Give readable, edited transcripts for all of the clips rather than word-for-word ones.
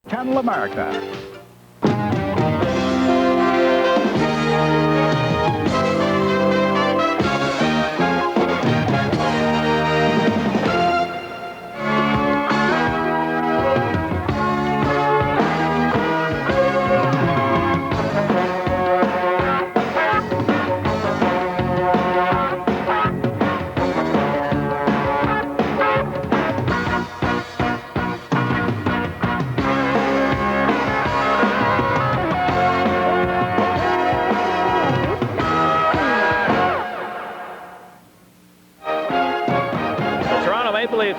Channel America.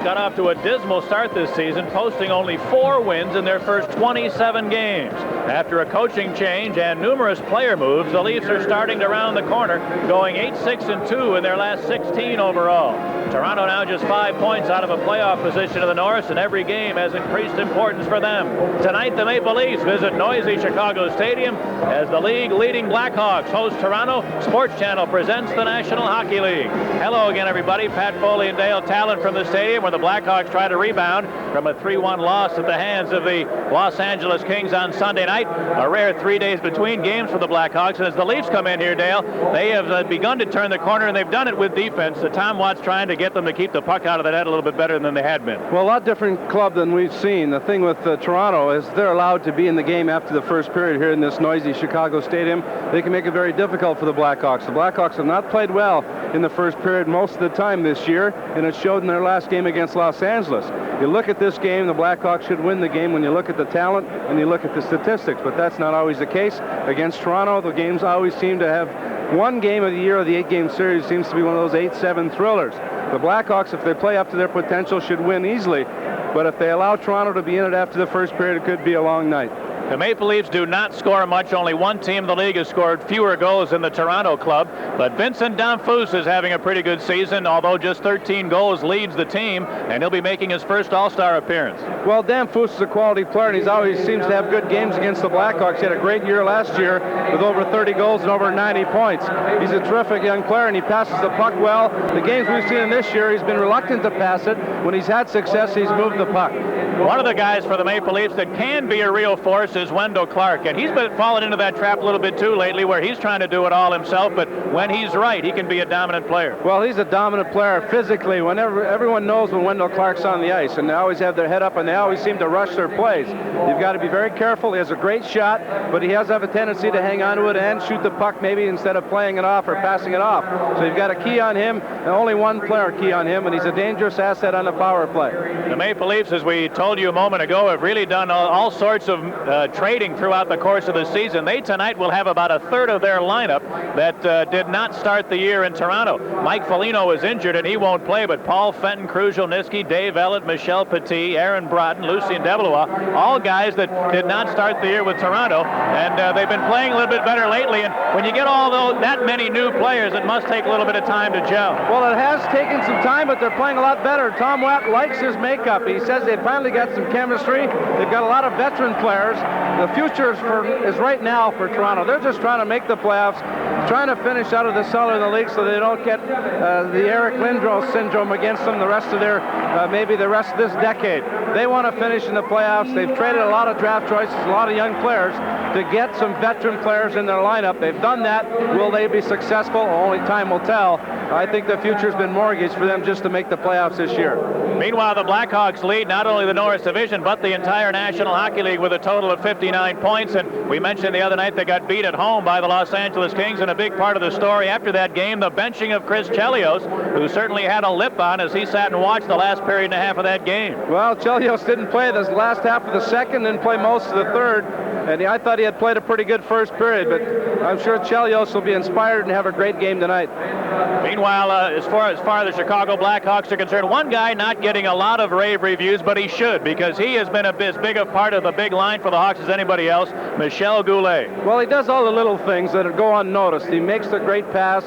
Got off to a dismal start this season, posting only 4 wins in their first 27 games. After a coaching change and numerous player moves, the Leafs are starting to round the corner, going 8-6-2 in their last 16 overall. Toronto now just 5 points out of a playoff position in the North, and every game has increased importance for them. Tonight, the Maple Leafs visit noisy Chicago Stadium as the league-leading Blackhawks host Toronto. Sports Channel presents the National Hockey League. Hello again, everybody. Pat Foley and Dale Talon from the stadium, where the Blackhawks try to rebound from a 3-1 loss at the hands of the Los Angeles Kings on Sunday night. A rare 3 days between games for the Blackhawks. And as the Leafs come in here, Dale, they have begun to turn the corner, and they've done it with defense. Tom Watt's trying to get them to keep the puck out of the net a little bit better than they had been. Well, a lot different club than we've seen. The thing with Toronto is they're allowed to be in the game after the first period here in this noisy Chicago stadium. They can make it very difficult for the Blackhawks. The Blackhawks have not played well in the first period most of the time this year, and it showed in their last game against Los Angeles. You look at this game, the Blackhawks should win the game when you look at the talent and you look at the statistics, but that's not always the case. Against Toronto, the games always seem to have one game of the year of the 8-game series seems to be one of those 8-7 thrillers. The Blackhawks, if they play up to their potential, should win easily, but if they allow Toronto to be in it after the first period, it could be a long night. The Maple Leafs do not score much. Only one team in the league has scored fewer goals than the Toronto club. But Vincent Damphousse is having a pretty good season, although just 13 goals leads the team, and he'll be making his first All-Star appearance. Well, Damphousse is a quality player, and he always seems to have good games against the Blackhawks. He had a great year last year with over 30 goals and over 90 points. He's a terrific young player, and he passes the puck well. The games we've seen him this year, he's been reluctant to pass it. When he's had success, he's moved the puck. One of the guys for the Maple Leafs that can be a real force is Wendell Clark, and he's been falling into that trap a little bit too lately, where he's trying to do it all himself, but when he's right, he can be a dominant player. Well, he's a dominant player physically. Whenever everyone knows when Wendell Clark's on the ice, and they always have their head up, and they always seem to rush their plays. You've got to be very careful. He has a great shot, but he does have a tendency to hang on to it and shoot the puck maybe instead of playing it off or passing it off. So you've got a key on him, and only one player key on him, and he's a dangerous asset on the power play. The Maple Leafs, as we told you a moment ago, have really done all sorts of trading throughout the course of the season. They tonight will have about a third of their lineup that did not start the year in Toronto. Mike Foligno is injured and he won't play, but Paul Fenton, Kruzhelnyski, Dave Ellett, Michel Petit, Aaron Broughton, Lucien Debelois, all guys that did not start the year with Toronto, and they've been playing a little bit better lately, and when you get that many new players, it must take a little bit of time to gel. Well, it has taken some time, but they're playing a lot better. Tom Watt likes his makeup. He says they finally got some chemistry. They've got a lot of veteran players. The future is right now for Toronto. They're just trying to make the playoffs, trying to finish out of the cellar in the league so they don't get the Eric Lindros syndrome against them maybe the rest of this decade. They want to finish in the playoffs. They've traded a lot of draft choices, a lot of young players to get some veteran players in their lineup. They've done that. Will they be successful? Only time will tell. I think the future's been mortgaged for them just to make the playoffs this year. Meanwhile, the Blackhawks lead not only the Norris Division, but the entire National Hockey League with a total of 59 points. And we mentioned the other night they got beat at home by the Los Angeles Kings, and a big part of the story after that game, the benching of Chris Chelios, who certainly had a lip on as he sat and watched the last period and a half of that game. Well, Chelios didn't play the last half of the second, didn't play most of the third, and I thought he had played a pretty good first period, but I'm sure Chelios will be inspired and have a great game tonight. Meanwhile, as far as the Chicago Blackhawks are concerned, one guy not getting a lot of rave reviews, but he should, because he has been as big a part of the big line for the Hawks as anybody else, Michel Goulet. Well, he does all the little things that go unnoticed. He makes the great pass.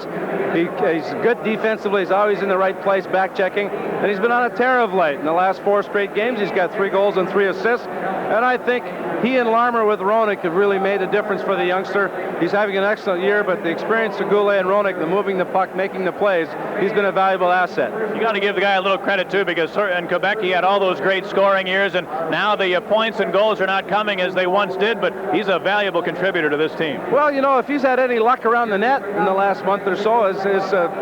He's good defensively. He's always in the right place, back checking. And he's been on a tear of late. In the last 4 straight games, he's got 3 goals and 3 assists. And I think he and Larmer with Roenick have really made a difference for the youngster. He's having an excellent year, but the experience of Goulet and Roenick, the moving the puck, making the plays, he's been a valuable asset. You got to give the guy a little credit, too, because in Quebec he had all those great scoring years, and now the points and goals are not coming as they once did, but he's a valuable contributor to this team. Well, you know, if he's had any luck around the net in the last month or so, his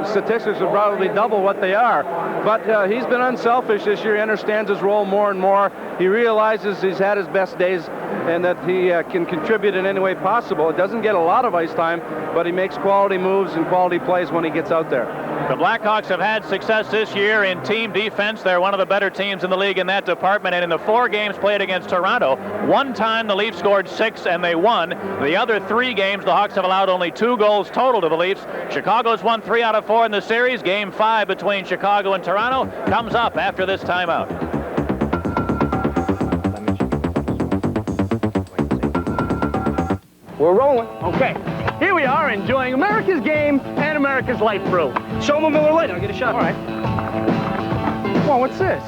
statistics will probably double what they are. But he's been unselfish this year. He understands his role more and more. He realizes he's had his best days and that he can contribute in any way possible. It doesn't get a lot of ice time, but he makes quality moves and quality plays when he gets out there. The Blackhawks have had success this year in team defense. They're one of the better teams in the league in that department. And in the 4 games played against Toronto, one time the Leafs scored 6 and they won. The other 3 games, the Hawks have allowed only 2 goals total to the Leafs. Chicago's won 3 out of 4 in the series. Game 5 between Chicago and Toronto comes up after this timeout. We're rolling. Okay. Here we are enjoying America's game and America's Light Brew. Show them a Miller Lite. I'll get a shot. All right. Whoa, what's this?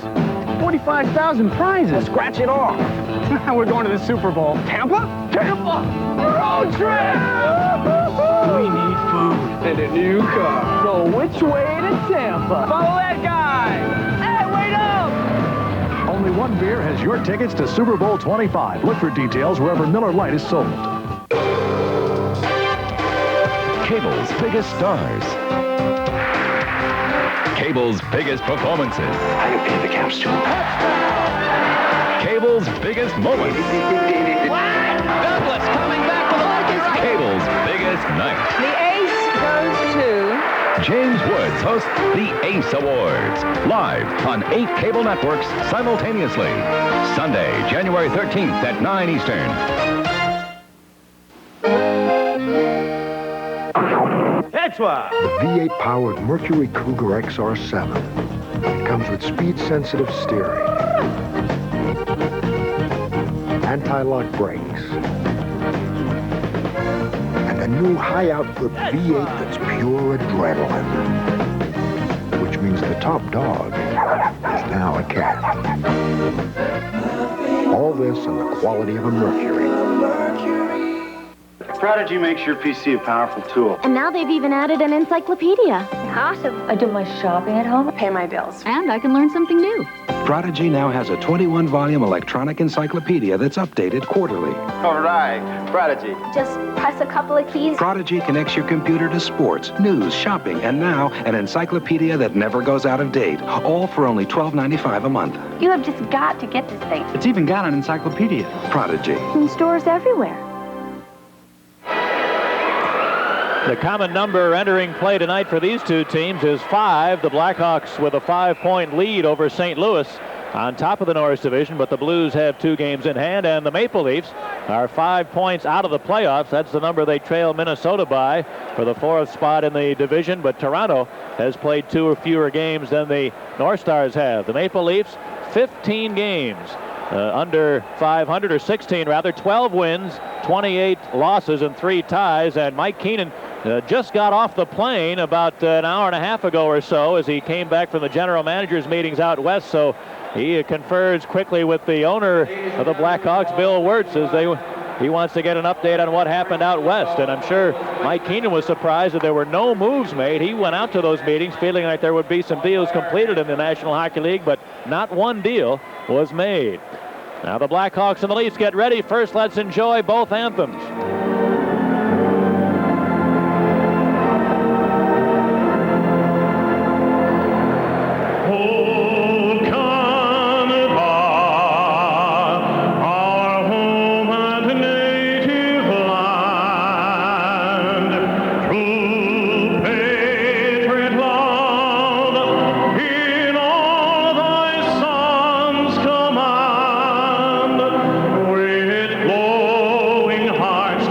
45,000 prizes. Scratch it off. We're going to the Super Bowl. Tampa? Tampa! Road trip! We need food. And a new car. So which way to Tampa? Follow that guy! Hey, wait up! Only one beer has your tickets to Super Bowl 25. Look for details wherever Miller Lite is sold. Cable's biggest stars. Cable's biggest performances. I can pay the caps too. Cable's biggest moments. Douglas coming back with a right. Cable's biggest night. The ace goes to... James Woods hosts the Ace Awards, live on 8 cable networks simultaneously. Sunday, January 13th at 9 Eastern. That's why. The V8-powered Mercury Cougar XR7. It comes with speed-sensitive steering, anti-lock brakes, and a new high-output V8 that's pure adrenaline, which means the top dog is now a cat. All this and the quality of a Mercury. Prodigy makes your PC a powerful tool. And now they've even added an encyclopedia. Awesome. I do my shopping at home, Pay my bills. and I can learn something new. Prodigy now has a 21-volume electronic encyclopedia that's updated quarterly. All right, Prodigy. Just press a couple of keys. Prodigy connects your computer to sports, news, shopping, and now an encyclopedia that never goes out of date, all for only $12.95 a month. You have just got to get this thing. It's even got an encyclopedia. Prodigy. In stores everywhere. The common number entering play tonight for these two teams is 5. The Blackhawks with a 5-point lead over St. Louis on top of the Norris Division, but the Blues have 2 games in hand, and the Maple Leafs are 5 points out of the playoffs. That's the number they trail Minnesota by for the 4th spot in the division, but Toronto has played 2 or fewer games than the North Stars have. The Maple Leafs, 15 games under 500, or 16 rather, 12 wins, 28 losses, and 3 ties, and Mike Keenan just got off the plane about an hour and a half ago or so as he came back from the general managers meetings out west, so he confers quickly with the owner of the Blackhawks, Bill Wirtz, as he wants to get an update on what happened out west. And I'm sure Mike Keenan was surprised that there were no moves made. He went out to those meetings feeling like there would be some deals completed in the National Hockey League, but not one deal was made. Now the Blackhawks and the Leafs get ready. First, let's enjoy both anthems. Hearts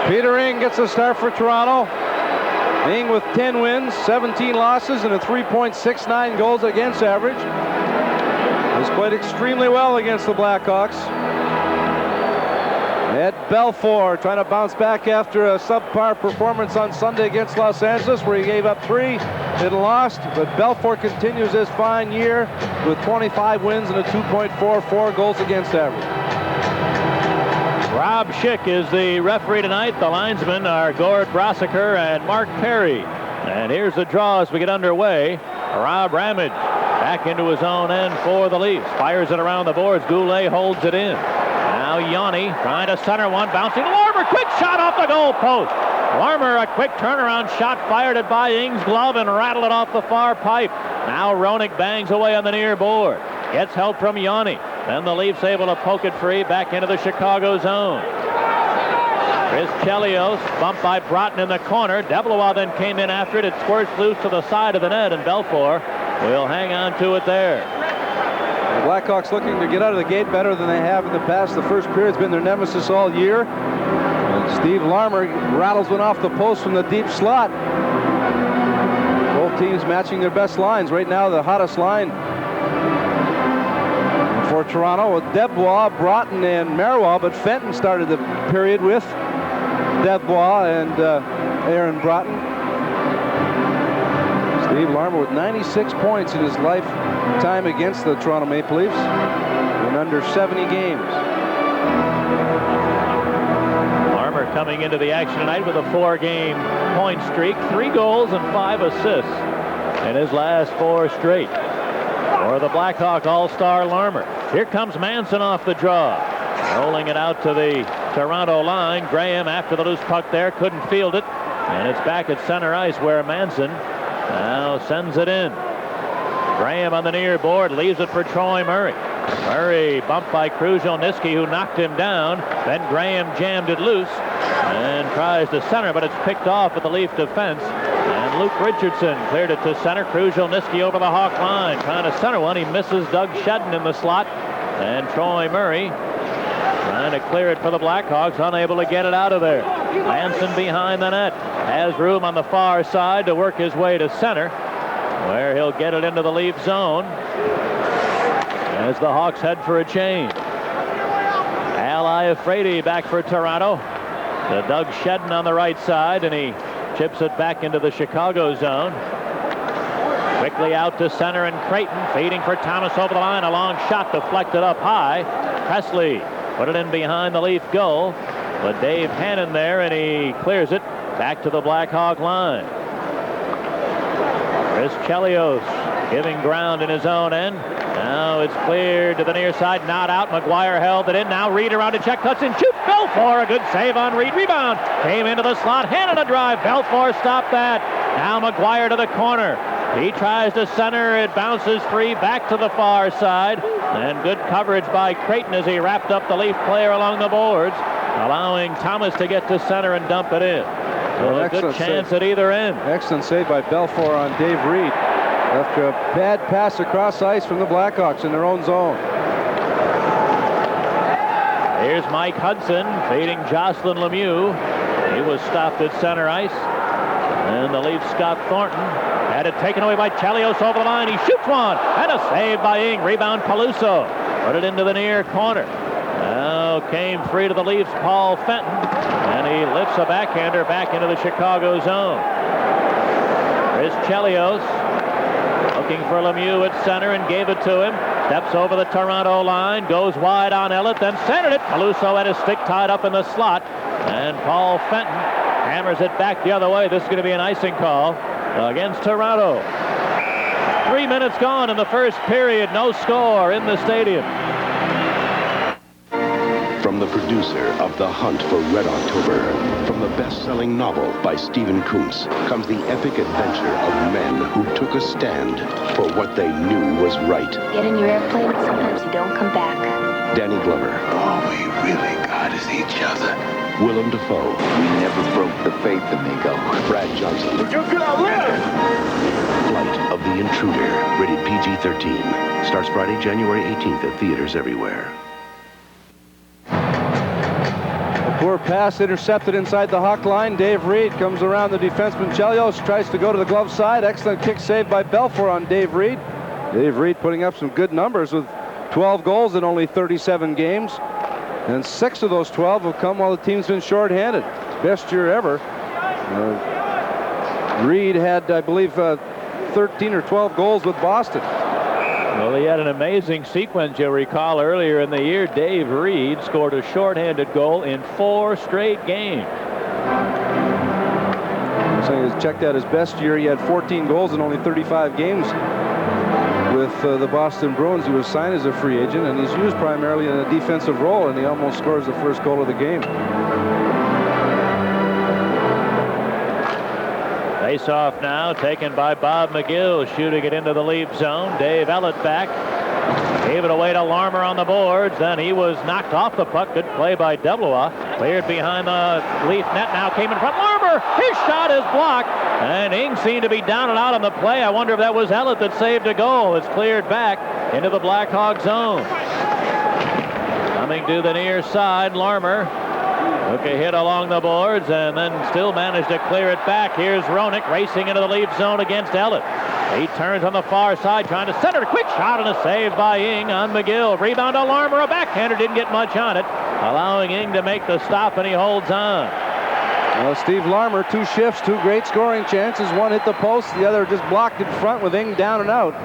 Peter Ing gets a start for Toronto. Ing with 10 wins, 17 losses, and a 3.69 goals against average. Has played extremely well against the Blackhawks. Ed Belfour trying to bounce back after a subpar performance on Sunday against Los Angeles, where he gave up 3 and lost. But Belfour continues his fine year with 25 wins and a 2.44 goals against average. Rob Schick is the referee tonight. The linesmen are Gord Brossiker and Mark Perry. And here's the draw as we get underway. Rob Ramage back into his own end for the Leafs. Fires it around the boards. Goulet holds it in. Now Yanni trying to center one. Bouncing Larmer. Quick shot off the goal post. Larmer, a quick turnaround shot, fired it by Ing's glove and rattled it off the far pipe. Now Roenick bangs away on the near board. Gets help from Yanni. Then the Leafs able to poke it free back into the Chicago zone. Chris Chelios bumped by Broughton in the corner. Deblois then came in after it. It squirts loose to the side of the net, and Belfour will hang on to it there. The Blackhawks looking to get out of the gate better than they have in the past. The first period's been their nemesis all year. And Steve Larmer rattles one off the post from the deep slot. Both teams matching their best lines. Right now, the hottest line for Toronto with Deblois, Broughton, and Marois, but Fenton started the period with Deblois and Aaron Broughton. Steve Larmer with 96 points in his lifetime against the Toronto Maple Leafs in under 70 games. Larmer coming into the action tonight with a 4-game point streak, 3 goals and 5 assists in his last 4 straight. For the Blackhawk All-Star Larmer. Here comes Manson off the draw. Rolling it out to the Toronto line. Graham after the loose puck there. Couldn't field it. And it's back at center ice where Manson now sends it in. Graham on the near board. Leaves it for Troy Murray. Murray bumped by Kruzhelnyski, who knocked him down. Then Graham jammed it loose and tries to center, but it's picked off at the Leaf defense. And Luke Richardson cleared it to center. Kruzhelnyski over the Hawk line, trying to center one. He misses Doug Shedden in the slot. And Troy Murray trying to clear it for the Blackhawks, unable to get it out of there. Manson behind the net. Has room on the far side to work his way to center, where he'll get it into the Leaf zone as the Hawks head for a change. Al Iafrate back for Toronto. To Doug Shedden on the right side, and he chips it back into the Chicago zone. Quickly out to center, and Creighton feeding for Thomas over the line. A long shot deflected up high. Presley put it in behind the Leaf goal. But Dave Hannon there, and he clears it back to the Blackhawk line. Chris Chelios giving ground in his own end. Now it's cleared to the near side, not out. McGuire held it in. Now Reed around to check, cuts in, shoots. Belfour, a good save on Reed. Rebound came into the slot. Hannon a drive. Belfour stopped that. Now McGuire to the corner. He tries to center. It bounces free back to the far side. And good coverage by Creighton as he wrapped up the Leaf player along the boards, allowing Thomas to get to center and dump it in. So a good chance at either end. Excellent save by Belfour on Dave Reed after a bad pass across ice from the Blackhawks in their own zone. Here's Mike Hudson feeding Jocelyn Lemieux. He was stopped at center ice. And the Leafs Scott Thornton had it taken away by Chelios over the line. He shoots one, and a save by Ing. Rebound Peluso. Put it into the near corner. Now came free to the Leafs, Paul Fenton, and he lifts a backhander back into the Chicago zone. Chris Chelios looking for Lemieux at center and gave it to him. Steps over the Toronto line, goes wide on Ellett, then centered it. Peluso had his stick tied up in the slot, and Paul Fenton hammers it back the other way. This is going to be an icing call against Toronto. 3 minutes gone in the first period. No score in the stadium. From the producer of The Hunt for Red October, from the best-selling novel by Stephen Kuntz, comes the epic adventure of men who took a stand for what they knew was right. Get in your airplane, sometimes you don't come back. Danny Glover. All we really got is each other. Willem Dafoe. We never broke the faith, amigo. Brad Johnson. You're gonna live! Flight of the Intruder. Rated PG-13. Starts Friday, January 18th at theaters everywhere. The Poor pass intercepted inside the Hawk line. Dave Reed comes around the defenseman Chelios, tries to go to the glove side. Excellent kick saved by Belfour on Dave Reed. Dave Reed putting up some good numbers with 12 goals in only 37 games. And 6 of those 12 have come while the team's been shorthanded. Best year ever. Reed had, I believe, 13 or 12 goals with Boston. Well, he had an amazing sequence, you'll recall, earlier in the year. Dave Reed scored a shorthanded goal in 4 straight games. So he's checked out his best year. He had 14 goals in only 35 games with the Boston Bruins. He was signed as a free agent, and he's used primarily in a defensive role, and he almost scores the first goal of the game. Face-off now taken by Bob McGill, shooting it into the Leaf zone. Dave Ellett back. Gave it away to Larmer on the boards. Then he was knocked off the puck. Good play by Deblois. Cleared behind the Leaf net. Now came in front. Larmer! His shot is blocked. And Ing seemed to be down and out on the play. I wonder if that was Ellett that saved a goal. It's cleared back into the Blackhawks zone. Coming to the near side, Larmer. Took a hit along the boards and then still managed to clear it back. Here's Roenick racing into the Leaf zone against Ellett. He turns on the far side, trying to center. A quick shot and a save by Ing on McGill. Rebound to Larmer. A backhander, didn't get much on it, allowing Ing to make the stop, and he holds on. Well, Steve Larmer, 2 shifts, 2 great scoring chances. One hit the post, the other just blocked in front with Ing down and out.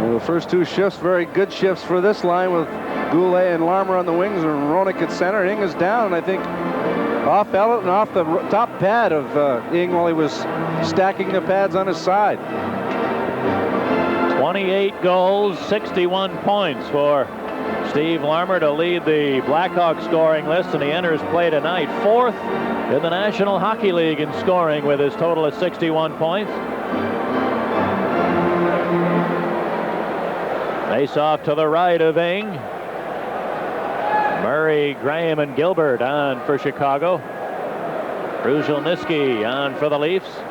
Well, the first 2 shifts, very good shifts for this line with Goulet and Larmer on the wings and Roenick at center. Ing is down, I think, off Ellett and off the top pad of Ing while he was stacking the pads on his side. 28 goals, 61 points for Steve Larmer to lead the Blackhawks scoring list, and he enters play tonight 4th in the National Hockey League in scoring with his total of 61 points. Face off to the right of Ing. Murray, Graham, and Gilbert on for Chicago. Krushelnyski on for the Leafs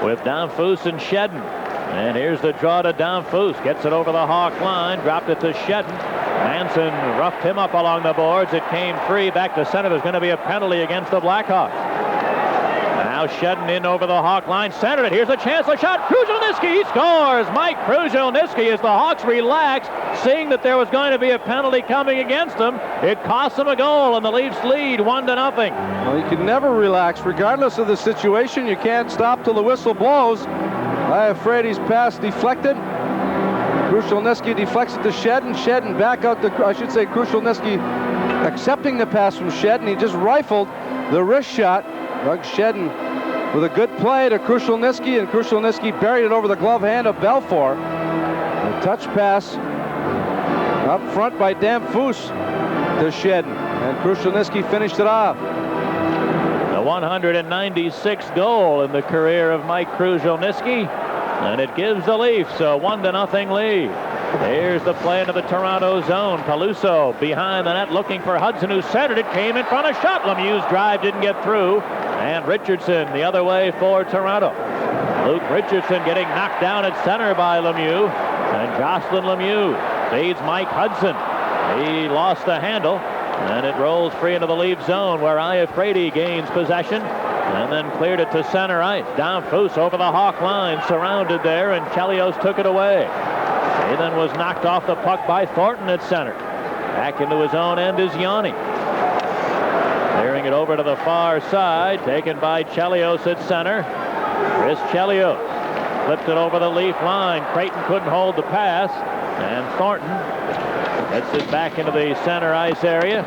with Danfus and Shedden. And here's the draw to Danfus. Gets it over the Hawk line. Dropped it to Shedden. Manson roughed him up along the boards. It came free back to center. There's going to be a penalty against the Blackhawks. Now Shedden in over the Hawk line. Centered it. Here's a chance. A shot. Krushelnyski. He scores. Mike Krushelnyski, as the Hawks relaxed, seeing that there was going to be a penalty coming against them. It cost them a goal, and the Leafs lead 1-0. Well, you can never relax. Regardless of the situation, you can't stop till the whistle blows. I'm afraid he's pass deflected. Krushelnyski deflects it to Shedden. Shedden back out to, I should say, Krushelnyski accepting the pass from Shedden. He just rifled the wrist shot. Doug Shedden with a good play to Krushelnyski, and Krushelnyski buried it over the glove hand of Belfour. A touch pass up front by Danfus to Shedden, and Krushelnyski finished it off. The 196th goal in the career of Mike Krushelnyski, and it gives the Leafs a 1-0 lead. Here's the play into the Toronto zone. Peluso behind the net looking for Hudson, who centered it, came in front of shot. Lemieux's drive didn't get through, and Richardson the other way for Toronto. Luke Richardson getting knocked down at center by Lemieux, and Jocelyn Lemieux feeds Mike Hudson. He lost the handle, and it rolls free into the Leaf zone where Iafrate gains possession and then cleared it to center ice. Danfus over the Hawk line, surrounded there, and Chelios took it away. He then was knocked off the puck by Thornton at center. Back into his own end is Yanni. Clearing it over to the far side, taken by Chelios at center. Chris Chelios flipped it over the Leaf line. Creighton couldn't hold the pass, and Thornton gets it back into the center ice area.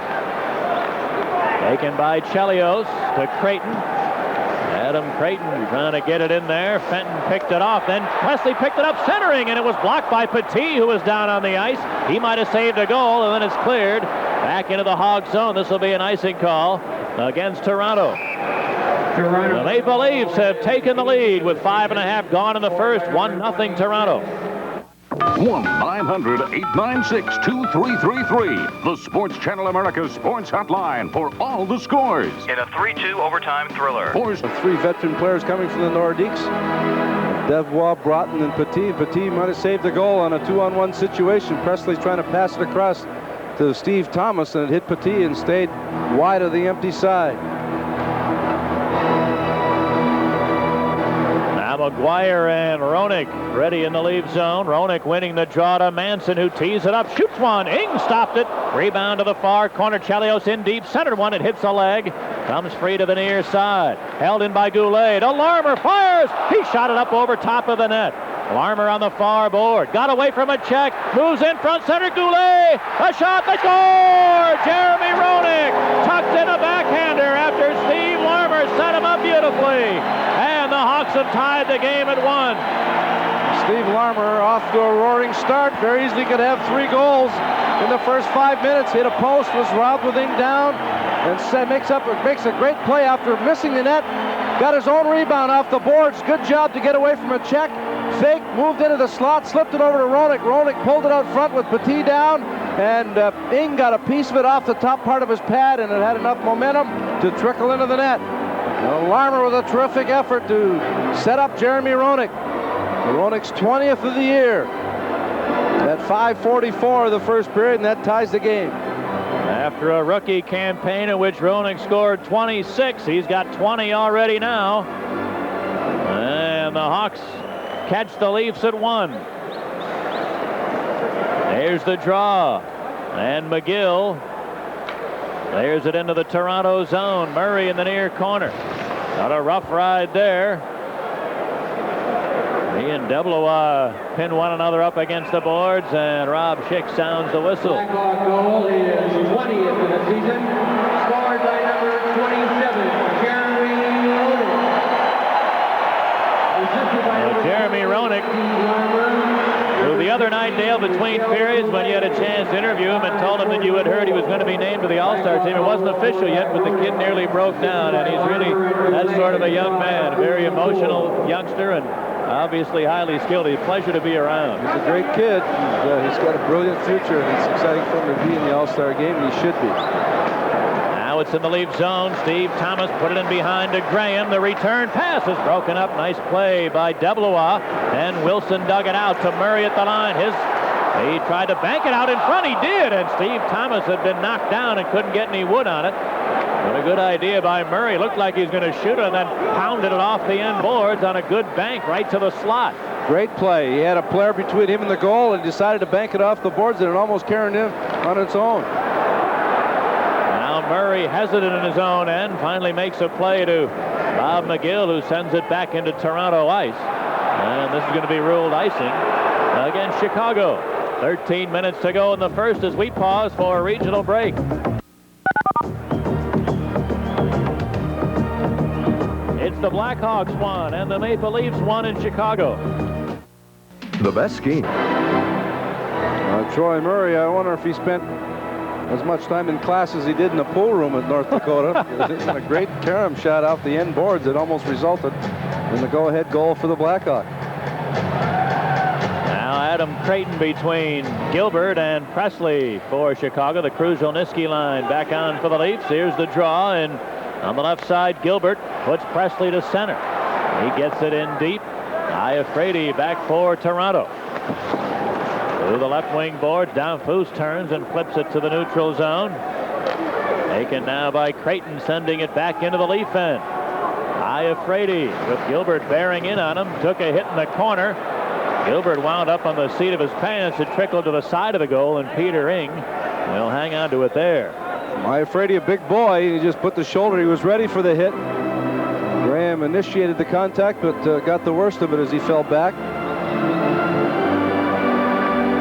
Taken by Chelios to Creighton. Adam Creighton trying to get it in there. Fenton picked it off. Then Presley picked it up centering, and it was blocked by Petit, who was down on the ice. He might have saved a goal, and then it's cleared back into the Hog zone. This will be an icing call against Toronto. The Maple Leafs have taken the lead with 5.5 gone in the first. 1-0 Toronto. 1-900-896-2333. The Sports Channel America Sports Hotline for all the scores. In a 3-2 overtime thriller. 3 veteran players coming from the Nordiques. Devois, Broughton, and Petit. Petit might have saved the goal on a 2-on-1 situation. Presley's trying to pass it across to Steve Thomas, and it hit Petit and stayed wide of the empty side. Now McGuire and Roenick ready in the lead zone. Roenick winning the draw to Manson, who tees it up, shoots one. Ing stopped it. Rebound to the far corner. Chelios in deep, centered one. It hits a leg. Comes free to the near side. Held in by Goulet. To Larmer, fires. He shot it up over top of the net. Larmer on the far board. Got away from a check. Moves in front center. Goulet. A shot. They score! Jeremy Roenick tucked in a backhander after Steve Larmer set him up beautifully. And the Hawks have tied the game at 1. Steve Larmer off to a roaring start. Very easily could have 3 goals in the first 5 minutes. Hit a post, was robbed with Ing down, and makes a great play after missing the net. Got his own rebound off the boards. Good job to get away from a check. Fake, moved into the slot, slipped it over to Roenick. Roenick pulled it out front with Petit down, and Ing got a piece of it off the top part of his pad, and it had enough momentum to trickle into the net. Larmer with a terrific effort to set up Jeremy Roenick. Roenick's 20th of the year. At 5:44 of the first period, and that ties the game. After a rookie campaign in which Roenick scored 26, he's got 20 already now. And the Hawks catch the Leafs at 1. There's the draw. And McGill layers it into the Toronto zone. Murray in the near corner. Got a rough ride there. He and Deblois pin one another up against the boards, and Rob Schick sounds the whistle. Blackhawk goal is 20th of the season, scored by number 27, Jeremy Roenick. Jeremy Roenick, who the other night, Dale, between periods, when you had a chance to interview him and told him that you had heard he was going to be named to the All-Star team, it wasn't official yet, but the kid nearly broke down, and he's really that sort of a young man, a very emotional youngster, and obviously highly skilled. It's a pleasure to be around. He's a great kid. He's got a brilliant future, and it's exciting for him to be in the All-Star game, and he should be. Now it's in the Leaf zone. Steve Thomas put it in behind to Graham. The return pass is broken up. Nice play by Deblois, and Wilson dug it out to Murray at the line. He tried to bank it out in front. He did, and Steve Thomas had been knocked down and couldn't get any wood on it. But a good idea by Murray. Looked like he was going to shoot it and then pounded it off the end boards on a good bank right to the slot. Great play. He had a player between him and the goal and decided to bank it off the boards, and it almost carried him on its own. Now Murray has it in his own end. Finally makes a play to Bob McGill, who sends it back into Toronto ice. And this is going to be ruled icing against Chicago. 13 minutes to go in the first as we pause for a regional break. It's the Blackhawks won and the Maple Leafs won in Chicago. The best scheme. Troy Murray, I wonder if he spent as much time in class as he did in the pool room at North Dakota. He was a great carom shot off the end boards that almost resulted in the go-ahead goal for the Blackhawks. Now Adam Creighton between Gilbert and Presley for Chicago. The Kruzhelnyski line back on for the Leafs. Here's the draw, and on the left side, Gilbert puts Presley to center. He gets it in deep. Iafrate back for Toronto. Through the left wing boards, down Foose turns and flips it to the neutral zone. Taken now by Creighton, sending it back into the Leaf end. Iafrate with Gilbert bearing in on him. Took a hit in the corner. Gilbert wound up on the seat of his pants. It trickled to the side of the goal, and Peter Ing will hang on to it there. Iafrate, a big boy. He just put the shoulder. He was ready for the hit. Graham initiated the contact, but got the worst of it as he fell back.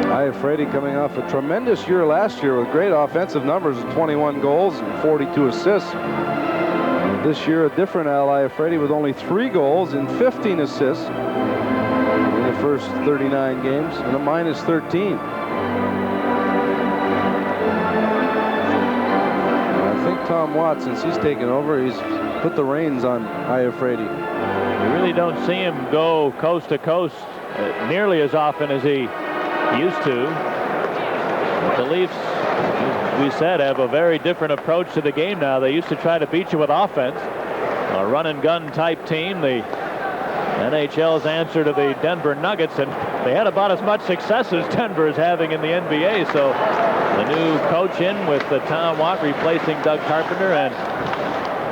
Iafrate coming off a tremendous year last year with great offensive numbers of 21 goals and 42 assists. This year, a different Al Iafrate with only 3 goals and 15 assists in the first 39 games and a minus 13. I think Tom Watts, since he's taken over, he's put the reins on Iafrate. You really don't see him go coast to coast nearly as often as he used to. But the Leafs, as we said, have a very different approach to the game now. They used to try to beat you with offense, a run and gun type team. The NHL's answer to the Denver Nuggets, and They had about as much success as Denver is having in the NBA. So the new coach in with Tom Watt replacing Doug Carpenter, and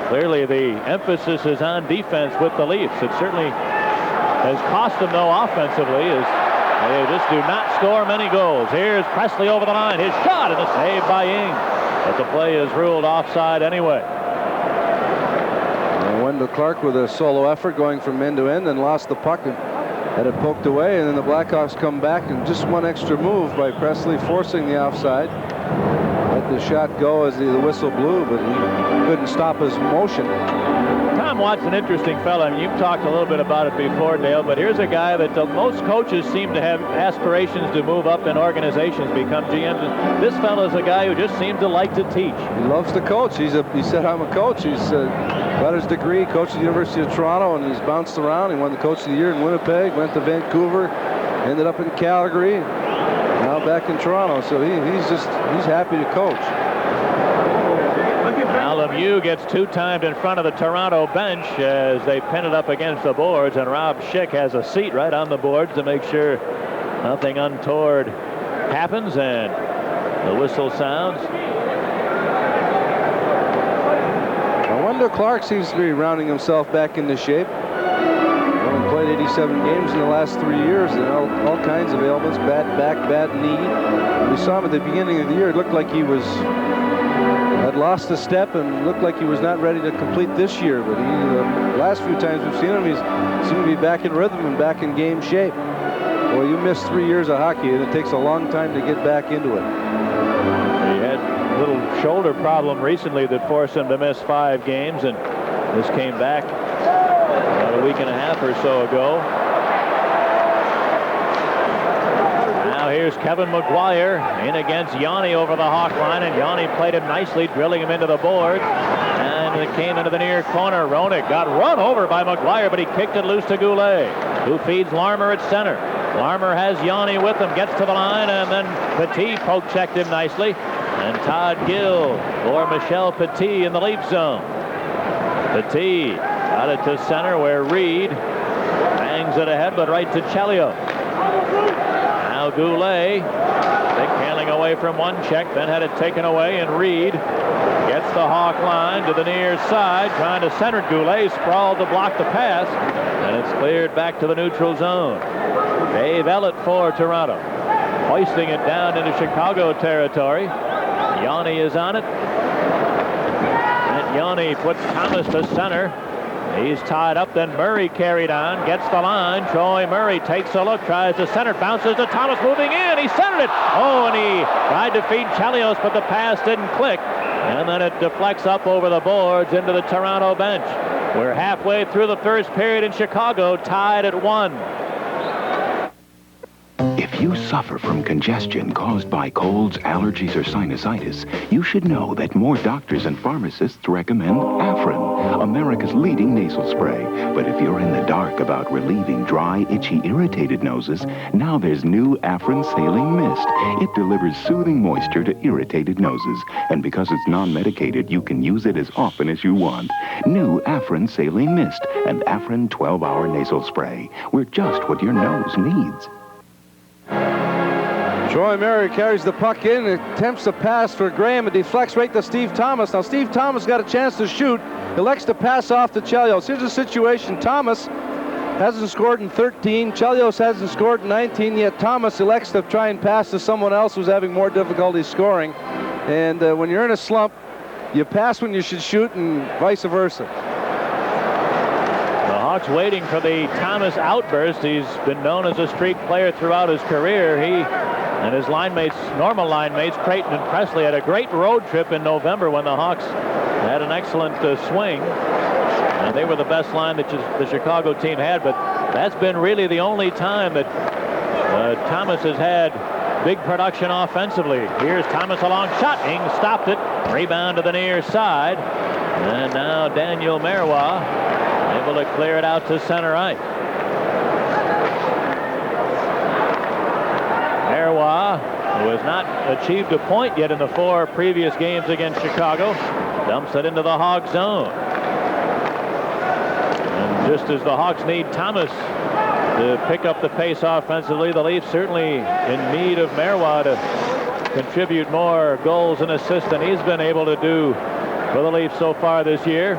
clearly the emphasis is on defense with the Leafs. It certainly has cost them, though, offensively, as they just do not score many goals. Here's Presley over the line. His shot and a save by Ing. But the play is ruled offside anyway. And Wendell Clark with a solo effort going from end to end and lost the puck and had it poked away. And then the Blackhawks come back and just one extra move by Presley forcing the offside. Let the shot go as the whistle blew, but he couldn't stop his motion. Tom Watt's an interesting fella, and you've talked a little bit about it before, Dale, but here's a guy that most coaches seem to have aspirations to move up in organizations, become GMs. This fella's a guy who just seems to like to teach. He loves to coach. He said, I'm a coach. He's got his degree, coached at the University of Toronto, and he's bounced around. He won the Coach of the Year in Winnipeg, went to Vancouver, ended up in Calgary, now back in Toronto. So he's happy to coach. Now Lemieux gets two-timed in front of the Toronto bench as they pin it up against the boards, and Rob Schick has a seat right on the boards to make sure nothing untoward happens, and the whistle sounds. Now, Wendell Clark seems to be rounding himself back into shape. Only played 87 games in the last 3 years, and all kinds of ailments, bad back, bad knee. We saw him at the beginning of the year. It looked like he had lost a step and looked like he was not ready to complete this year. But the last few times we've seen him, he's seemed to be back in rhythm and back in game shape. Well, you missed 3 years of hockey, and it takes a long time to get back into it. He had a little shoulder problem recently that forced him to miss 5 games, and this came back about a week and a half or so ago. Now here's Kevin McGuire in against Yanni over the Hawk line, and Yanni played him nicely, drilling him into the board, and it came into the near corner. Roenick got run over by McGuire, but he kicked it loose to Goulet, who feeds Larmer at center. Larmer has Yanni with him, gets to the line, and then Petit poke-checked him nicely, and Todd Gill for Michel Petit in the Leaf zone. Petit got it to center where Reed bangs it ahead, but right to Chelios. Now Goulet, big handling away from one check, then had it taken away, and Reed gets the Hawk line to the near side, trying to center. Goulet sprawled to block the pass, and it's cleared back to the neutral zone. Dave Ellett for Toronto, hoisting it down into Chicago territory. Yanni is on it, and Yanni puts Thomas to center. He's tied up, then Murray carried on, gets the line. Troy Murray takes a look, tries to center, bounces to Thomas, moving in. He centered it. Oh, and he tried to feed Chelios, but the pass didn't click. And then it deflects up over the boards into the Toronto bench. We're halfway through the first period in Chicago, tied at 1. If you suffer from congestion caused by colds, allergies, or sinusitis, you should know that more doctors and pharmacists recommend Afrin, America's leading nasal spray. But if you're in the dark about relieving dry, itchy, irritated noses, now there's new Afrin Saline Mist. It delivers soothing moisture to irritated noses. And because it's non-medicated, you can use it as often as you want. New Afrin Saline Mist and Afrin 12-hour nasal spray. We're just what your nose needs. Troy Murray carries the puck in, attempts a pass for Graham, and deflects right to Steve Thomas. Now Steve Thomas got a chance to shoot, elects to pass off to Chelios. Here's the situation. Thomas hasn't scored in 13, Chelios hasn't scored in 19, yet Thomas elects to try and pass to someone else who's having more difficulty scoring. And when you're in a slump, you pass when you should shoot, and vice versa. The Hawks waiting for the Thomas outburst. He's been known as a streak player throughout his career. He and his normal line mates, Creighton and Presley, had a great road trip in November when the Hawks had an excellent swing. And they were the best line that the Chicago team had, but that's been really the only time that Thomas has had big production offensively. Here's Thomas, a long shot. Ing stopped it. Rebound to the near side. And now Daniel Marois able to clear it out to center ice. Marois, who has not achieved a point yet in the 4 previous games against Chicago, dumps it into the Hawk zone. And just as the Hawks need Thomas to pick up the pace offensively. The Leafs certainly in need of Marois to contribute more goals and assists than he's been able to do for the Leafs so far this year.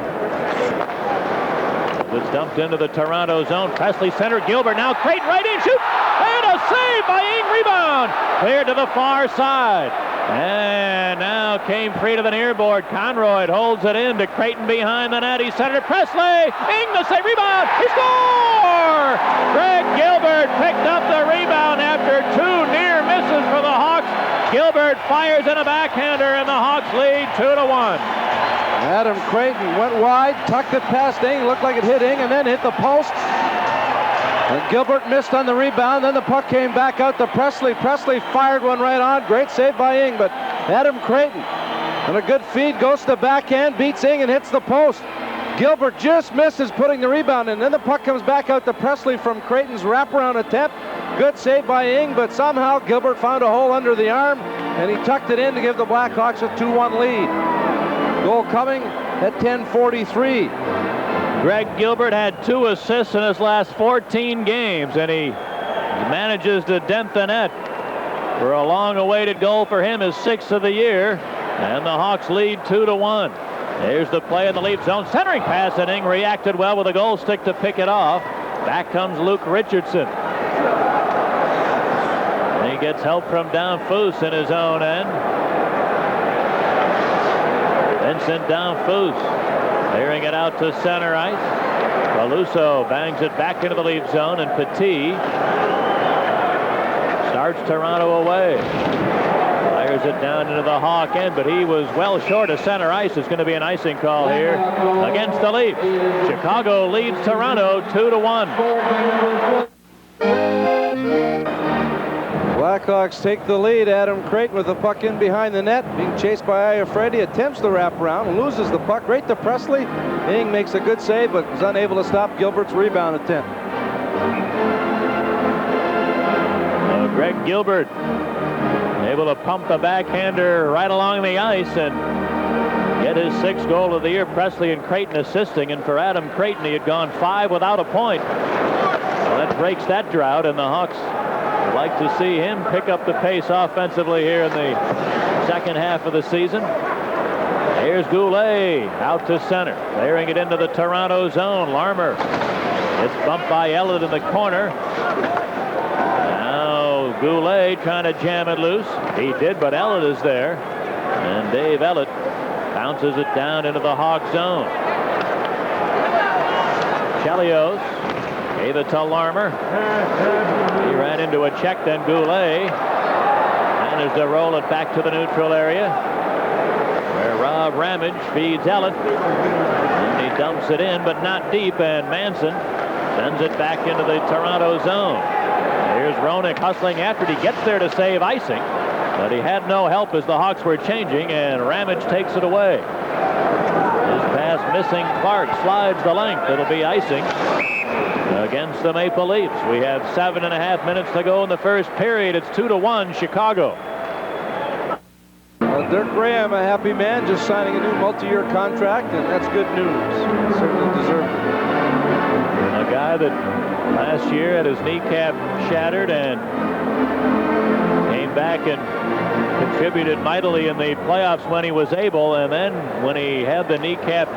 It's dumped into the Toronto zone. Presley center. Gilbert now. Creighton right in. Shoot. And a save by Ing. Rebound. Cleared to the far side. And now came free to the near board. Conroy holds it in to Creighton behind the net. He centered Presley. Ing the save. Rebound. He scores! Greg Gilbert picked up the rebound after 2 near misses for the Hawks. Gilbert fires in a backhander and the Hawks lead 2-1. Adam Creighton went wide, tucked it past Ing, looked like it hit Ing, and then hit the post. And Gilbert missed on the rebound. Then the puck came back out to Presley. Presley fired one right on. Great save by Ing, but Adam Creighton on a good feed goes to the backhand, beats Ing, and hits the post. Gilbert just misses putting the rebound in. Then the puck comes back out to Presley from Creighton's wraparound attempt. Good save by Ing, but somehow Gilbert found a hole under the arm, and he tucked it in to give the Blackhawks a 2-1 lead. Goal coming at 10:43. Greg Gilbert had 2 assists in his last 14 games, and he manages to dent the net for a long-awaited goal for him, his 6th of the year, and the Hawks lead 2-1. There's the play in the Leaf zone. Centering pass, and Ing reacted well with a goal stick to pick it off. Back comes Luke Richardson. And he gets help from Downfoos in his own end. Vincent Downfoos clearing it out to center ice. Peluso bangs it back into the Leaf zone, and Petit starts Toronto away. Fires it down into the Hawk end, but he was well short of center ice. It's going to be an icing call here against the Leafs. Chicago leads Toronto 2-1. Blackhawks take the lead. Adam Creighton with the puck in behind the net, being chased by Iafredi, attempts the wraparound, loses the puck right to Presley. Ing makes a good save, but was unable to stop Gilbert's rebound attempt. Greg Gilbert able to pump the backhander right along the ice and get his 6th goal of the year. Presley and Creighton assisting, and for Adam Creighton, he had gone 5 without a point. Well, that breaks that drought, and the Hawks like to see him pick up the pace offensively here in the second half of the season. Here's Goulet out to center, clearing it into the Toronto zone. Larmer gets bumped by Ellett in the corner. Now Goulet trying to jam it loose. He did, but Ellett is there, and Dave Ellett bounces it down into the Hawk zone. Chelios gave it to Larmer. He ran into a check, then Goulet managed to roll it back to the neutral area, where Rob Ramage feeds Ellett. And he dumps it in, but not deep, and Manson sends it back into the Toronto zone. Here's Roenick hustling after it. He gets there to save icing, but he had no help as the Hawks were changing, and Ramage takes it away. His pass missing. Clark slides the length. It'll be icing against the Maple Leafs. We have 7.5 minutes to go in the first period. It's 2-1 Chicago. Well, Dirk Graham, a happy man, just signing a new multi-year contract, and that's good news. He certainly deserved it. A guy that last year had his kneecap shattered and came back and contributed mightily in the playoffs when he was able, and then when he had the kneecap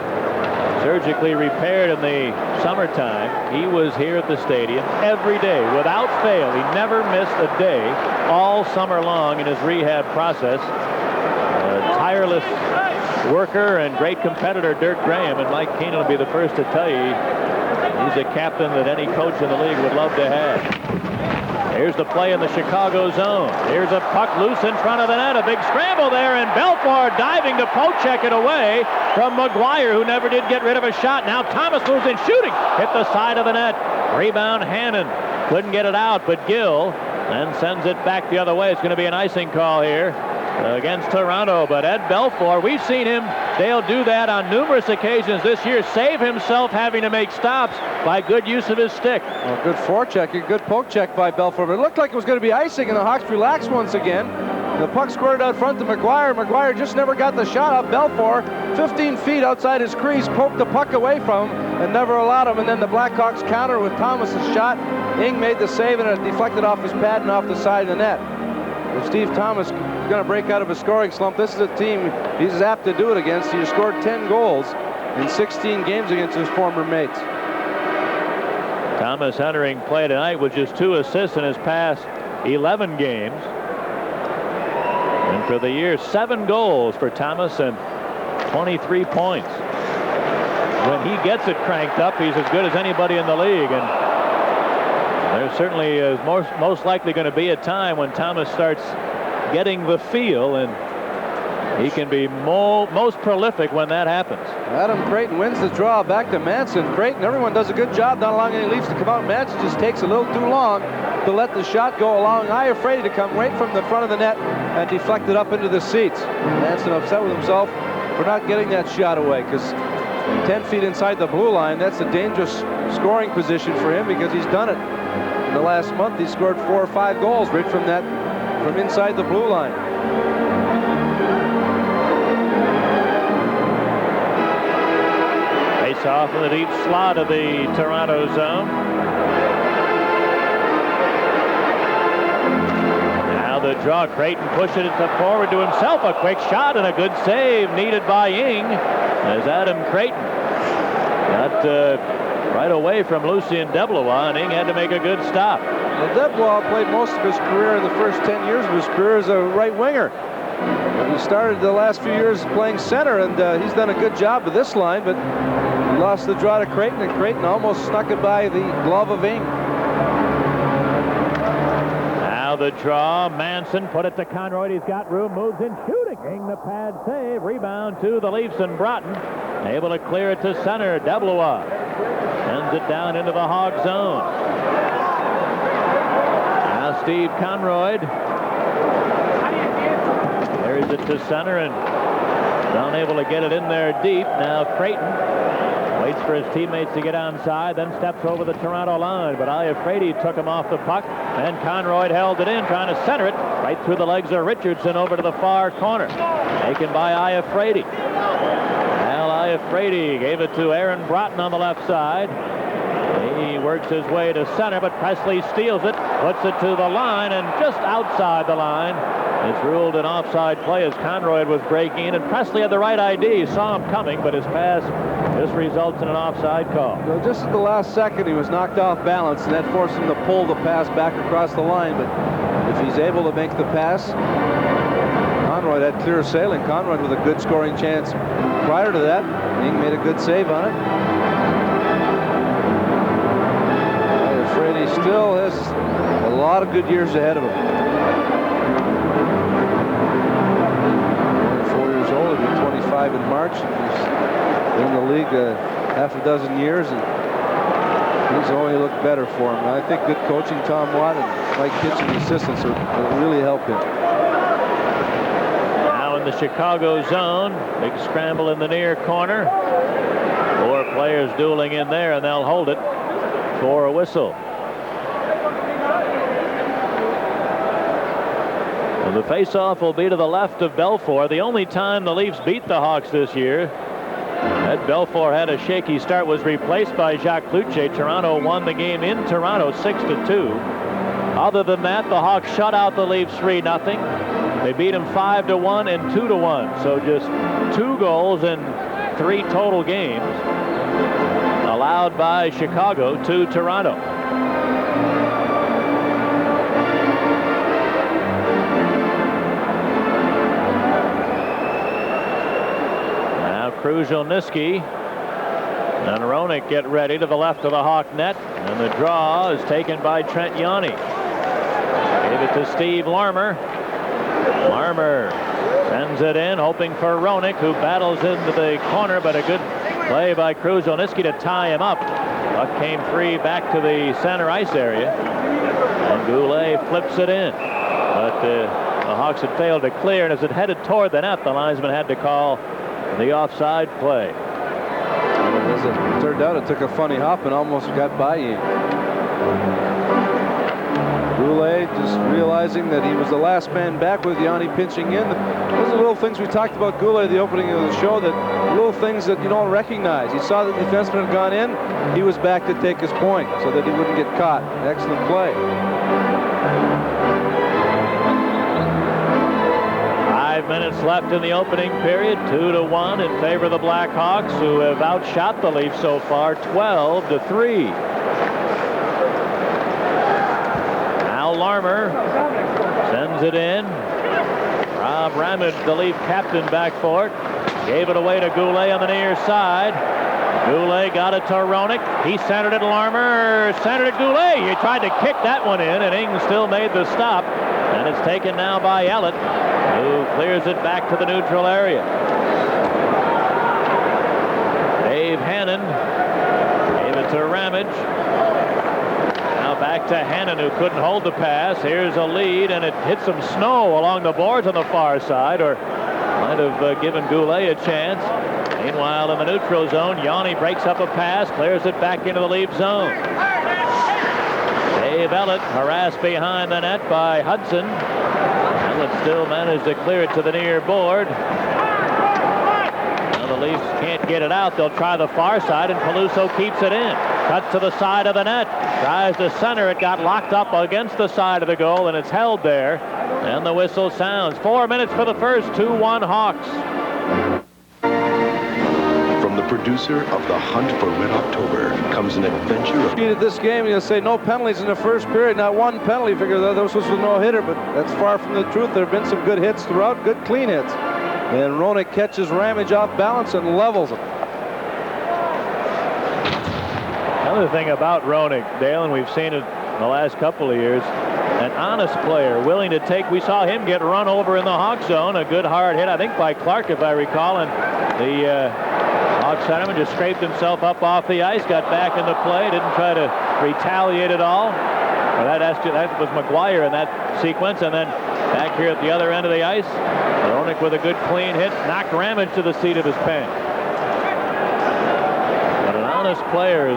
surgically repaired in the summertime, he was here at the stadium every day without fail. He never missed a day all summer long in his rehab process. A tireless worker and great competitor, Dirk Graham, and Mike Keenan will be the first to tell you he's a captain that any coach in the league would love to have. Here's the play in the Chicago zone. Here's a puck loose in front of the net. A big scramble there, and Belfour diving to poke check it away from McGuire, who never did get rid of a shot. Now Thomas moves in shooting. Hit the side of the net. Rebound Hannon. Couldn't get it out, but Gill then sends it back the other way. It's going to be an icing call here against Toronto, but Ed Belfour, we've seen him, Dale, do that on numerous occasions this year, save himself having to make stops by good use of his stick. Well, good forecheck, a good poke check by Belfour, but it looked like it was going to be icing, and the Hawks relaxed once again. The puck squirted out front to McGuire. McGuire just never got the shot up. Belfour, 15 feet outside his crease, poked the puck away from him and never allowed him, and then the Blackhawks counter with Thomas's shot. Ing made the save, and it deflected off his pad and off the side of the net. If Steve Thomas is going to break out of a scoring slump, this is a team he's apt to do it against. He scored 10 goals in 16 games against his former mates. Thomas entering play tonight with just 2 assists in his past 11 games. And for the year, 7 goals for Thomas and 23 points. When he gets it cranked up, he's as good as anybody in the league. And there certainly is most likely going to be a time when Thomas starts getting the feel, and he can be most prolific when that happens. Adam Creighton wins the draw back to Manson. Creighton, everyone does a good job not allowing any Leafs to come out. Manson just takes a little too long to let the shot go, allowing Iafrate to come right from the front of the net and deflect it up into the seats. Manson upset with himself for not getting that shot away, because 10 feet inside the blue line, that's a dangerous scoring position for him, because he's done it. In the last month, he scored 4 or 5 goals right from inside the blue line. Face off in the deep slot of the Toronto zone. Now the draw. Creighton pushes it forward to himself. A quick shot and a good save needed by Ing, as Adam Creighton got right away from Lucien Deblois, and Ing had to make a good stop. Well, Deblois played most of his career, in the first 10 years of his career, as a right winger. He started the last few years playing center, and he's done a good job with this line, but he lost the draw to Creighton, and Creighton almost snuck it by the glove of Ing. Now the draw. Manson put it to Conroy. He's got room, moves in, shooting. Ing the pad save. Rebound to the Leafs, and Broughton able to clear it to center. Deblois sends it down into the Hog zone. Now Steve Conroy carries it to center and unable to get it in there deep. Now Creighton waits for his teammates to get onside, then steps over the Toronto line, but Iafrate took him off the puck, and Conroy held it in, trying to center it right through the legs of Richardson over to the far corner. Taken by Iafrate. Now Iafrate gave it to Aaron Broughton on the left side. He works his way to center, but Presley steals it, puts it to the line, and just outside the line. It's ruled an offside play as Conroy was breaking in, and Presley had the right idea. He saw him coming, but his pass just results in an offside call. So just at the last second, he was knocked off balance, and that forced him to pull the pass back across the line. But if he's able to make the pass, Conroy had clear sailing. Conroy with a good scoring chance prior to that. Ing made a good save on it. I'm afraid he still has a lot of good years ahead of him. 4 years old, he'll be 25 in March. He's been in the league half a dozen years, and he's only looked better for him. And I think good coaching, Tom Watt and Mike Kitchen, the assistants, will really help him. Now in the Chicago zone, big scramble in the near corner. 4 players dueling in there, and they'll hold it for a whistle. And the face-off will be to the left of Belfour. The only time the Leafs beat the Hawks this year, Ed Belfour had a shaky start, was replaced by Jacques Cloutier. Toronto won the game in Toronto 6-2. Other than that, the Hawks shut out the Leafs 3-0. They beat them 5-1 and 2-1. So just 2 goals in 3 total games allowed by Chicago to Toronto. Kruzhelnyski and Roenick get ready to the left of the Hawk net, and the draw is taken by Trent Yawney. Gave it to Steve Larmer. Larmer sends it in, hoping for Roenick, who battles into the corner, but a good play by Kruzhelnyski to tie him up. Puck came free back to the center ice area, and Goulet flips it in. But the Hawks had failed to clear, and as it headed toward the net, the linesman had to call the offside play. As it turned out, it took a funny hop and almost got by you. Goulet just realizing that he was the last man back with Yanni pinching in. Those are the little things we talked about Goulet at the opening of the show, that little things that you don't recognize. He saw that the defenseman had gone in. He was back to take his point so that he wouldn't get caught. Excellent play. 5 minutes left in the opening period. 2-1 in favor of the Blackhawks, who have outshot the Leafs so far 12-3. Now Larmer sends it in. Rob Ramage, the Leaf captain, back for it. Gave it away to Goulet on the near side. Goulet got it to Roenick. He centered it. Larmer centered it. Goulet. He tried to kick that one in, and Ing still made the stop. And it's taken now by Ellett, who clears it back to the neutral area. Dave Hannon gave it to Ramage. Now back to Hannon, who couldn't hold the pass. Here's a lead, and it hit some snow along the boards on the far side, or might have given Goulet a chance. Meanwhile, in the neutral zone, Yanni breaks up a pass, clears it back into the Leaf zone. Dave Ellett harassed behind the net by Hudson. Ellett still managed to clear it to the near board. Now the Leafs can't get it out. They'll try the far side, and Peluso keeps it in. Cuts to the side of the net. Tries to center. It got locked up against the side of the goal, and it's held there. And the whistle sounds. 4 minutes for the first. 2-1 Hawks. From the producer of The Hunt for Red October comes an adventure of... This game, you'll say no penalties in the first period. Not one penalty. Figure that this was a no-hitter, but that's far from the truth. There have been some good hits throughout, good clean hits. And Roenick catches Ramage off balance and levels him. Another thing about Roenick, Dale, and we've seen it the last couple of years, an honest player, willing to take. We saw him get run over in the Hawk zone. A good hard hit, I think, by Clark, if I recall, and the Hawk centerman just scraped himself up off the ice, got back into play, didn't try to retaliate at all. That was McGuire in that sequence, and then back here at the other end of the ice, Roenick with a good clean hit, knocked Ramage to the seat of his pants. But an honest player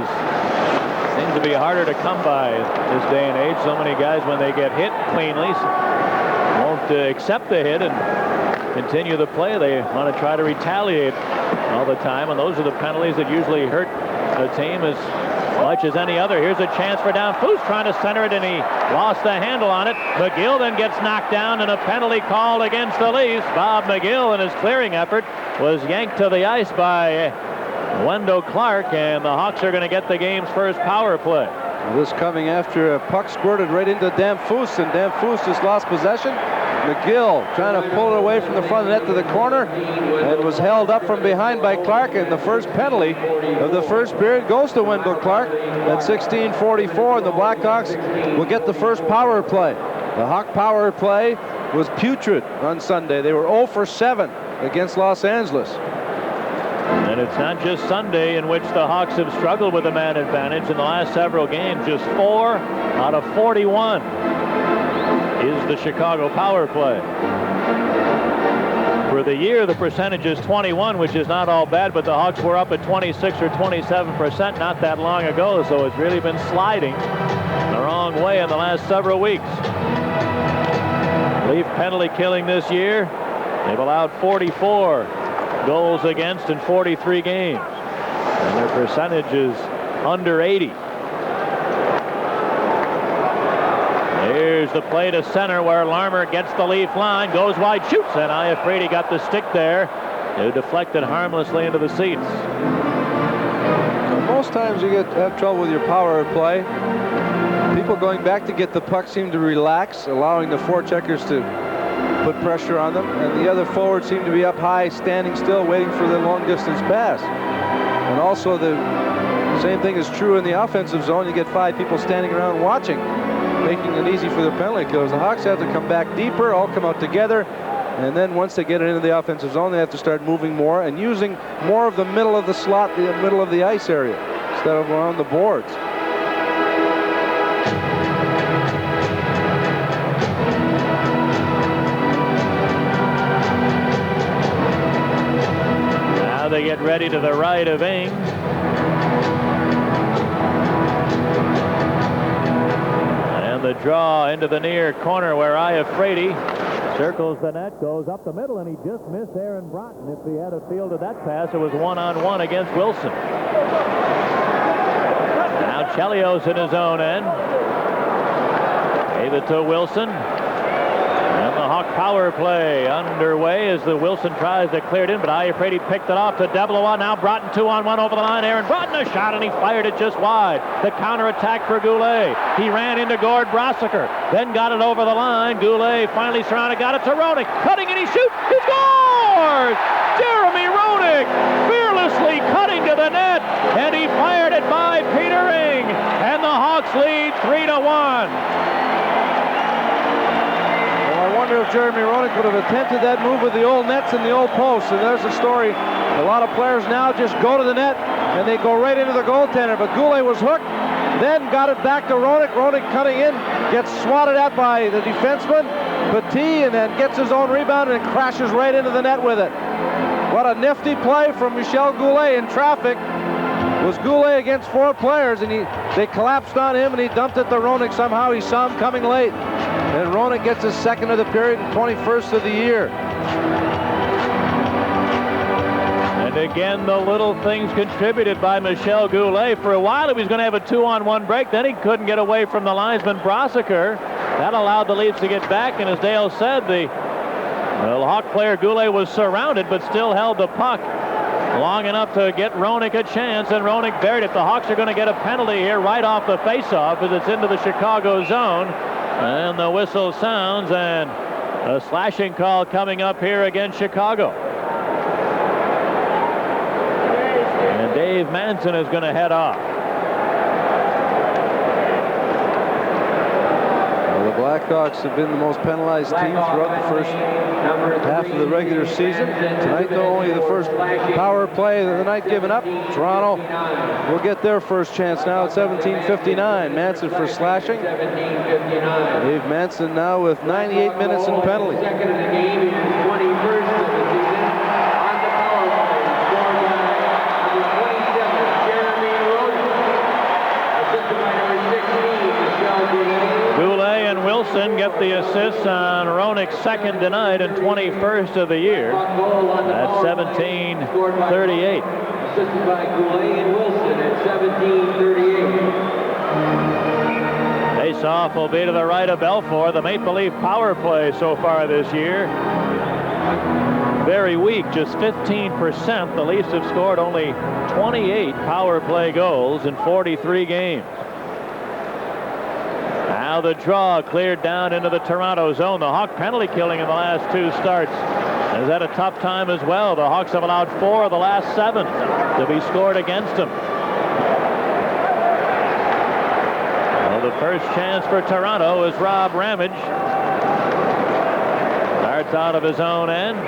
seems to be harder to come by this day and age. So many guys, when they get hit cleanly, won't accept the hit and continue the play. They want to try to retaliate all the time, and those are the penalties that usually hurt the team as much as any other. Here's a chance for down. Foose trying to center it, and he lost the handle on it. McGill then gets knocked down, and a penalty called against the Leafs. Bob McGill, in his clearing effort, was yanked to the ice by Wendell Clark, and the Hawks are going to get the game's first power play. This coming after a puck squirted right into Damphousse, and Damphousse just lost possession. McGill trying to pull it away from the front of the net to the corner, and was held up from behind by Clark, and the first penalty of the first period goes to Wendell Clark at 16:44, and the Blackhawks will get the first power play. The Hawk power play was putrid on Sunday. They were 0 for 7 against Los Angeles. And it's not just Sunday in which the Hawks have struggled with a man advantage. In the last several games, just 4 out of 41 is the Chicago power play. For the year, the percentage is 21, which is not all bad, but the Hawks were up at 26 or 27% not that long ago, so it's really been sliding the wrong way in the last several weeks. Leaf penalty killing this year. They've allowed 44 goals against in 43 games, and their percentage is under 80. Here's the play to center, where Larmer gets the Leaf line, goes wide, shoots, and Iafrate got the stick there, who deflected harmlessly into the seats. Most times you have trouble with your power play. People going back to get the puck seem to relax, allowing the forecheckers to put pressure on them, and the other forwards seem to be up high, standing still, waiting for the long distance pass. And also the same thing is true in the offensive zone. You get 5 people standing around watching, making it easy for the penalty killers. The Hawks have to come back deeper, all come out together, and then once they get it into the offensive zone, they have to start moving more and using more of the middle of the slot, the middle of the ice area, instead of around the boards. They get ready to the right of Ing. And And the draw into the near corner where Iafrate circles the net, goes up the middle, and he just missed Aaron Broughton. If he had a fielded that pass, it was one-on-one against Wilson. Now Chelios in his own end. Gave it to Wilson. And the Hawk power play underway as the Wilson tries to clear it in, but Iafrate picked it off to Deblois. Now Broughton 2-on-1 over the line. Aaron Broughton a shot, and he fired it just wide. The counterattack for Goulet. He ran into Gord Brosiker, then got it over the line. Goulet finally surrounded, got it to Roenick. Cutting, and he shoots. He scores! Jeremy Roenick fearlessly cutting to the net, and he fired it by Peter Ing. And the Hawks lead 3-1. I wonder if Jeremy Roenick would have attempted that move with the old nets and the old posts. And there's the story. A lot of players now just go to the net and they go right into the goaltender. But Goulet was hooked, then got it back to Roenick. Roenick cutting in, gets swatted at by the defenseman, Petit, and then gets his own rebound and crashes right into the net with it. What a nifty play from Michel Goulet in traffic. It was Goulet against 4 players, and they collapsed on him, and he dumped it to Roenick. Somehow he saw him coming late. And Roenick gets his second of the period and 21st of the year. And again, the little things contributed by Michel Goulet. For a while, he was going to have a 2-on-1 break. Then he couldn't get away from the linesman, Brosiker. That allowed the Leafs to get back. And as Dale said, the Hawk player Goulet was surrounded, but still held the puck long enough to get Roenick a chance, and Roenick buried it. The Hawks are going to get a penalty here right off the faceoff as it's into the Chicago zone. And the whistle sounds, and a slashing call coming up here against Chicago. And Dave Manson is going to head off. Well, the Blackhawks have been the most penalized team throughout the first half of the regular season. Tonight, though, only the first power play of the night given up. Toronto will get their first chance now at 17:59. Manson for slashing. Dave Manson now with 98 minutes in penalty. Second of the game and 21st of the season on the power play. Scored by number 27, Jeremy Roenick. Assisted by number 16, Michel Goulet. Goulet and Wilson get the assists on Roenick's second tonight and 21st of the year. That's 17:38. Assisted by Goulet and Wilson at 17:38. Face-off will be to the right of Belfour. The Maple Leaf power play so far this year, very weak, just 15%. The Leafs have scored only 28 power play goals in 43 games. Now the draw cleared down into the Toronto zone. The Hawk penalty killing in the last 2 starts has had a tough time as well. The Hawks have allowed 4 of the last 7 to be scored against them. Well, the first chance for Toronto is Rob Ramage. Starts out of his own end.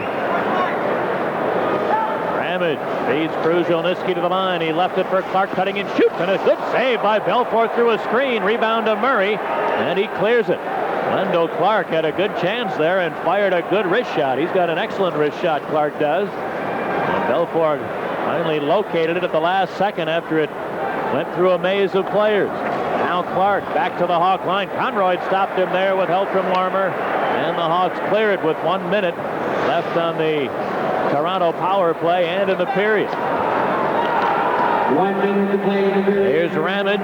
Ramage feeds Kruzhelnyski to the line. He left it for Clark, cutting and shoots, and a good save by Belfour through a screen. Rebound to Murray, and he clears it. Wendell Clark had a good chance there and fired a good wrist shot. He's got an excellent wrist shot, Clark does. And Belfour finally located it at the last second after it went through a maze of players. Now Clark back to the Hawk line. Conroy stopped him there with help from Larmer, and the Hawks clear it with 1 minute left on the Toronto power play and in the period. 1 minute to play in the period. Here's Ramage.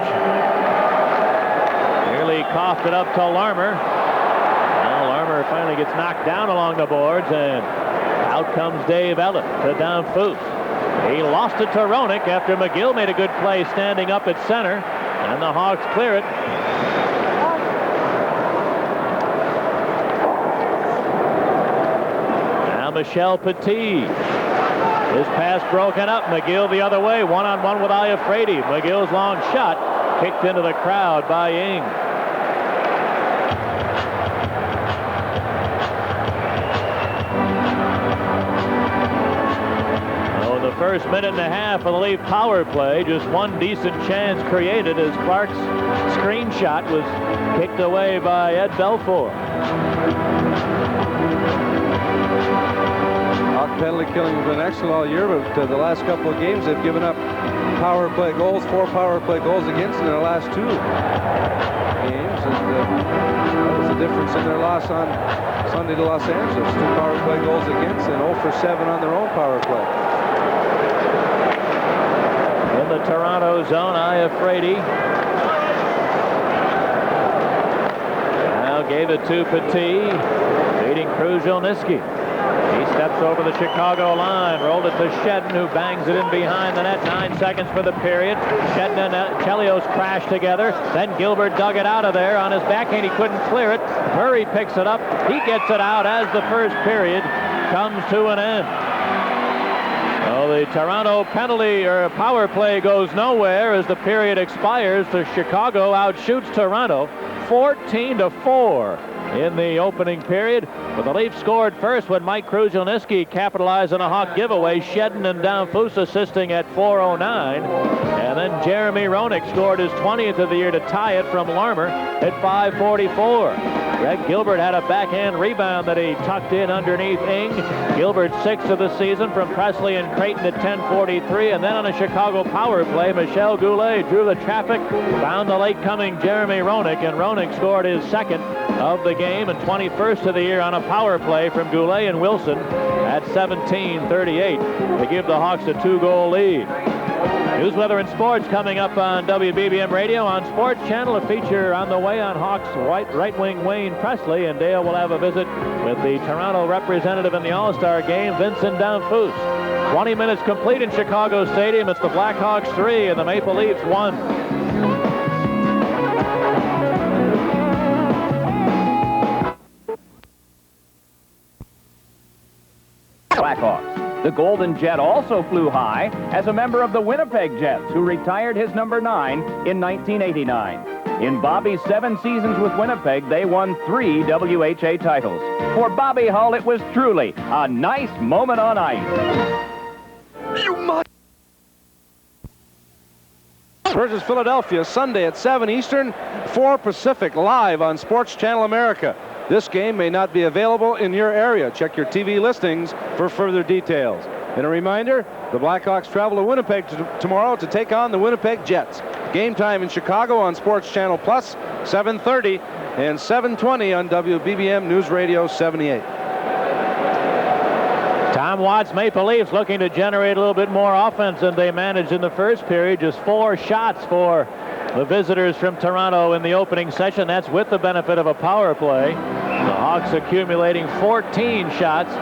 Nearly coughed it up to Larmer. Now Larmer finally gets knocked down along the boards, and out comes Dave Ellett to down Foose. He lost it to Roenick after McGill made a good play standing up at center, and the Hawks clear it. Now Michel Petit. His pass broken up. McGill the other way. 1-on-1 with Iafrate. McGill's long shot kicked into the crowd by Ing. The first minute and a half of the Leaf power play, just one decent chance created as Clark's screen shot was kicked away by Ed Belfour. Hawk penalty killing has been excellent all year, but the last couple of games they've given up power play goals, 4 power play goals against in their last 2. games. That was the difference in their loss on Sunday to Los Angeles. 2 power play goals against and 0 for 7 on their own power play. In the Toronto zone, Iafrate now gave it to Petit, beating Kruzhelnyski. He steps over the Chicago line, rolled it to Shedden, who bangs it in behind the net. 9 seconds for the period. Shedden and Chelios crashed together. Then Gilbert dug it out of there on his backhand. He couldn't clear it. Murray picks it up. He gets it out as the first period comes to an end. Well, the Toronto penalty or power play goes nowhere as the period expires. The Chicago outshoots Toronto 14-4 in the opening period. But the Leafs scored first when Mike Kruzhelnyski capitalized on a Hawk giveaway. Shedden and Danfus assisting at 4:09. And then Jeremy Roenick scored his 20th of the year to tie it from Larmer at 5:44. Greg Gilbert had a backhand rebound that he tucked in underneath Ing. Gilbert 6th of the season from Presley and Creighton at 10:43. And then on a Chicago power play, Michel Goulet drew the traffic, found the late-coming Jeremy Roenick, and Roenick scored his 2nd of the game and 21st of the year on a power play from Goulet and Wilson at 17:38 to give the Hawks a 2-goal lead. News, weather, and sports coming up on WBBM Radio. On Sports Channel, a feature on the way on Hawks right wing Wayne Presley, and Dale will have a visit with the Toronto representative in the All-Star game, Vincent Danfus. 20 minutes complete in Chicago Stadium. It's the Blackhawks 3 and the Maple Leafs 1. Blackhawks. The Golden Jet also flew high as a member of the Winnipeg Jets, who retired his number 9 in 1989. In Bobby's 7 seasons with Winnipeg, they won 3 WHA titles. For Bobby Hull, it was truly a nice moment on ice. You must. Versus Philadelphia, Sunday at 7 Eastern, 4 Pacific, live on Sports Channel America. This game may not be available in your area. Check your TV listings for further details. And a reminder, the Blackhawks travel to Winnipeg tomorrow to take on the Winnipeg Jets. Game time in Chicago on Sports Channel Plus, 7:30 and 7:20 on WBBM News Radio 78. Tom Watts Maple Leafs looking to generate a little bit more offense than they managed in the first period. Just 4 shots for the visitors from Toronto in the opening session. That's with the benefit of a power play. The Hawks accumulating 14 shots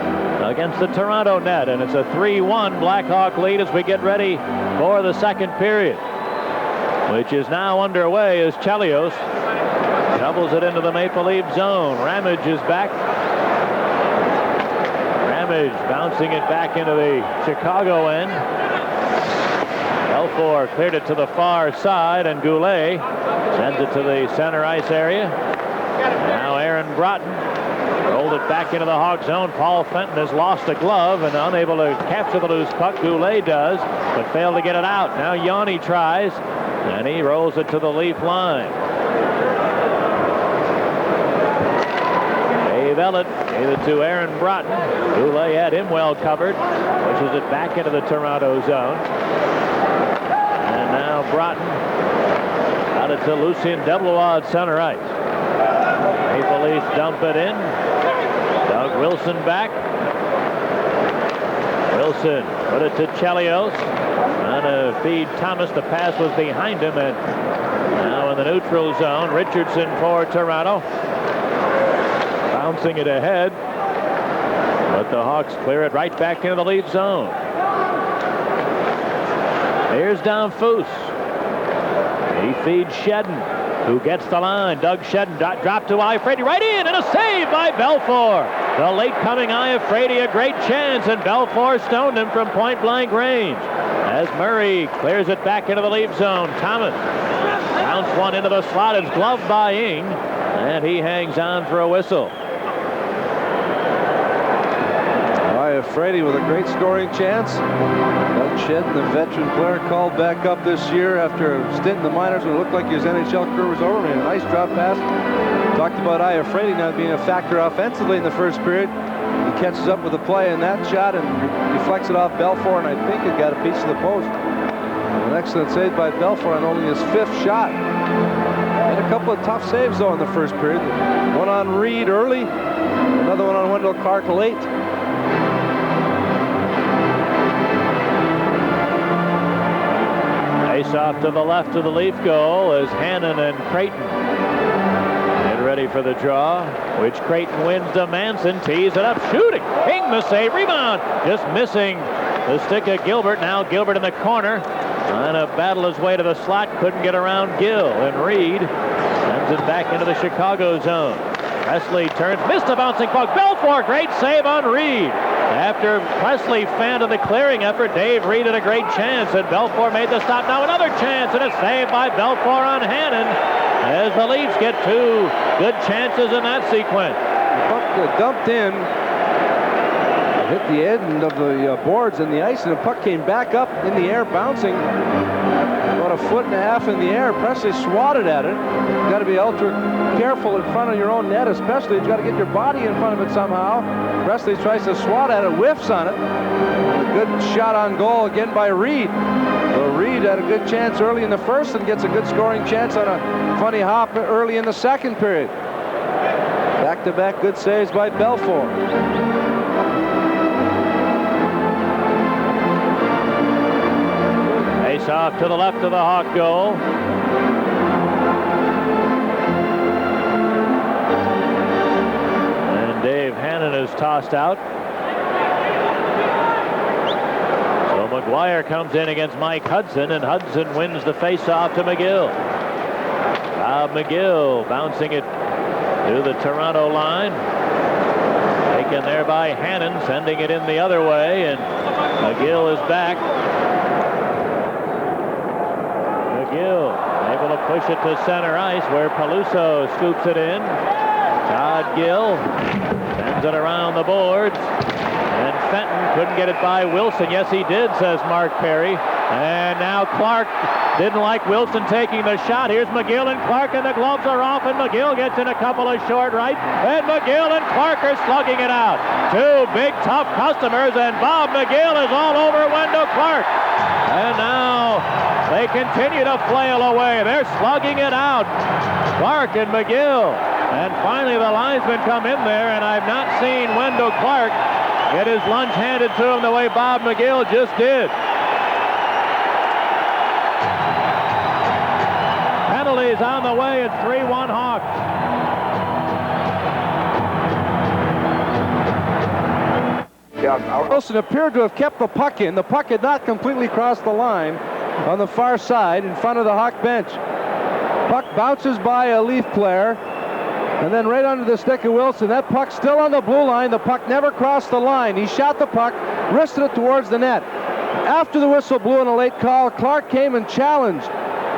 against the Toronto net, and it's a 3-1 Blackhawk lead as we get ready for the second period, which is now underway as Chelios doubles it into the Maple Leaf zone. Ramage is back. Ramage bouncing it back into the Chicago end. Belfour cleared it to the far side, and Goulet sends it to the center ice area. Now Aaron Broughton rolled it back into the Hawk zone. Paul Fenton has lost a glove and unable to capture the loose puck. Goulet does, but failed to get it out. Now Yanni tries, and he rolls it to the Leaf line. Dave Ellett gave it to Aaron Broughton. Goulet had him well covered, pushes it back into the Toronto zone. And now Broughton got it to Lucien Deblois at center ice. Maple Leafs dump it in. Doug Wilson back. Wilson put it to Chelios. On a feed Thomas. The pass was behind him, and now in the neutral zone, Richardson for Toronto. Bouncing it ahead, but the Hawks clear it right back into the Leaf zone. Here's Danfus. He feeds Shedden, who gets the line. Doug Shedden dropped to Iafrate, right in, and a save by Belfour. The late-coming Iafrate, a great chance, and Belfour stoned him from point-blank range. As Murray clears it back into the Leaf zone, Thomas bounced one into the slot. It's gloved by Ing, and he hangs on for a whistle. Iafrate with a great scoring chance. Doug Shedden, the veteran player, called back up this year after a stint in the minors when it looked like his NHL career was over. Made a nice drop pass. Talked about Iafrate not being a factor offensively in the first period. He catches up with the play in that shot and deflects it off Belfour, and I think it got a piece of the post. An excellent save by Belfour on only his 5th shot. Had a couple of tough saves, though, in the first period. One on Reed early, another one on Wendell Clark late. Face off to the left of the Leaf goal as Hannon and Creighton get ready for the draw, which Creighton wins to Manson. Tees it up, shooting. King the save, rebound. Just missing the stick of Gilbert. Now Gilbert in the corner. Trying to battle his way to the slot. Couldn't get around Gill. And Reed sends it back into the Chicago zone. Presley turns, missed a bouncing puck. Belfour, great save on Reed. After Presley fanned the clearing effort, Dave Reed had a great chance, and Belfour made the stop. Now another chance, and a save by Belfour on Hannon, as the Leafs get two good chances in that sequence. The puck dumped in, hit the end of the boards and the ice, and the puck came back up in the air, bouncing about 1.5 feet in the air. Presley swatted at it. You've got to be ultra careful in front of your own net, especially. You've got to get your body in front of it somehow. Presley tries to swat at it, whiffs on it. A good shot on goal again by Reed. So Reed had a good chance early in the first and gets a good scoring chance on a funny hop early in the second period. Back-to-back good saves by Belfour. Face off to the left of the Hawk goal. And Dave Hannon is tossed out. So McGuire comes in against Mike Hudson, and Hudson wins the face-off to McGill. Bob McGill bouncing it to the Toronto line. Taken there by Hannon, sending it in the other way, and McGill is back. McGill able to push it to center ice, where Peluso scoops it in. Todd Gill sends it around the boards, and Fenton couldn't get it by Wilson. Yes, he did, says Mark Perry. And now Clark didn't like Wilson taking the shot. Here's McGill and Clark, and the gloves are off, and McGill gets in a couple of short right, and McGill and Clark are slugging it out. Two big, tough customers, and Bob McGill is all over Wendell Clark. And now they continue to flail away. They're slugging it out, Clark and McGill. And finally the linesmen come in there, and I've not seen Wendell Clark get his lunch handed to him the way Bob McGill just did. Penalties on the way at 3-1 Hawks. Wilson appeared to have kept the puck in. The puck had not completely crossed the line on the far side in front of the Hawk bench. Puck bounces by a Leaf player, and then right under the stick of Wilson. That puck still on the blue line. The puck never crossed the line. He shot the puck, wristed it towards the net. After the whistle blew in a late call, Clark came and challenged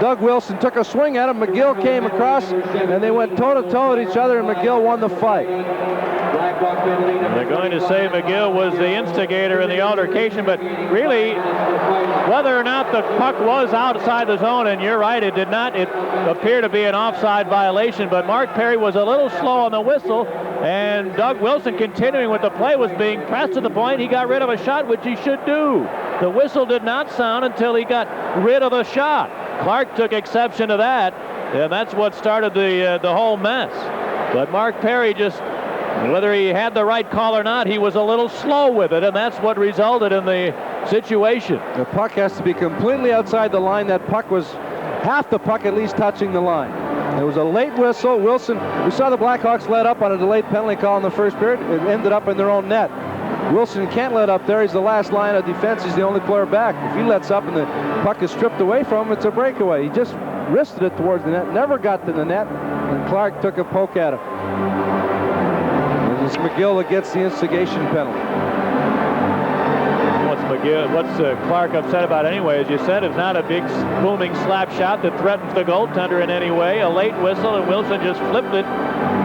Doug Wilson, took a swing at him. McGill came across, and they went toe-to-toe at each other, and McGill won the fight. They're going to say McGill was the instigator in the altercation, but really, whether or not the puck was outside the zone, and you're right, it did not appear to be an offside violation, but Mark Perry was a little slow on the whistle, and Doug Wilson, continuing with the play, was being pressed to the point he got rid of a shot, which he should do. The whistle did not sound until he got rid of the shot. Clark took exception to that, and that's what started the whole mess. But Mark Perry just, whether he had the right call or not, he was a little slow with it, and that's what resulted in the situation. The puck has to be completely outside the line. That puck was half the puck at least touching the line. There was a late whistle. Wilson, we saw the Blackhawks let up on a delayed penalty call in the first period. It ended up in their own net. Wilson can't let up there. He's the last line of defense. He's the only player back. If he lets up and the puck is stripped away from him, it's a breakaway. He just wristed it towards the net, never got to the net, and Clark took a poke at him. It's McGill that gets the instigation penalty. What's Clark upset about anyway? As you said, it's not a big booming slap shot that threatens the goaltender in any way. A late whistle, and Wilson just flipped it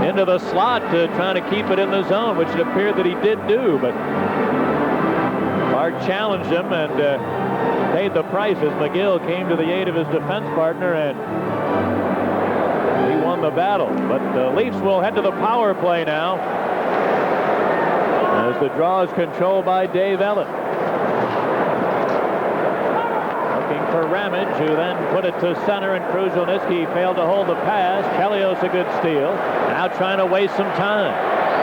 into the slot, trying to keep it in the zone, which it appeared that he did do. But Clark challenged him and paid the price as McGill came to the aid of his defense partner, and he won the battle. But the Leafs will head to the power play now, as the draw is controlled by Dave Ellett. Looking for Ramage, who then put it to center, and Kruzhelnyski failed to hold the pass. Chelios a good steal. Now trying to waste some time.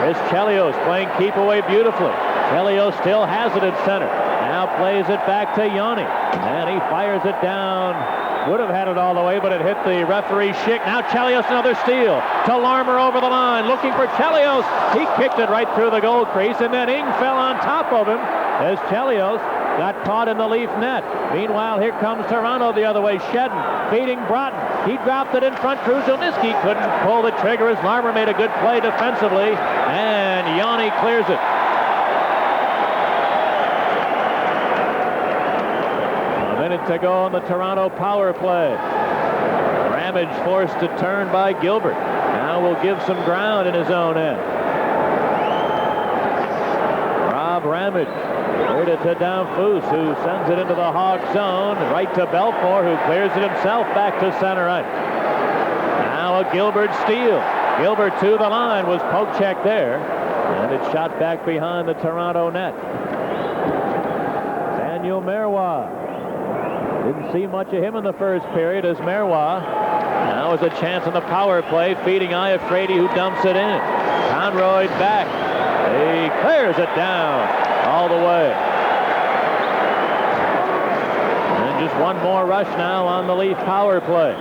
Here's Chelios playing keep away beautifully. Chelios still has it at center. Now plays it back to Yanni, and he fires it down. Would have had it all the way, but it hit the referee Schick. Now Chelios another steal to Larmer over the line, looking for Chelios. He kicked it right through the goal crease, and then Ing fell on top of him as Chelios got caught in the Leaf net. Meanwhile, here comes Toronto the other way. Shedden feeding Broughton. He dropped it in front. Kruzhelnyski couldn't pull the trigger as Larmer made a good play defensively, and Yanni clears it. A minute to go on the Toronto power play. Ramage forced to turn by Gilbert. Now will give some ground in his own end. Rob Ramage cleared it to Danfus, who sends it into the Hawk zone. Right to Belfour, who clears it himself back to center ice. Now a Gilbert steal. Gilbert to the line, was poke check there, and it's shot back behind the Toronto net. Daniel Marois. Didn't see much of him in the first period as Marois now is a chance on the power play, feeding Iafrate, who dumps it in. Conroy back. He clears it down all the way. And just one more rush now on the Leaf power play.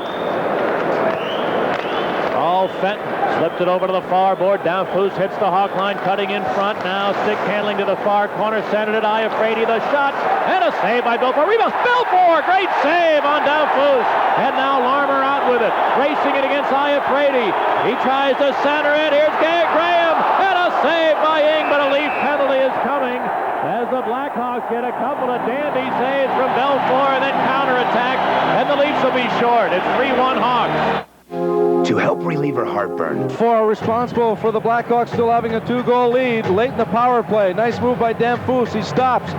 Paul Fenton slipped it over to the far board. Danfus hits the Hawk line, cutting in front. Now stick handling to the far corner. Centered it. Iafrate, the shot, and a save by Belfour. Rebound. Belfour, great save on Danfus. And now Larmer out with it, racing it against Iafrate. He tries to center it. Here's Graham, and a save by Ing, but a Leaf penalty is coming as the Blackhawks get a couple of dandy saves from Belfour and then counterattack, and the Leafs will be short. It's 3-1 Hawks. To help relieve her heartburn. For responsible for the Blackhawks still having a 2-goal lead late in the power play. Nice move by Danfus. He stops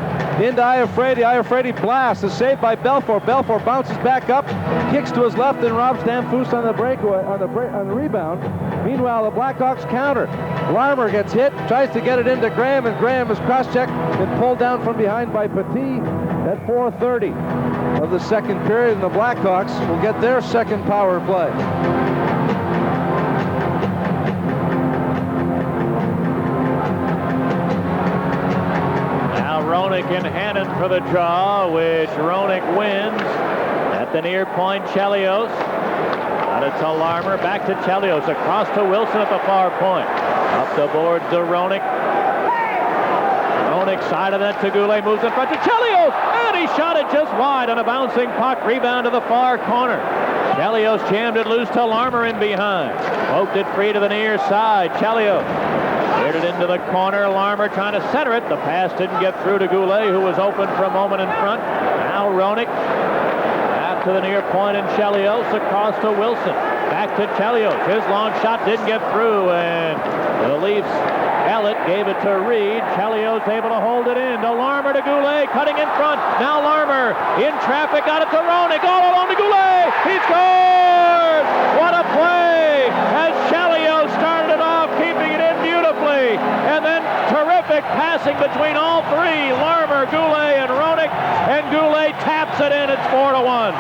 into Iafrate. Iafrate blasts. A save by Belfour. Belfour bounces back up, kicks to his left, and robs Danfus on the breakaway on the rebound. Meanwhile, the Blackhawks counter. Larmer gets hit, tries to get it into Graham, and Graham is cross-checked and pulled down from behind by Petit at 4:30 of the second period, and the Blackhawks will get their second power play. Roenick and Hannon for the draw, which Roenick wins. At the near point, Chelios. Got it to Larmer, back to Chelios, across to Wilson at the far point. Up the boards to Roenick. Roenick side of that to Goulet, moves in front to Chelios, and he shot it just wide on a bouncing puck. Rebound to the far corner. Chelios jammed it loose to Larmer in behind. Poked it free to the near side. Chelios cleared it into the corner. Larmer trying to center it. The pass didn't get through to Goulet, who was open for a moment in front. Now Roenick back to the near point, and Chelios across to Wilson. Back to Chelios. His long shot didn't get through, and the Leafs Elliott gave it to Reed. Chelios able to hold it in. To Larmer, to Goulet, cutting in front. Now Larmer in traffic, got it to Roenick, all alone to Goulet. He scored! What a play! As Chelios started it off, keeping it in beautifully. And then terrific passing between all three, Larmer, Goulet, and Roenick. And Goulet taps it in. It's 4-1.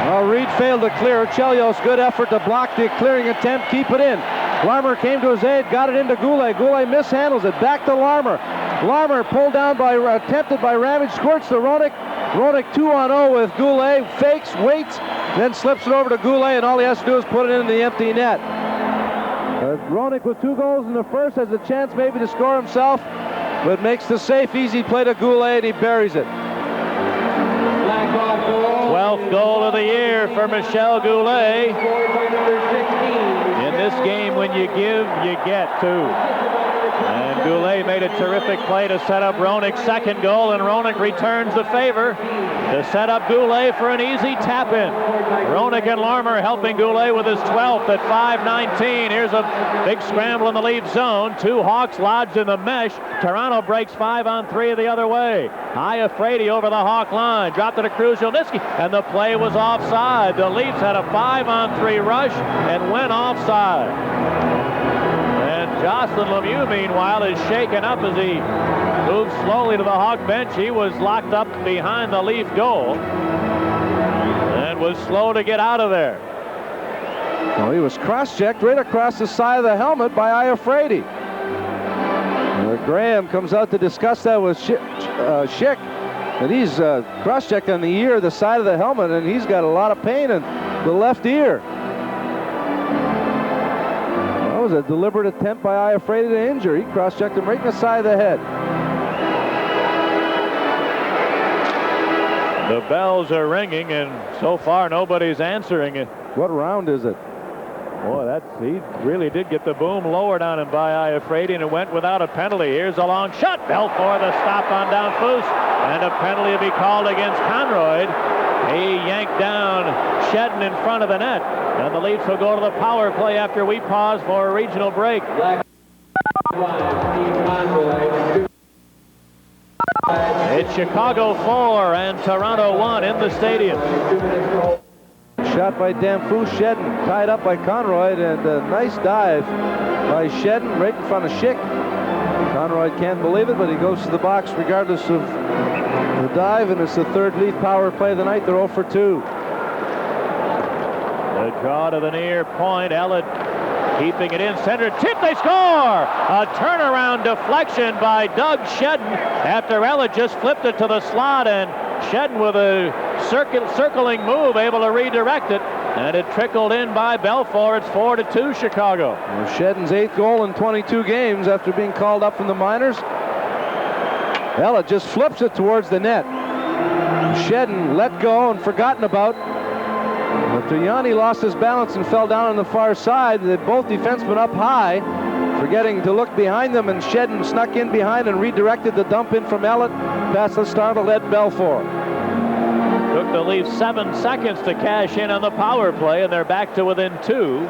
Well, Reed failed to clear. Chelios, good effort to block the clearing attempt, keep it in. Larmer came to his aid, got it into Goulet. Goulet mishandles it, back to Larmer. Larmer pulled down by, attempted by Ramage, squirts to Roenick. Roenick 2-on-0 with Goulet, fakes, waits, then slips it over to Goulet, and all he has to do is put it in the empty net. Roenick with 2 goals in the first has a chance maybe to score himself, but makes the safe, easy play to Goulet, and he buries it. 12th goal of the year for Michel Goulet. In this game, when you give, you get too. And Goulet made a terrific play to set up Roenick's second goal, and Roenick returns the favor to set up Goulet for an easy tap-in. Roenick and Larmer helping Goulet with his 12th at 5:19. Here's a big scramble in the Leaf zone. 2 Hawks lodged in the mesh. Toronto breaks 5-on-3 the other way. Iafrate over the Hawk line. Dropped it to Kruzhelnyski, and the play was offside. The Leafs had a 5-on-3 rush and went offside. Jocelyn Lemieux, meanwhile, is shaken up as he moves slowly to the Hawk bench. He was locked up behind the Leaf goal. and was slow to get out of there. Well, he was cross-checked right across the side of the helmet by Iafrate. Graham comes out to discuss that with Schick. And he's cross-checked on the ear, the side of the helmet, and he's got a lot of pain in the left ear. That was a deliberate attempt by Iafrate to injure. He cross-checked him right in the side of the head. The bells are ringing, and so far nobody's answering it. What round is it? Boy, he really did get the boom lowered on him by Iafrate, and it went without a penalty. Here's a long shot. Belfour the stop on down Foose, and a penalty will be called against Conroy. He yanked down Shedden in front of the net, and the Leafs will go to the power play after we pause for a regional break. It's Chicago 4 and Toronto 1 in the stadium. Shot by Danfou, Shedden tied up by Conroy, and a nice dive by Shedden right in front of Schick. Conroy can't believe it, but he goes to the box regardless of the dive, and it's the third Leaf power play of the night. They're 0 for 2. The draw to the near point. Ellett keeping it in center. Tip, they score! A turnaround deflection by Doug Shedden after Ellett just flipped it to the slot, and Shedden with a circling move able to redirect it, and it trickled in by Belfour. It's 4-2 Chicago. Well, Shedden's 8th goal in 22 games after being called up from the minors. Ellett just flips it towards the net. Shedden let go and forgotten about. After Yanni lost his balance and fell down on the far side, both defensemen up high, forgetting to look behind them, and Shedden snuck in behind and redirected the dump in from Ellett past the startled Ed Belfour. Took the Leafs 7 seconds to cash in on the power play, and they're back to within 2,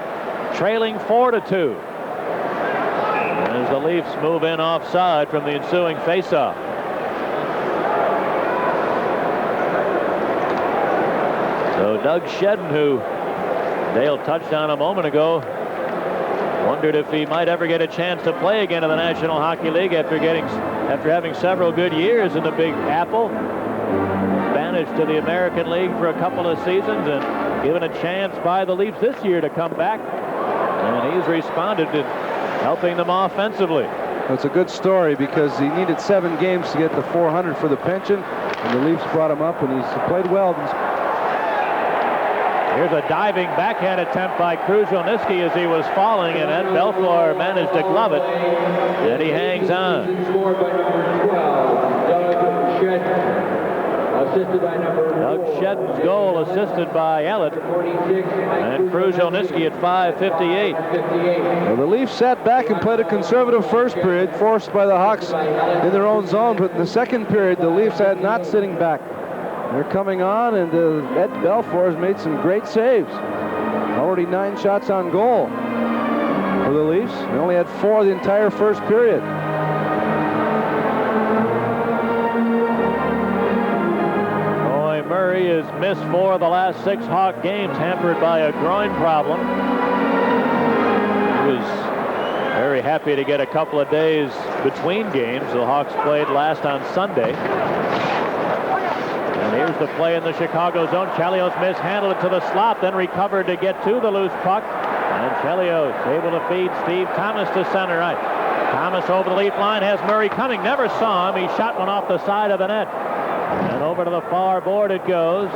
trailing 4-2. As the Leafs move in offside from the ensuing faceoff. So Doug Shedden, who Dale touched on a moment ago, wondered if he might ever get a chance to play again in the National Hockey League after having several good years in the Big Apple. Banished to the American League for a couple of seasons and given a chance by the Leafs this year to come back. And he's responded to helping them offensively. It's a good story because he needed 7 games to get the $400 for the pension, and the Leafs brought him up, and he's played well. Here's a diving backhand attempt by Kruzhelnyski as he was falling, and Ed Belfour managed to glove it, and he hangs on. Doug Shedden's goal assisted by Ellett, and Kruzhelnyski at 5:58. Well, the Leafs sat back and played a conservative first period, forced by the Hawks in their own zone, but in the second period, the Leafs had not sitting back. They're coming on, and Ed Belfour has made some great saves. Already 9 shots on goal for the Leafs. They only had 4 the entire first period. Roy Murray has missed 4 of the last 6 Hawk games, hampered by a groin problem. He was very happy to get a couple of days between games. The Hawks played last on Sunday. And here's the play in the Chicago zone. Chelios mishandled it to the slot, then recovered to get to the loose puck. And Chelios able to feed Steve Thomas to center right. Thomas over the Leaf line, has Murray coming. Never saw him. He shot one off the side of the net. And over to the far board it goes.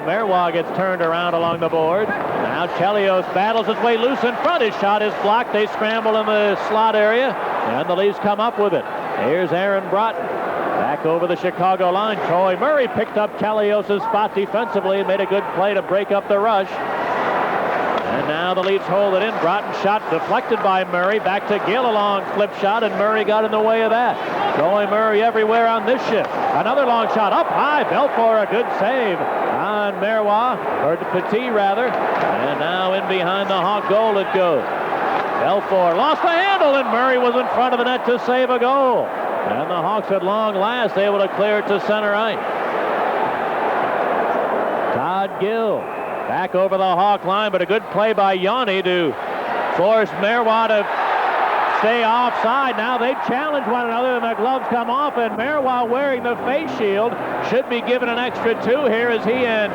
Marois gets turned around along the board. Now Chelios battles his way loose in front. His shot is blocked. They scramble in the slot area, and the Leafs come up with it. Here's Aaron Broughton. Back over the Chicago line. Troy Murray picked up Chelios' spot defensively and made a good play to break up the rush. And now the Leafs hold it in. Broughton shot deflected by Murray. Back to Gill, a long flip shot, and Murray got in the way of that. Troy Murray everywhere on this shift. Another long shot up high. Belfour, a good save on Marois, or Petit rather. And now in behind the Hawk goal it goes. Belfour lost the handle, and Murray was in front of the net to save a goal. And the Hawks at long last able to clear it to center right. Todd Gill back over the Hawk line, but a good play by Yanni to force Marois to stay offside. Now they challenge one another, and the gloves come off, and Marois, wearing the face shield, should be given an extra 2 here as he and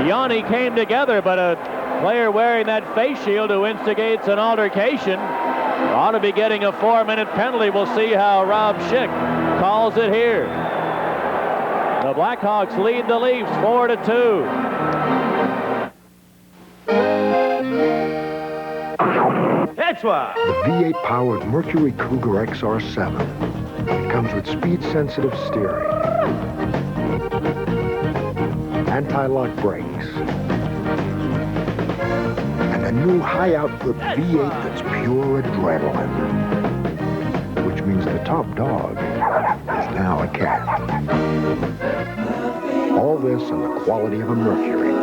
Yanni came together, but a player wearing that face shield who instigates an altercation ought to be getting a 4-minute penalty. We'll see how Rob Schick calls it here. The Blackhawks lead the Leafs 4-2. That's why. The V8-powered Mercury Cougar XR7. It comes with speed-sensitive steering, anti-lock brakes, and a new high-output V8 that's pure adrenaline, which means the top dog is now a cat. All this and the quality of a Mercury.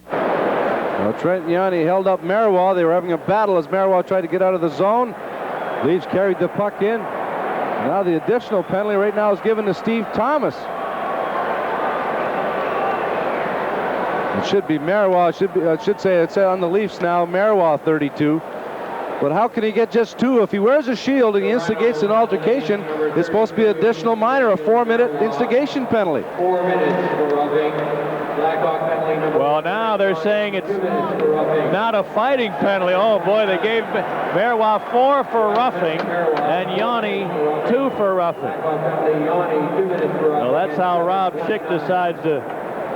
Well, Trent Yanni held up Marois. They were having a battle as Marois tried to get out of the zone. Leafs carried the puck in. Now the additional penalty right now is given to Steve Thomas. It should be Marois. It's on the Leafs now. Marois 32. But how can he get just 2? If he wears a shield and he instigates an altercation, it's supposed to be additional minor, a 4-minute instigation penalty. 4 minutes for roughing. Blackhawk penalty number. Well, now they're saying it's not a fighting penalty. Oh boy, they gave Marois 4 for roughing and Yanni 2 for roughing. Well, that's how Rob Schick decides to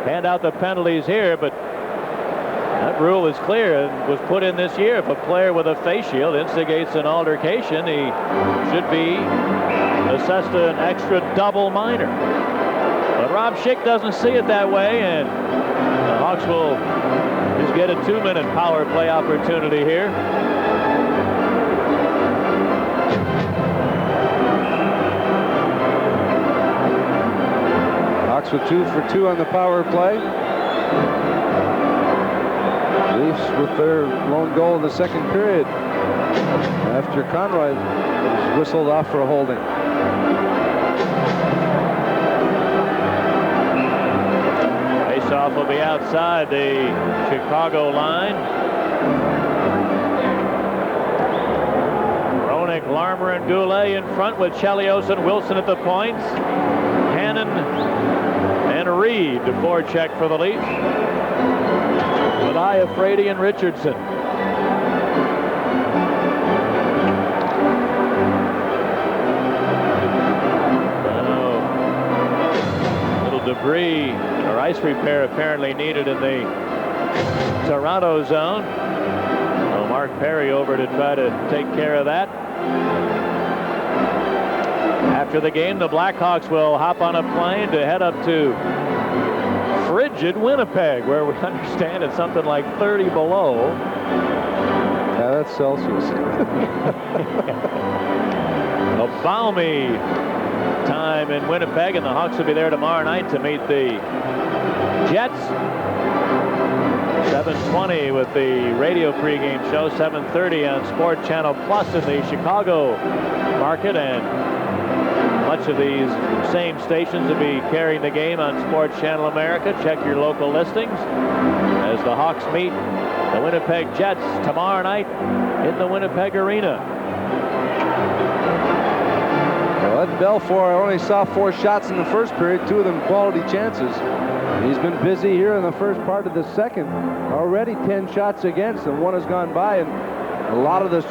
hand out the penalties here, but that rule is clear and was put in this year. If a player with a face shield instigates an altercation, he should be assessed an extra double minor. But Rob Schick doesn't see it that way, and the Hawks will just get a 2-minute power play opportunity here. Hawks with 2 for 2 on the power play. Leafs with their lone goal in the second period after Conroy was whistled off for a holding. Faceoff will be outside the Chicago line. Roenick, Larmer, and Goulet in front with Chelios and Wilson at the points. Hannon and Reed to forecheck for the Leafs, with Iafrate and Richardson. Little debris or ice repair apparently needed in the Toronto zone. So Mark Perry over to try to take care of that. After the game, the Blackhawks will hop on a plane to head up to frigid Winnipeg, where we understand it's something like 30 below. Yeah, that's Celsius. A balmy time in Winnipeg, and the Hawks will be there tomorrow night to meet the Jets. 7:20 with the radio pregame show, 7:30 on Sport Channel Plus in the Chicago market, and much of these same stations will be carrying the game on Sports Channel America. Check your local listings as the Hawks meet the Winnipeg Jets tomorrow night in the Winnipeg Arena. Well, Ed Belfour only saw 4 shots in the first period, 2 of them quality chances. He's been busy here in the first part of the second. Already 10 shots against, and 1 has gone by, and a lot of the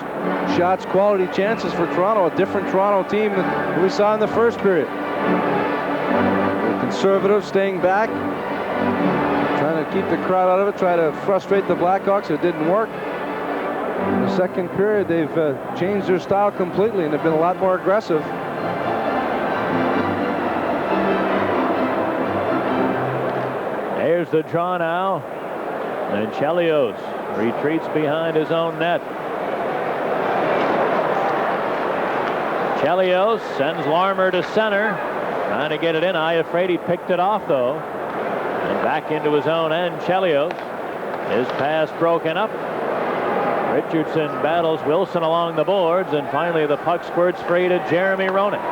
shots, quality chances for Toronto, a different Toronto team than we saw in the first period. They're conservative, staying back, trying to keep the crowd out of it, try to frustrate the Blackhawks. It didn't work. In the second period, they've changed their style completely, and they've been a lot more aggressive. There's the draw now, and Chelios retreats behind his own net. Chelios sends Larmer to center, trying to get it in. Iafrate picked it off, though, and back into his own end. Chelios, his pass broken up. Richardson battles Wilson along the boards, and finally the puck squirts free to Jeremy Roenick.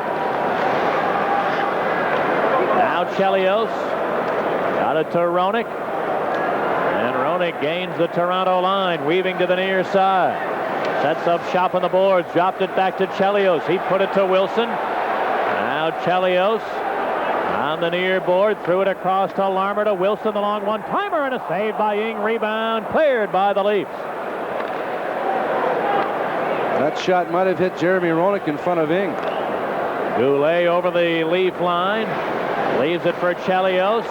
Now Chelios got it to Roenick, and Roenick gains the Toronto line, weaving to the near side. Sets up shop on the boards. Dropped it back to Chelios. He put it to Wilson. Now Chelios on the near board. Threw it across to Larmer to Wilson. The long one-timer and a save by Ing. Rebound cleared by the Leafs. That shot might have hit Jeremy Roenick in front of Ing. Goulet over the Leaf line. Leaves it for Chelios.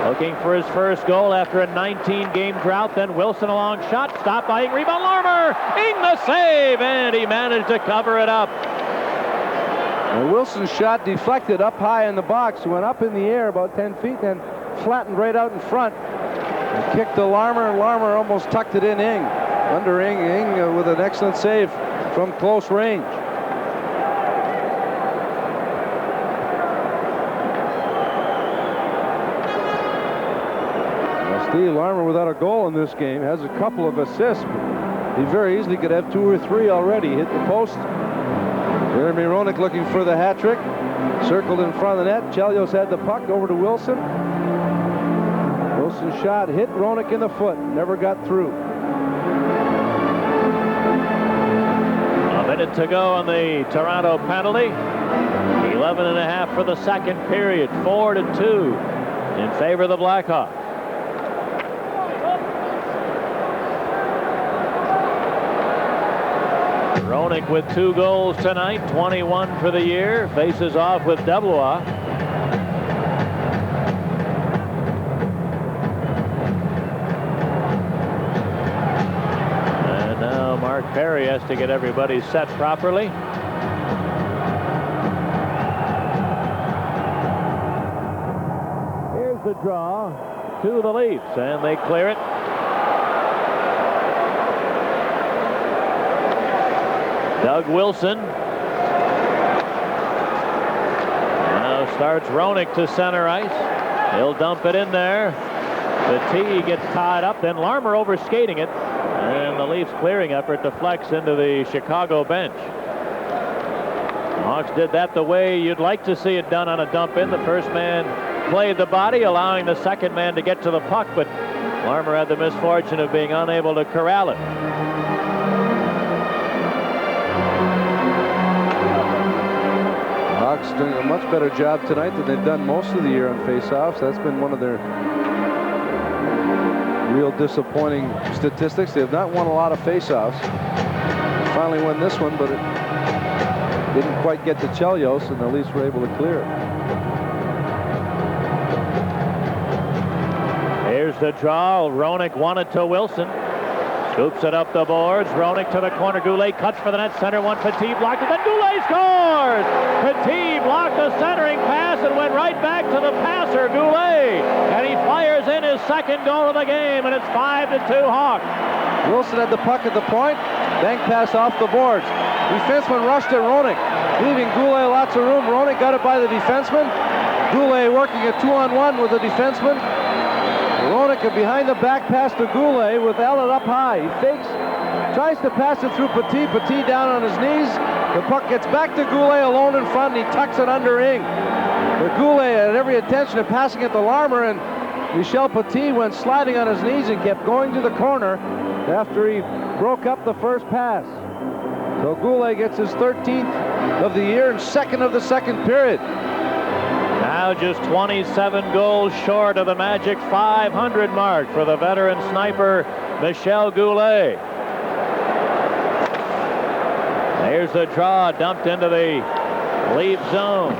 Looking for his first goal after a 19-game drought. Then Wilson a long shot. Stopped by Ing. Rebound Larmer. Ing the save. And he managed to cover it up. And Wilson's shot deflected up high in the box. Went up in the air about 10 feet. Then flattened right out in front. And kicked to Larmer. And Larmer almost tucked it in Ing. Under Ing. Ing with an excellent save from close range. Steve Larmer, without a goal in this game, has a couple of assists. He very easily could have 2 or 3 already. Hit the post. Jeremy Roenick looking for the hat trick. Circled in front of the net. Chelios had the puck over to Wilson. Wilson's shot hit Roenick in the foot. Never got through. A minute to go on the Toronto penalty. 11.5 for the second period. 4-2 in favor of the Blackhawks. Roenick with 2 goals tonight, 21 for the year. Faces off with Dubois. And now Mark Perry has to get everybody set properly. Here's the draw to the Leafs, and they clear it. Doug Wilson. Now starts Roenick to center ice. He'll dump it in there. The T gets tied up, then Larmer overskating it. And the Leafs clearing effort deflects into the Chicago bench. Hawks did that the way you'd like to see it done on a dump in. The first man played the body, allowing the second man to get to the puck, but Larmer had the misfortune of being unable to corral it. Hawks doing a much better job tonight than they've done most of the year on faceoffs. That's been one of their real disappointing statistics. They have not won a lot of faceoffs. Finally won this one, but it didn't quite get to Chelios, and the Leafs were able to clear it. Here's the draw. Roenick won it to Wilson. Scoops it up the boards. Roenick to the corner. Goulet cuts for the net. Center one. Petit blocked it. Then Goulet scores! Petit blocked the centering pass and went right back to the passer, Goulet. And he fires in his second goal of the game, and it's 5-2 Hawks. Wilson had the puck at the point. Bank pass off the boards. Defenseman rushed at Roenick, leaving Goulet lots of room. Roenick got it by the defenseman. Goulet working a 2-on-1 with the defenseman. Roenick behind the back pass to Goulet with Ellett up high. He fakes, tries to pass it through Petit. Petit down on his knees. The puck gets back to Goulet alone in front, and he tucks it under Ing. But Goulet had every intention of passing it to Larmer, and Michel Petit went sliding on his knees and kept going to the corner after he broke up the first pass. So Goulet gets his 13th of the year and second of the second period. Now just 27 goals short of the magic 500 mark for the veteran sniper Michel Goulet. There's the draw, dumped into the Leaf zone.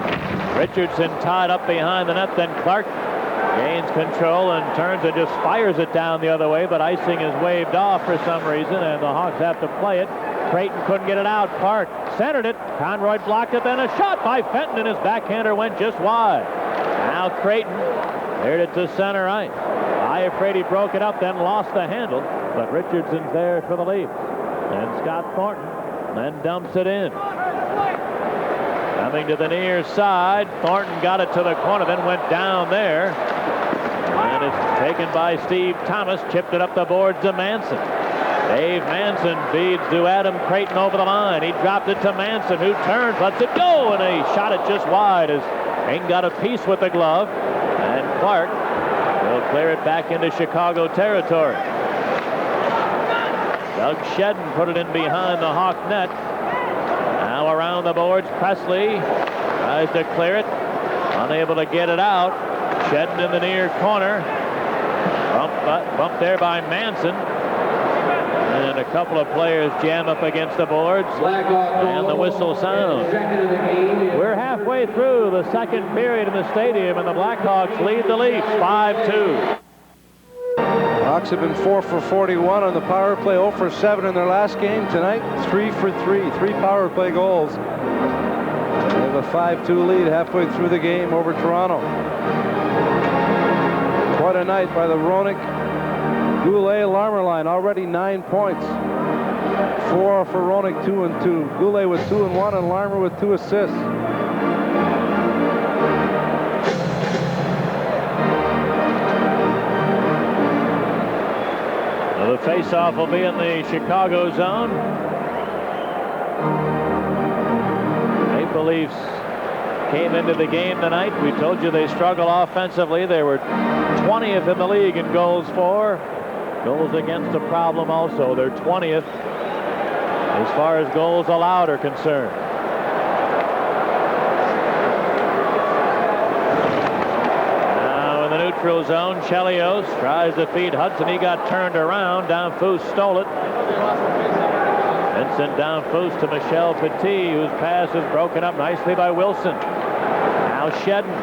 Richardson tied up behind the net, then Clark gains control and turns and just fires it down the other way, but icing is waved off for some reason, and the Hawks have to play it. Creighton couldn't get it out. Park centered it. Conroy blocked it, then a shot by Fenton, and his backhander went just wide. Now Creighton cleared it to center ice. Iafrate broke it up, then lost the handle, but Richardson's there for the Leafs. And Scott Thornton then dumps it in. Coming to the near side, Thornton got it to the corner, then went down there. And it's taken by Steve Thomas, chipped it up the boards to Manson. Dave Manson feeds to Adam Creighton over the line. He dropped it to Manson, who turns, lets it go, and he shot it just wide as Ing got a piece with the glove. And Clark will clear it back into Chicago territory. Doug Shedden put it in behind the Hawk net. Now around the boards, Presley tries to clear it. Unable to get it out. Shedden in the near corner. Bumped there by Manson. And a couple of players jam up against the boards. And the whistle sounds. We're halfway through the second period in the stadium, and the Blackhawks lead the Leafs 5-2. Hawks have been 4 for 41 on the power play, 0 for 7 in their last game. Tonight, 3 for 3. 3 power play goals. They have a 5-2 lead halfway through the game over Toronto. Quite a night by the Roenick Goulet Larmer line. Already 9 points. 4 for Roenick, 2 and 2. Goulet with 2 and 1, and Larmer with 2 assists. The face-off will be in the Chicago zone. Maple Leafs came into the game tonight. We told you they struggle offensively. They were 20th in the league in goals for. Goals against a problem also. They're 20th as far as goals allowed are concerned. Neutral zone. Chelios tries to feed Hudson. He got turned around. Danfus stole it. Vincent Danfus to Michel Petit, whose pass is broken up nicely by Wilson. Now Shedden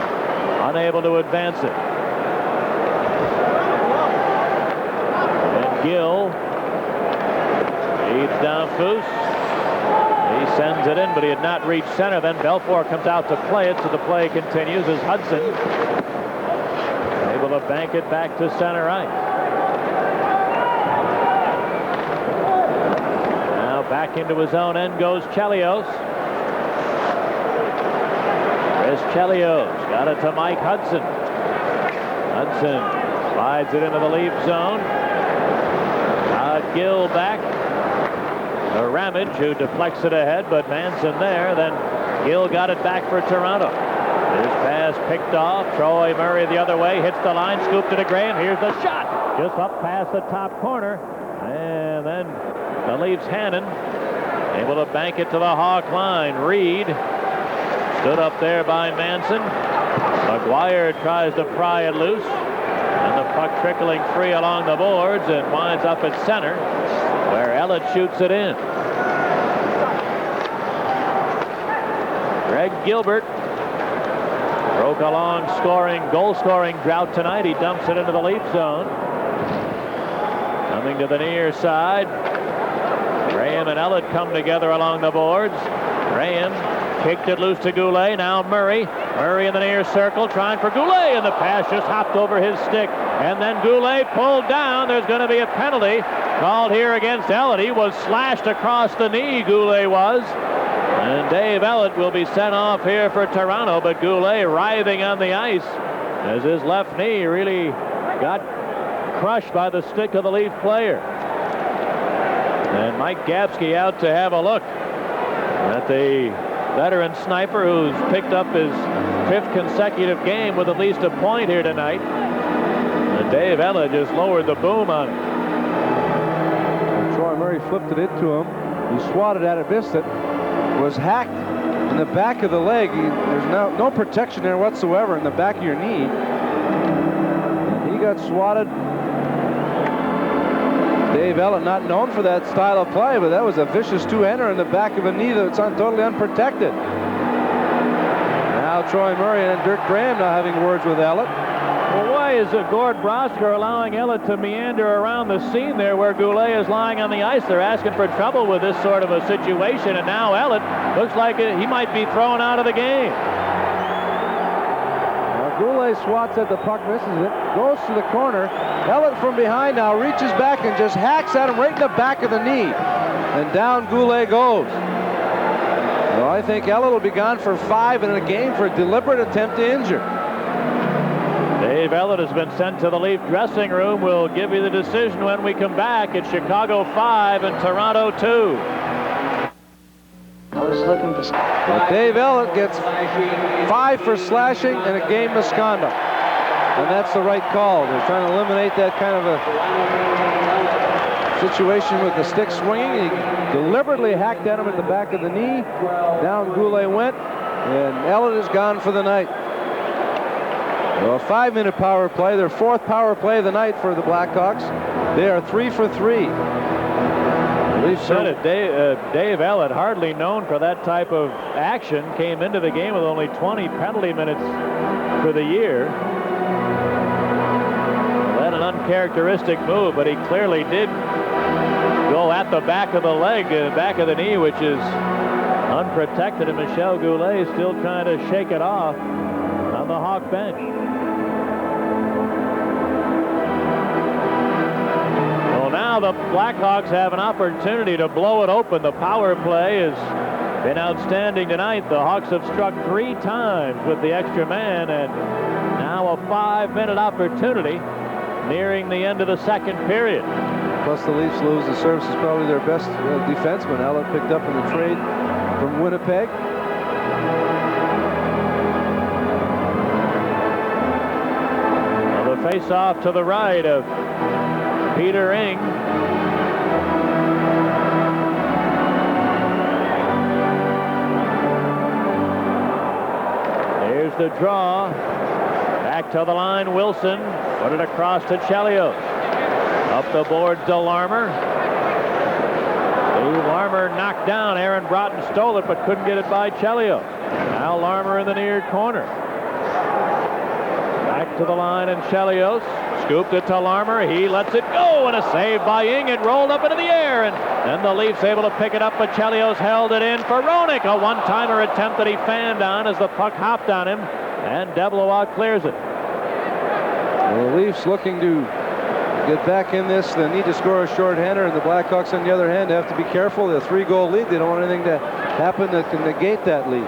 unable to advance it. And Gill feeds Danfus. He sends it in, but he had not reached center. Then Belfour comes out to play it, so the play continues as Hudson able to bank it back to center ice. Now back into his own end goes Chelios. Chris Chelios got it to Mike Hudson. Hudson slides it into the Leaf zone. Gill back. The Ramage, who deflects it ahead, but Manson there. Then Gill got it back for Toronto. His pass picked off. Troy Murray the other way. Hits the line. Scooped it to Graham. Here's the shot. Just up past the top corner. And then the Leafs Hannon able to bank it to the Hawk line. Reed stood up there by Manson. McGuire tries to pry it loose. And the puck trickling free along the boards and winds up at center, where Ellett shoots it in. Greg Gilbert broke a long goal-scoring drought tonight. He dumps it into the Leaf zone. Coming to the near side. Graham and Ellett come together along the boards. Graham kicked it loose to Goulet. Now Murray. Murray in the near circle trying for Goulet, and the pass just hopped over his stick. And then Goulet pulled down. There's going to be a penalty called here against Ellett. He was slashed across the knee, Goulet was. And Dave Ellett will be sent off here for Toronto, but Goulet writhing on the ice as his left knee really got crushed by the stick of the Leaf player. And Mike Gapsky out to have a look at the veteran sniper who's picked up his 5th consecutive game with at least a point here tonight. And Dave Ellett just lowered the boom on him. And Troy Murray flipped it into him. He swatted at it, missed it. Was hacked in the back of the leg. There's no protection there whatsoever in the back of your knee. And he got swatted. Dave Ellett, not known for that style of play, but that was a vicious two-hander in the back of a knee that's totally unprotected. Now Troy Murray and Dirk Graham now having words with Ellett. Well, why is Gord Brosker allowing Ellett to meander around the scene there where Goulet is lying on the ice? They're asking for trouble with this sort of a situation, and now Ellett looks like he might be thrown out of the game. Now Goulet swats at the puck, misses it, goes to the corner. Ellett from behind now reaches back and just hacks at him right in the back of the knee. And down Goulet goes. Well, I think Ellett will be gone for 5 in a game for a deliberate attempt to injure. Dave Ellett has been sent to the Leaf dressing room. We'll give you the decision when we come back. It's Chicago 5 and Toronto 2. I was looking for... Well, Dave Ellett gets 5 for slashing and a game misconduct. And that's the right call. They're trying to eliminate that kind of a situation with the stick swinging. He deliberately hacked at him at the back of the knee. Down Goulet went, and Ellett is gone for the night. Well, a 5-minute power play, their 4th power play of the night for the Blackhawks. They are 3 for 3. Said it. Dave Ellett, hardly known for that type of action, came into the game with only 20 penalty minutes for the year. That an uncharacteristic move, but he clearly did go at the back of the leg, back of the knee, which is unprotected, and Michel Goulet still trying to shake it off on the Hawk bench. Well, now the Blackhawks have an opportunity to blow it open. The power play has been outstanding tonight. The Hawks have struck 3 times with the extra man, and now a 5-minute opportunity nearing the end of the second period. Plus the Leafs lose. The service is probably their best defenseman. Ellett picked up in the trade from Winnipeg. Well, the face-off to the right of Peter Ing. Here's the draw. Back to the line, Wilson. Put it across to Chelios. Up the boards to Larmer. Larmer knocked down. Aaron Broughton stole it, but couldn't get it by Chelios. Now Larmer in the near corner. Back to the line, and Chelios scooped it to Larmer. He lets it go, and a save by Ing. It rolled up into the air, and then the Leafs able to pick it up, but Chelios held it in for Roenick. A one-timer attempt that he fanned on as the puck hopped on him, and Deblois clears it. Well, the Leafs looking to get back in this. They need to score a shorthander, and the Blackhawks, on the other hand, have to be careful. They're a 3-goal lead. They don't want anything to happen that can negate that lead.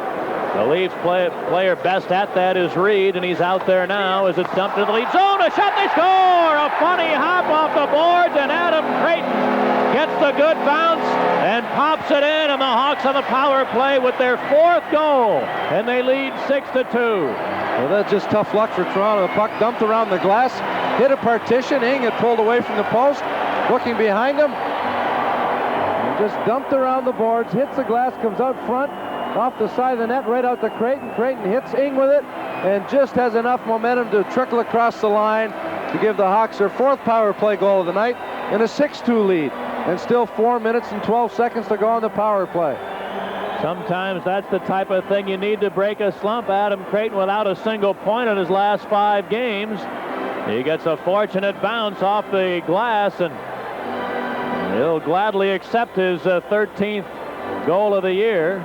The Leafs player best at that is Reed, and he's out there now as it's dumped into the lead zone. A shot, they score! A funny hop off the boards, and Adam Creighton gets the good bounce and pops it in, and the Hawks on the power play with their 4th goal, and they lead 6-2. Well, that's just tough luck for Toronto. The puck dumped around the glass, hit a partition. Ing had pulled away from the post, looking behind him, and just dumped around the boards, hits the glass, comes out front, off the side of the net, right out to Creighton. Creighton hits Ing with it, and just has enough momentum to trickle across the line to give the Hawks their 4th power play goal of the night and a 6-2 lead. And still 4 minutes and 12 seconds to go on the power play. Sometimes that's the type of thing you need to break a slump. Adam Creighton without a single point in his last 5 games. He gets a fortunate bounce off the glass, and he'll gladly accept his 13th goal of the year.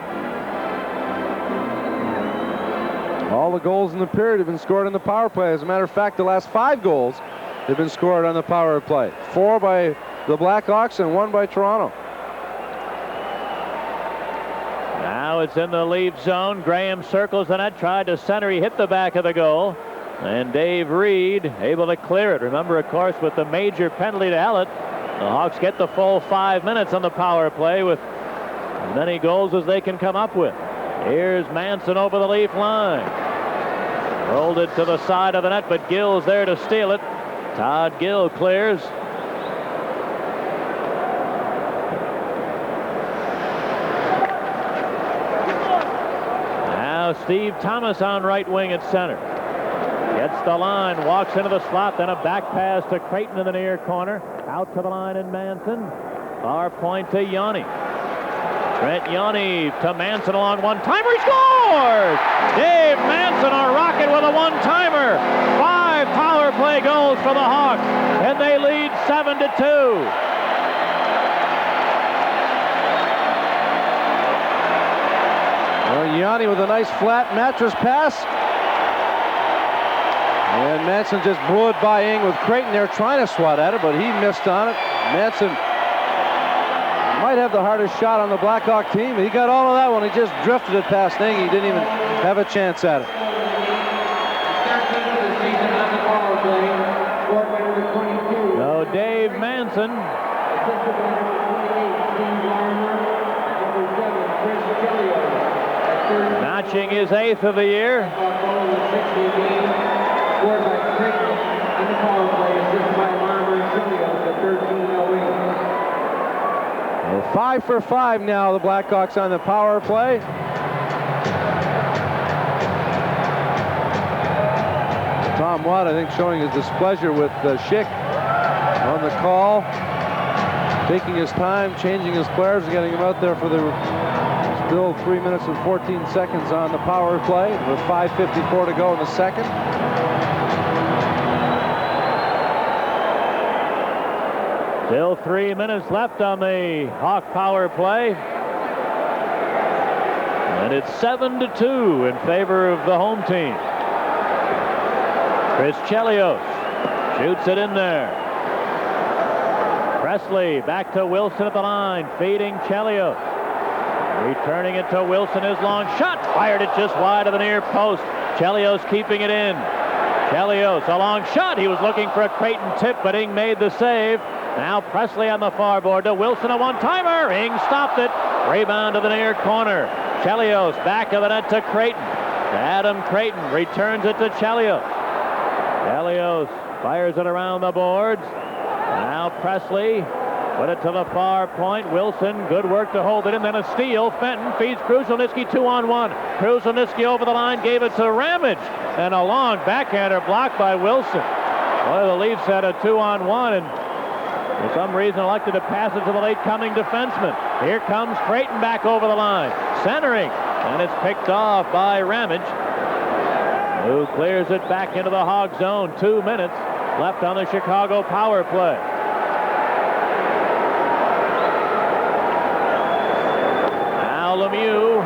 All the goals in the period have been scored on the power play. As a matter of fact, the last 5 goals have been scored on the power play. 4 by the Blackhawks and 1 by Toronto. Now it's in the Leaf zone. Graham circles the net, tried to center. He hit the back of the goal. And Dave Reed able to clear it. Remember, of course, with the major penalty to Ellett, the Hawks get the full 5 minutes on the power play with as many goals as they can come up with. Here's Manson over the Leaf line. Rolled it to the side of the net, but Gill's there to steal it. Todd Gill clears. Now Steve Thomas on right wing at center. Gets the line, walks into the slot, then a back pass to Creighton in the near corner. Out to the line in Manson. Far point to Yanni. Trent Yanni to Manson along one-timer. He scores! Dave Manson, a rocket with a one-timer. 5 power play goals for the Hawks, and they lead 7-2. Well, Yanni with a nice flat mattress pass. And Manson just blew it by Ing with Creighton there trying to swat at it, but he missed on it. Manson might have the hardest shot on the Blackhawk team. He got all of that one. He just drifted it past Ing. He didn't even have a chance at it. So Dave Manson notching his 8th of the year. Scored by Creighton on the power play, assisted by Larmer and Chelios at 13:08. 5 for 5 now, the Blackhawks on the power play. Tom Watt, I think, showing his displeasure with Schick on the call, taking his time, changing his players, getting him out there for the still 3 minutes and 14 seconds on the power play with 5:54 to go in the second. Still 3 minutes left on the Hawk power play. And it's 7-2 in favor of the home team. Chris Chelios shoots it in there. Presley back to Wilson at the line, feeding Chelios. Returning it to Wilson, his long shot. Fired it just wide of the near post. Chelios keeping it in. Chelios, a long shot. He was looking for a Creighton tip, but Ing made the save. Now Presley on the far board to Wilson, a one-timer. Ing stopped it. Rebound to the near corner. Chelios back of the net to Creighton. Adam Creighton returns it to Chelios. Chelios fires it around the boards. Now Presley put it to the far point. Wilson, good work to hold it in. Then a steal. Fenton feeds Krushelnyski 2-on-1. Krushelnyski over the line, gave it to Ramage. And a long backhander blocked by Wilson. Boy, the Leafs had a 2-on-1 and for some reason elected to pass it to the late-coming defenseman. Here comes Creighton back over the line. Centering. And it's picked off by Ramage, who clears it back into the Hog zone. 2 minutes left on the Chicago power play. Now Lemieux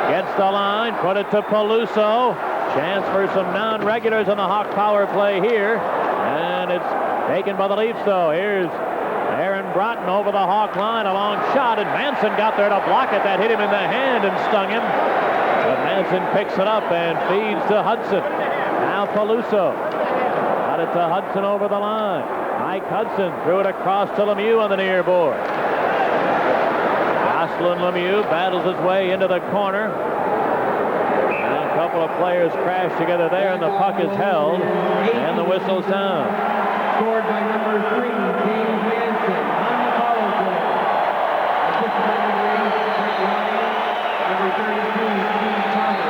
gets the line, put it to Peluso. Chance for some non-regulars on the Hawk power play here. And it's taken by the Leafs, though. Here's Aaron Broughton over the Hawk line. A long shot, and Manson got there to block it. That hit him in the hand and stung him. But Manson picks it up and feeds to Hudson. Now Peluso. Got it to Hudson over the line. Mike Hudson threw it across to Lemieux on the near board. Jocelyn Lemieux battles his way into the corner. And a couple of players crash together there, and the puck is held, and the whistle's down. Scored by number 3, James Manson, on the power play. Assisted by number 8, Rick Ryan. Number 32, Steve Thomas.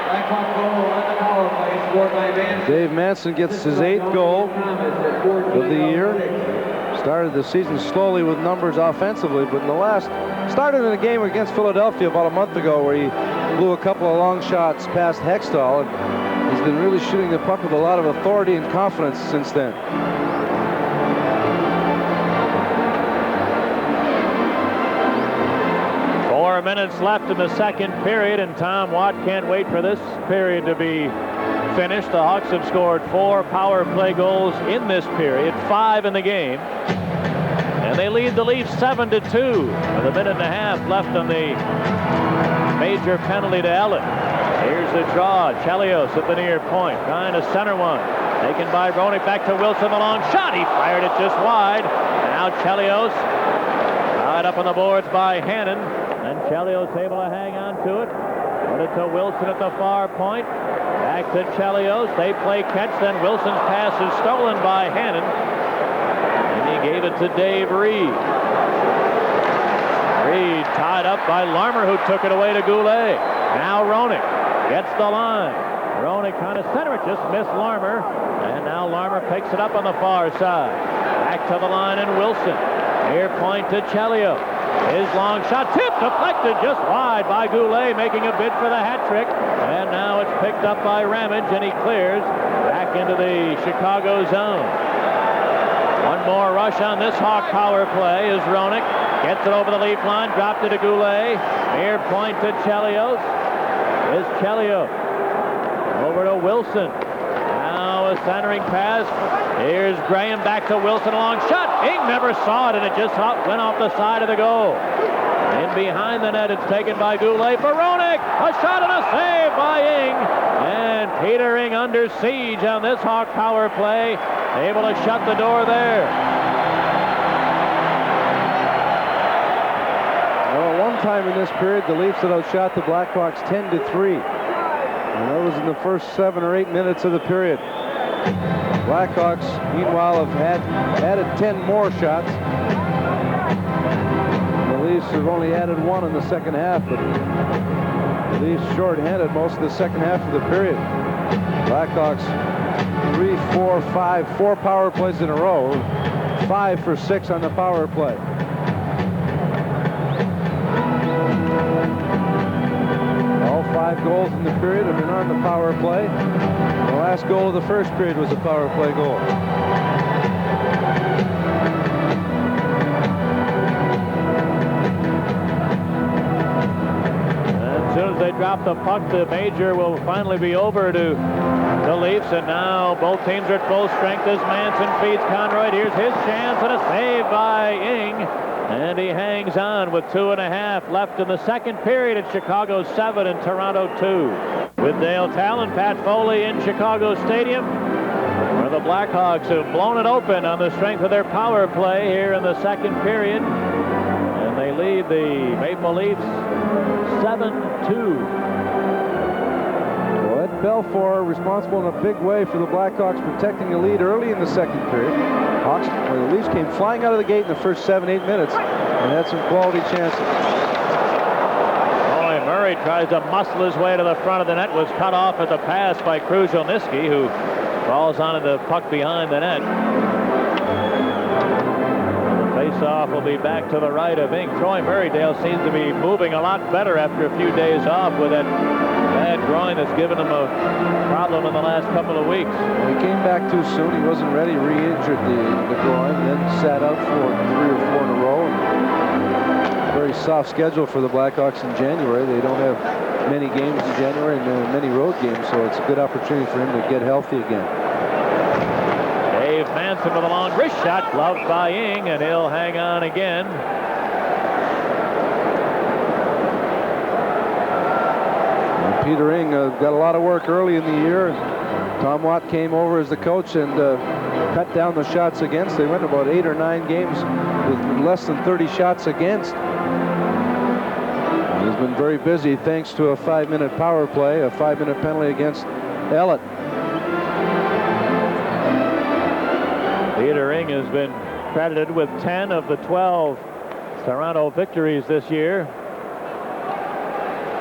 Blackhawk goal on the power play, scored by Manson. Dave Manson gets his 8th goal of the year. Started the season slowly with numbers offensively, but in the last, started in a game against Philadelphia about a month ago where he blew a couple of long shots past Hextall, and he's been really shooting the puck with a lot of authority and confidence since then. Four minutes left in the second period, and Tom Watt can't wait for this period to be finished. The Hawks have scored 4 power play goals in this period, 5 in the game. And they lead the Leafs 7-2 with a minute and a half left on the major penalty to Ellett. Here's the draw. Chelios at the near point, trying to center one. Taken by Ronick, back to Wilson, a long shot. He fired it just wide. Now Chelios tied up on the boards by Hannon. And Chelios able to hang on to it. Put it to Wilson at the far point. Back to Chelios. They play catch. Then Wilson's pass is stolen by Hannon. And he gave it to Dave Reed. Reed tied up by Larmer, who took it away to Goulet. Now Ronick gets the line. Ronick trying to center it, just missed Larmer. And now Larmer picks it up on the far side. Back to the line and Wilson. Near point to Chelios. His long shot tipped, deflected just wide by Goulet, making a bid for the hat trick. And now it's picked up by Ramage, and he clears back into the Chicago zone. One more rush on this Hawk power play as Ronick gets it over the Leaf line, dropped it to Goulet. Near point to Chelios. Is Chelios over to Wilson. Now a centering pass. Here's Graham back to Wilson, a long shot. Ing never saw it, and it just went off the side of the goal. In behind the net, it's taken by Goulet for Ronick. A shot and a save by Ing. And Peter Ing under siege on this Hawk power play. Able to shut the door there. Well, one time in this period, the Leafs had outshot the Blackhawks 10-3. And that was in the first 7 or 8 minutes of the period. Blackhawks, meanwhile, have added 10 more shots. Leafs have only added one in the second half, but the Leafs short-handed most of the second half of the period. Blackhawks 3, 4, 5, 4 power plays in a row. 5 for 6 on the power play. All 5 goals in the period have been on the power play. The last goal of the first period was a power play goal. As soon as they drop the puck, the major will finally be over to the Leafs, and now both teams are at full strength as Manson feeds Conroy. Here's his chance, and a save by Ing, and he hangs on with 2.5 left in the second period at Chicago 7 and Toronto 2. With Dale Talon, Pat Foley in Chicago Stadium, where the Blackhawks have blown it open on the strength of their power play here in the second period, and they lead the Maple Leafs 7-2. Belfour responsible in a big way for the Blackhawks protecting the lead early in the second period. The Leafs came flying out of the gate in the first 7-8 minutes and had some quality chances. Boy, Murray tries to muscle his way to the front of the net, was cut off at the pass by Kruzhelnyski, who falls onto the puck behind the net. The face-off will be back to the right of Ing. Troy Murraydale seems to be moving a lot better after a few days off with that bad groin that's given him a problem in the last couple of weeks. He came back too soon. He wasn't ready. Re-injured the groin, then sat out for 3 or 4 in a row. And very soft schedule for the Blackhawks in January. They don't have many games in January and many road games, so it's a good opportunity for him to get healthy again. Dave Manson with a long wrist shot, gloved by Ing, and he'll hang on again. Peter Ing got a lot of work early in the year. Tom Watt came over as the coach and cut down the shots against. They went about 8 or 9 games with less than 30 shots against. He's been very busy thanks to a 5-minute power play, a 5-minute penalty against Ellett. Peter Ing has been credited with 10 of the 12 Toronto victories this year.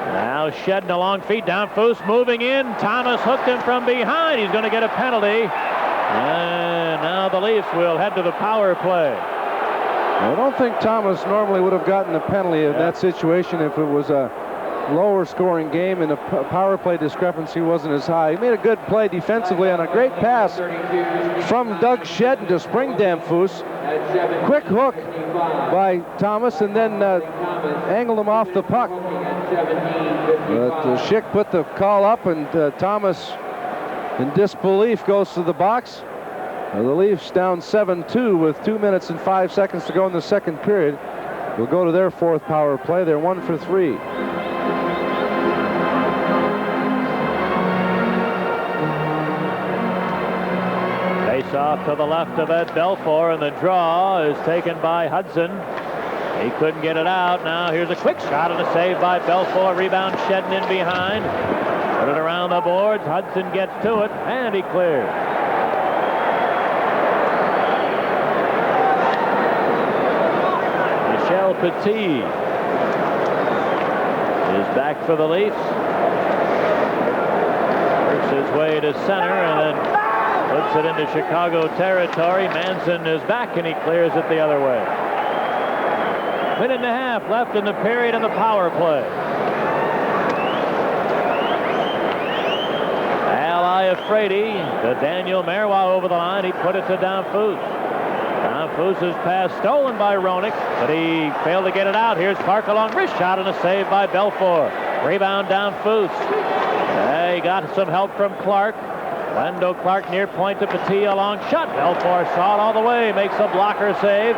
Now shedding a long feed down. Foose moving in. Thomas hooked him from behind. He's going to get a penalty. And now the Leafs will head to the power play. I don't think Thomas normally would have gotten a penalty in that situation if it was a lower scoring game and the power play discrepancy wasn't as high. He made a good play defensively on a great pass from Doug Shedden to spring Damphus. Quick hook by Thomas and then angled him off the puck. But Schick put the call up, and Thomas, in disbelief, goes to the box. The Leafs down 7-2 with 2 minutes and 5 seconds to go in the second period. Will go to their 4th power play. They're 1 for 3. Face off to the left of Ed Belfour, and the draw is taken by Hudson. He couldn't get it out. Now here's a quick shot and a save by Belfour. Rebound Shedden in behind. Put it around the boards. Hudson gets to it, and he clears. Michel Petit is back for the Leafs. Works his way to center and then puts it into Chicago territory. Manson is back, and he clears it the other way. Minute and a half left in the period of the power play. Al Iafrate to Daniel Marois over the line. He put it to Damphus. Damphus's pass stolen by Roenick, but he failed to get it out. Here's Clark, a long wrist shot and a save by Belfour. Rebound Damphus. He got some help from Clark. Wendell Clark near point to Petit, a long shot. Belfour saw it all the way, makes a blocker save.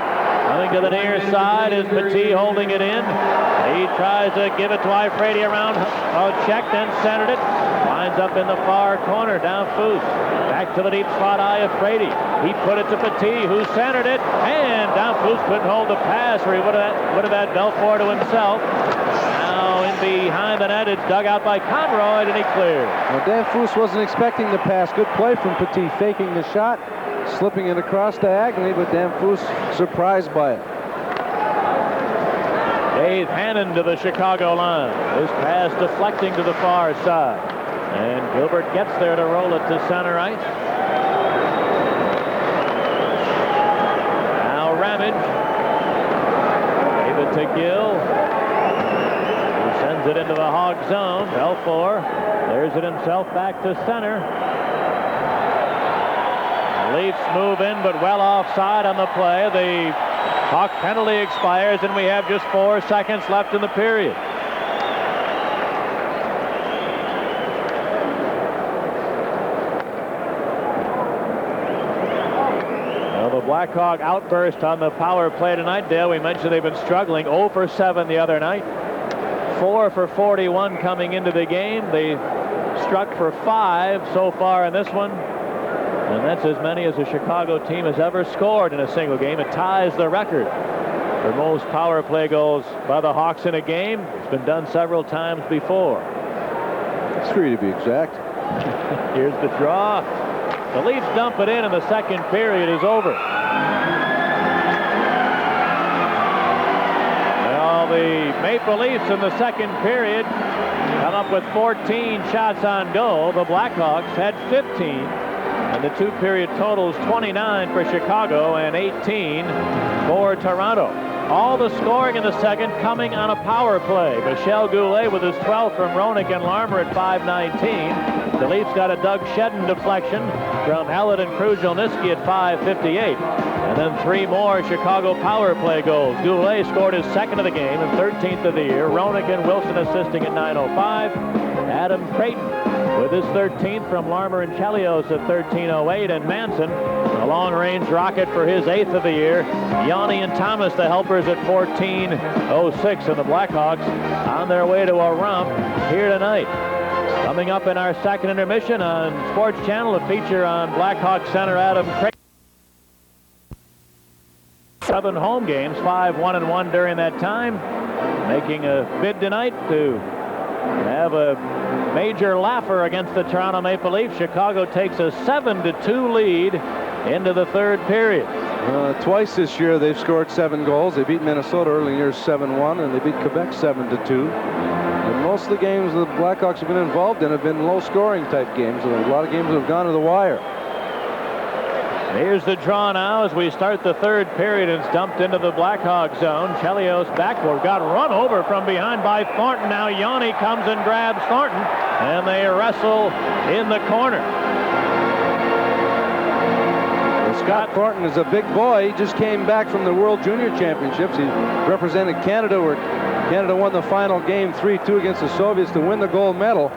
Coming to the near side is Petit holding it in. He tries to give it to Iafrate around. Checked and centered it. Winds up in the far corner. Damphus. Back to the deep spot, Iafrate. He put it to Petit, who centered it. And Damphus couldn't hold the pass, or he would have had Belfour to himself. Now in behind the net, it's dug out by Conroy, and he cleared. Well, Damphus wasn't expecting the pass. Good play from Petit, faking the shot, slipping it across diagonally, but Damphus surprised by it. Faith Hannon to the Chicago line. This pass deflecting to the far side. And Gilbert gets there to roll it to center ice. Now Ramage. Gave it to Gill. He sends it into the Hog zone. Belfour clears it himself back to center. Leafs move in, but well offside on the play. The Hawk penalty expires, and we have just 4 seconds left in the period. Well, the Blackhawk outburst on the power play tonight, Dale. We mentioned they've been struggling. 0 for 7 the other night. 4 for 41 coming into the game. They struck for 5 so far in this one. And that's as many as a Chicago team has ever scored in a single game. It ties the record for most power play goals by the Hawks in a game. It's been done several times before. 3 to be exact. Here's the draw. The Leafs dump it in, and the second period is over. Well, the Maple Leafs in the second period come up with 14 shots on goal. The Blackhawks had 15. And the two-period totals 29 for Chicago and 18 for Toronto. All the scoring in the second coming on a power play. Michel Goulet with his 12th from Roenick and Larmer at 5:19. The Leafs got a Doug Shedden deflection from Hallett and Krujolniski at 5:58. And then 3 more Chicago power play goals. Goulet scored his second of the game and 13th of the year. Roenick and Wilson assisting at 9:05. Adam Creighton with his 13th from Larmer and Chelios at 13:08, and Manson, a long-range rocket for his 8th of the year. Yanni and Thomas, the helpers, at 14:06, and the Blackhawks on their way to a romp here tonight. Coming up in our second intermission on Sports Channel, a feature on Blackhawk center Adam Creighton. 7 home games, 5-1-1 during that time, making a bid tonight to have a major laugher against the Toronto Maple Leafs. Chicago takes a 7-2 lead into the third period. Twice this year they've scored 7 goals. They beat Minnesota early in the year 7-1, and they beat Quebec 7-2. And most of the games the Blackhawks have been involved in have been low-scoring type games. A lot of games have gone to the wire. Here's the draw now as we start the third period. It's dumped into the Blackhawk zone. Chelios backward, got run over from behind by Thornton. Now Yanni comes and grabs Thornton, and they wrestle in the corner. Scott Thornton is a big boy. He just came back from the World Junior Championships. He represented Canada, where Canada won the final game 3-2 against the Soviets to win the gold medal.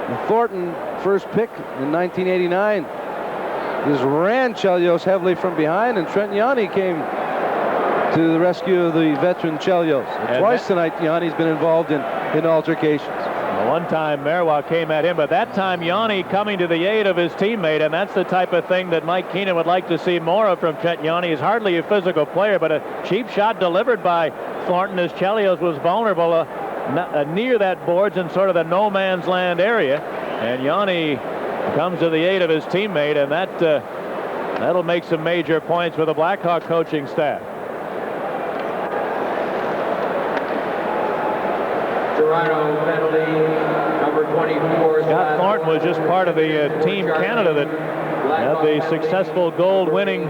And Thornton, first pick in 1989. Just ran Chelios heavily from behind, and Trent Yanni came to the rescue of the veteran Chelios. Twice tonight, Yanni's been involved in altercations. One time Marois came at him, but that time Yanni coming to the aid of his teammate, and that's the type of thing that Mike Keenan would like to see more of from Trent Yanni. He's hardly a physical player, but a cheap shot delivered by Thornton as Chelios was vulnerable near that boards in sort of the no man's land area, and Yanni comes to the aid of his teammate, and that'll make some major points for the Blackhawk coaching staff. Toronto penalty, number 24. Scott Thornton was just part of the Team Canada that had the successful gold-winning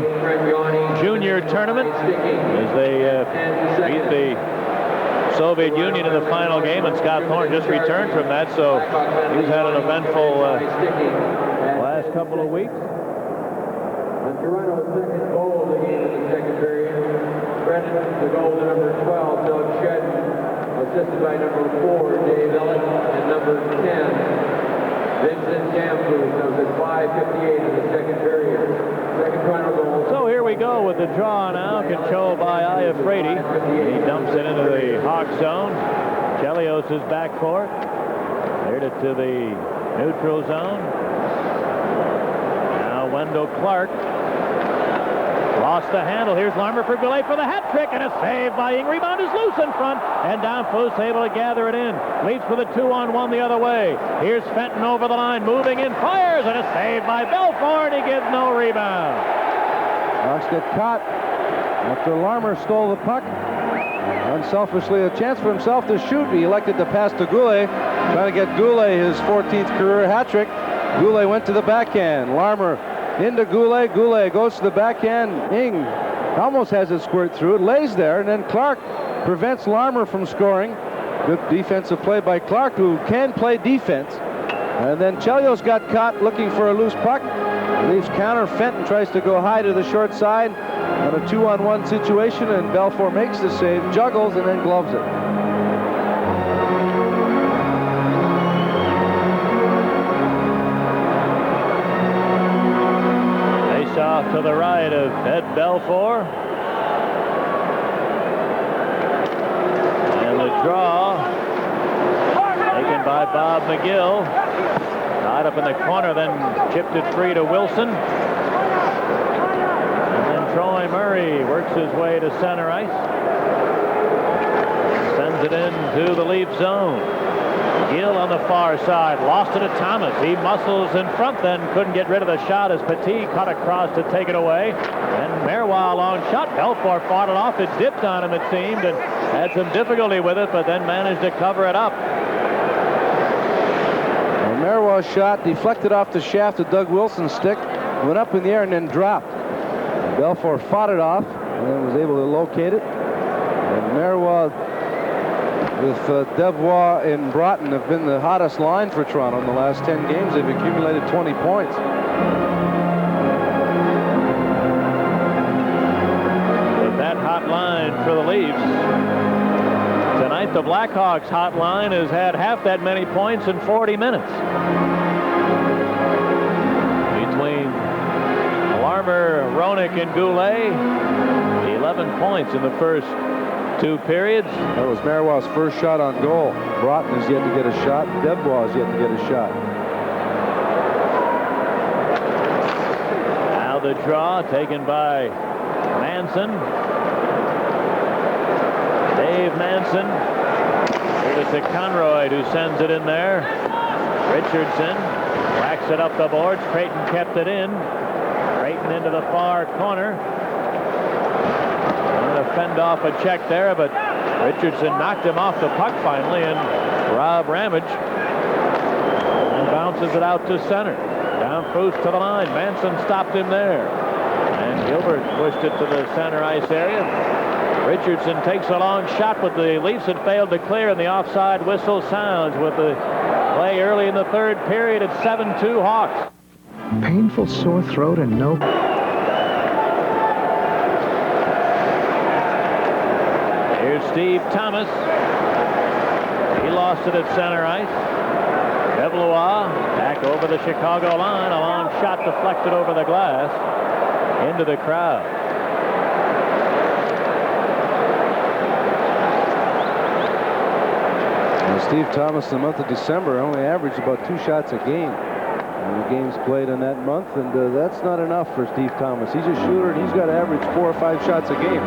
junior tournament as they beat the Soviet Union in the final game, and Scott Thornton just returned from that, so he's had an eventful last couple of weeks. Toronto's second goal of the game in the second period. Credit the goal to number 12, Doug Shedden, assisted by number 4, Dave Ellis, and number 10, Vincent Gamble, comes at 5:58 in the second period. Second Toronto goal. So here we go with the draw now, controlled by Iafrate. He dumps it into the Hawk zone. Chelios is back for it. Cleared it to the neutral zone. Now Wendell Clark lost the handle. Here's Larmer for Goulet for the hat trick, and a save by Ing. Rebound is loose in front, and Danfus able to gather it in. Leads for the 2-on-1 the other way. Here's Fenton over the line, moving in, fires, and a save by Belfour, and he gets no rebound. Hawks get caught after Larmer stole the puck. Unselfishly, a chance for himself to shoot. He elected to pass to Goulet, trying to get Goulet his 14th career hat trick. Goulet went to the backhand. Larmer into Goulet. Goulet goes to the backhand. Ing almost has it squirt through it, lays there, and then Clark prevents Larmer from scoring. Good defensive play by Clark, who can play defense. And then Chelios got caught looking for a loose puck. Leaves counter. Fenton tries to go high to the short side on a 2-on-1 situation, and Belfour makes the save, juggles, and then gloves it. Face off to the right of Ed Belfour. And the draw taken by Bob McGill. Tied up in the corner, then chipped it free to Wilson. And then Troy Murray works his way to center ice. Sends it into the Leaf zone. Gill on the far side, lost it to Thomas. He muscles in front, then couldn't get rid of the shot as Petit cut across to take it away. And Marois long shot. Belfour fought it off. It dipped on him, it seemed, and had some difficulty with it, but then managed to cover it up. Marois' shot deflected off the shaft of Doug Wilson's stick, went up in the air and then dropped. Belfour fought it off and then was able to locate it. And Marois with Devois and Broughton have been the hottest line for Toronto in the last 10 games. They've accumulated 20 points. With that hot line for the Leafs, tonight, the Blackhawks hotline has had half that many points in 40 minutes. Between Larmer, Roenick, and Goulet, 11 points in the first 2 periods. That was Marois' first shot on goal. Broughton has yet to get a shot. Devois has yet to get a shot. Now the draw taken by Manson. Dave Manson. Give it to Conroy, who sends it in there. Richardson whacks it up the boards. Creighton kept it in. Creighton into the far corner. Trying to fend off a check there, but Richardson knocked him off the puck finally, and Rob Ramage and bounces it out to center. Down Proust to the line. Manson stopped him there. And Gilbert pushed it to the center ice area. Richardson takes a long shot, but the Leafs had failed to clear, and the offside whistle sounds with the play early in the third period. It's 7-2 Hawks. Painful sore throat and no... Here's Steve Thomas. He lost it at center ice. Develois back over the Chicago line. A long shot deflected over the glass into the crowd. Steve Thomas in the month of December only averaged about 2 shots a game in the games played in that month, and that's not enough for Steve Thomas. He's a shooter, and he's got to average 4 or 5 shots a game. I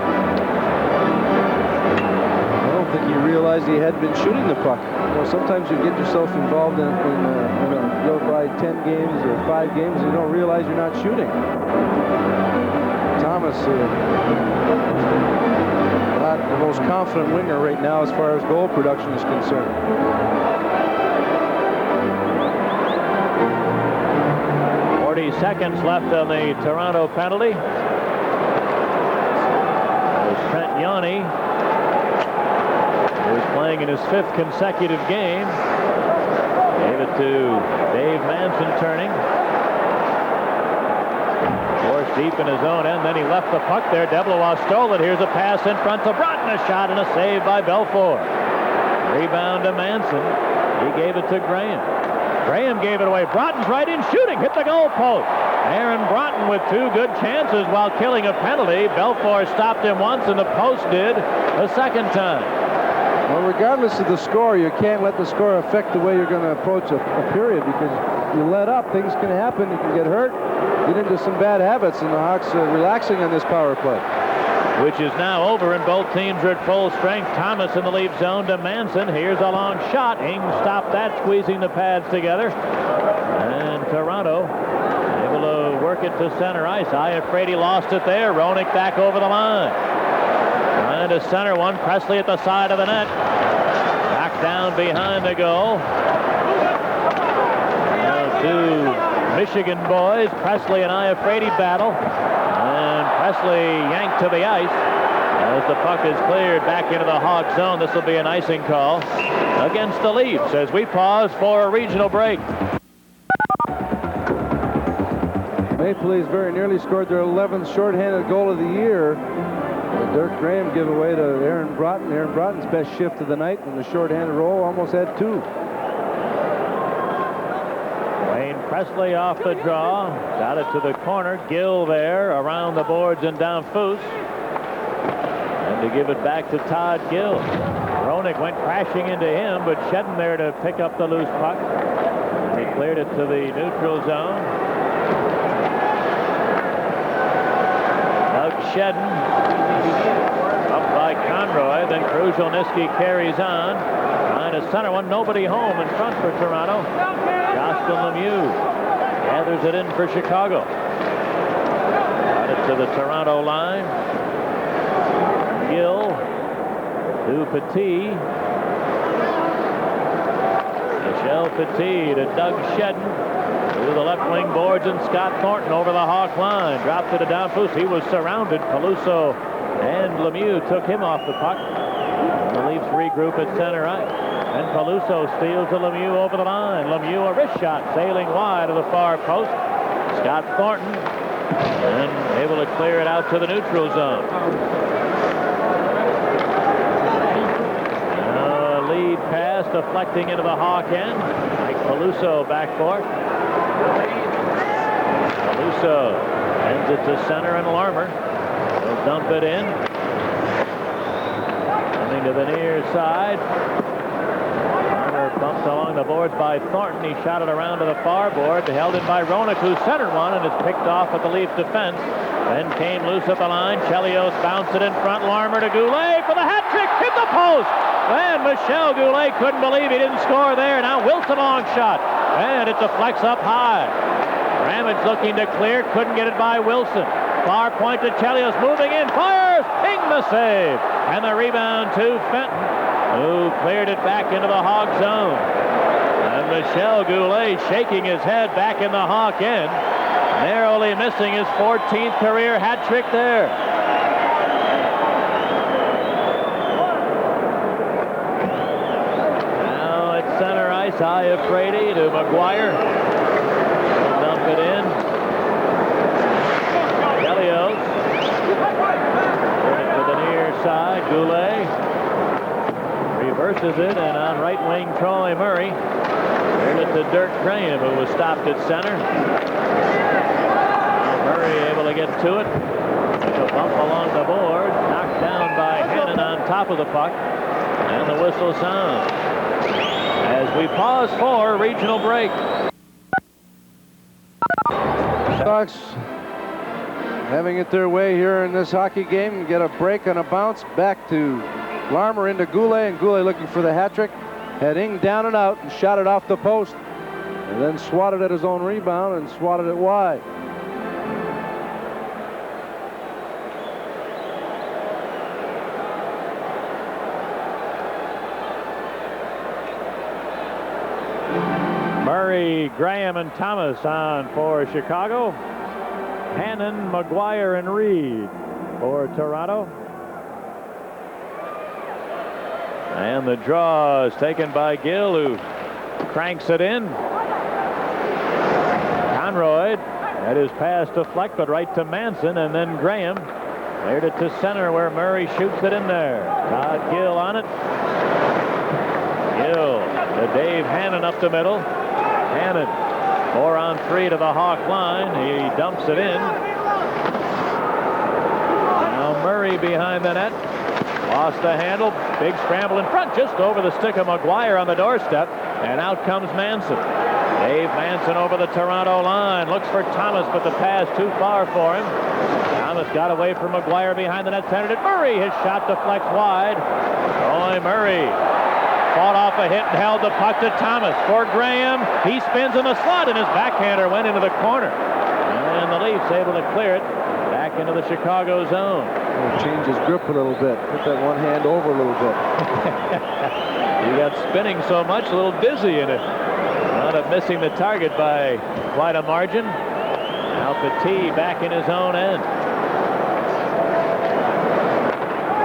don't think he realized he had been shooting the puck. You know, sometimes you get yourself involved in go by 10 games or 5 games, and you don't realize you're not shooting. Thomas not the most confident winger right now as far as goal production is concerned. 40 seconds left on the Toronto penalty. There's Trent Yanni, who's playing in his 5th consecutive game. Gave it to Dave Manson turning. Forced deep in his own end, then he left the puck there. Develois stole it. Here's a pass in front to Broughton. A shot and a save by Belfour. Rebound to Manson. He gave it to Graham. Graham gave it away. Broughton's right in shooting. Hit the goal post. Aaron Broughton with 2 good chances while killing a penalty. Belfour stopped him once, and the post did a second time. Well, regardless of the score, you can't let the score affect the way you're going to approach a period, because you let up, things can happen. You can get hurt, get into some bad habits, and the Hawks are relaxing on this power play. Which is now over, and both teams are at full strength. Thomas in the Leaf zone to Manson. Here's a long shot. Ing stopped that, squeezing the pads together. And Toronto able to work it to center ice. I afraid he lost it there. Roenick back over the line. Trying to center one. Presley at the side of the net. Back down behind the goal. Now two Michigan boys, Presley and Iafrate, battle. And Presley yanked to the ice. As the puck is cleared back into the Hawk zone, this will be an icing call against the Leafs as we pause for a regional break. Maple Leafs very nearly scored their 11th shorthanded goal of the year. Dirk Graham give away to Aaron Broughton. Aaron Broughton's best shift of the night in the shorthanded role, almost had two. Wayne Presley off the draw. Got it to the corner. Gill there around the boards and down Foose. And to give it back to Todd Gill. Roenick went crashing into him, but Shedden there to pick up the loose puck. And he cleared it to the neutral zone. Doug Shedden up by Conroy. Then Kruzhelnyski carries on. Trying to center one. Nobody home in front for Toronto. Jocelyn Lemieux gathers it in for Chicago. Got it to the Toronto line. Gill to Petit. Michel Petit to Doug Shedden. To the left wing boards, and Scott Thornton over the Hawk line. Dropped it to down Foose. He was surrounded. Peluso and Lemieux took him off the puck. And the Leafs regroup at center ice. And Peluso steals to Lemieux over the line. Lemieux a wrist shot sailing wide of the far post. Scott Thornton and able to clear it out to the neutral zone. Now a lead pass deflecting into the Hawk end. Mike Peluso back for it. Peluso sends it to center, and Larmer will dump it in. Coming to the near side. Larmer bumped along the boards by Thornton. He shot it around to the far board. Held in by Roenick, who centered one, and is picked off at the Leaf defense. Then came loose at the line. Chelios bounced it in front. Larmer to Goulet for the hat trick. Hit the post. And Michel Goulet couldn't believe he didn't score there. Now Wilson long shot. And it deflects up high. Ramage looking to clear. Couldn't get it by Wilson. Far point to Chelios. Moving in. Fires. Ping the save. And the rebound to Fenton, who cleared it back into the Hawk zone. And Michel Goulet shaking his head back in the Hawk end. Narrowly missing his 14th career hat trick there. Now at center ice, Iafrate to McGuire. He'll dump it in. Chelios. To the near side, Goulet. Reverses it, and on right wing, Troy Murray. Cleared it to Dirk Graham, who was stopped at center. Murray able to get to it. Took a bump along the board. Knocked down by Hannon on top of the puck. And the whistle sounds as we pause for regional break. Sox having it their way here in this hockey game. Get a break on a bounce. Back to Larmer into Goulet, and Goulet looking for the hat trick. Had Ing down and out and shot it off the post. And then swatted at his own rebound and swatted it wide. Murray, Graham, and Thomas on for Chicago. Hannon, McGuire, and Reed for Toronto. And the draw is taken by Gill, who cranks it in. Conroy had his pass deflected right to Manson, and then Graham cleared it to center where Murray shoots it in there. Todd Gill on it. Gill to Dave Hannon up the middle. Hannon 4-on-3 to the Hawk line. He dumps it in. Now Murray behind the net. Lost the handle. Big scramble in front, just over the stick of McGuire on the doorstep. And out comes Manson. Dave Manson over the Toronto line. Looks for Thomas, but the pass too far for him. Thomas got away from McGuire behind the net. Centered it. Murray. His shot deflects wide. Roy Murray fought off a hit and held the puck to Thomas. For Graham. He spins in the slot, and his backhander went into the corner. And the Leafs able to clear it back into the Chicago zone. Change his grip a little bit. Put that one hand over a little bit. He got spinning so much, a little dizzy in it. Wound up missing the target by quite a margin. Now Petit back in his own end.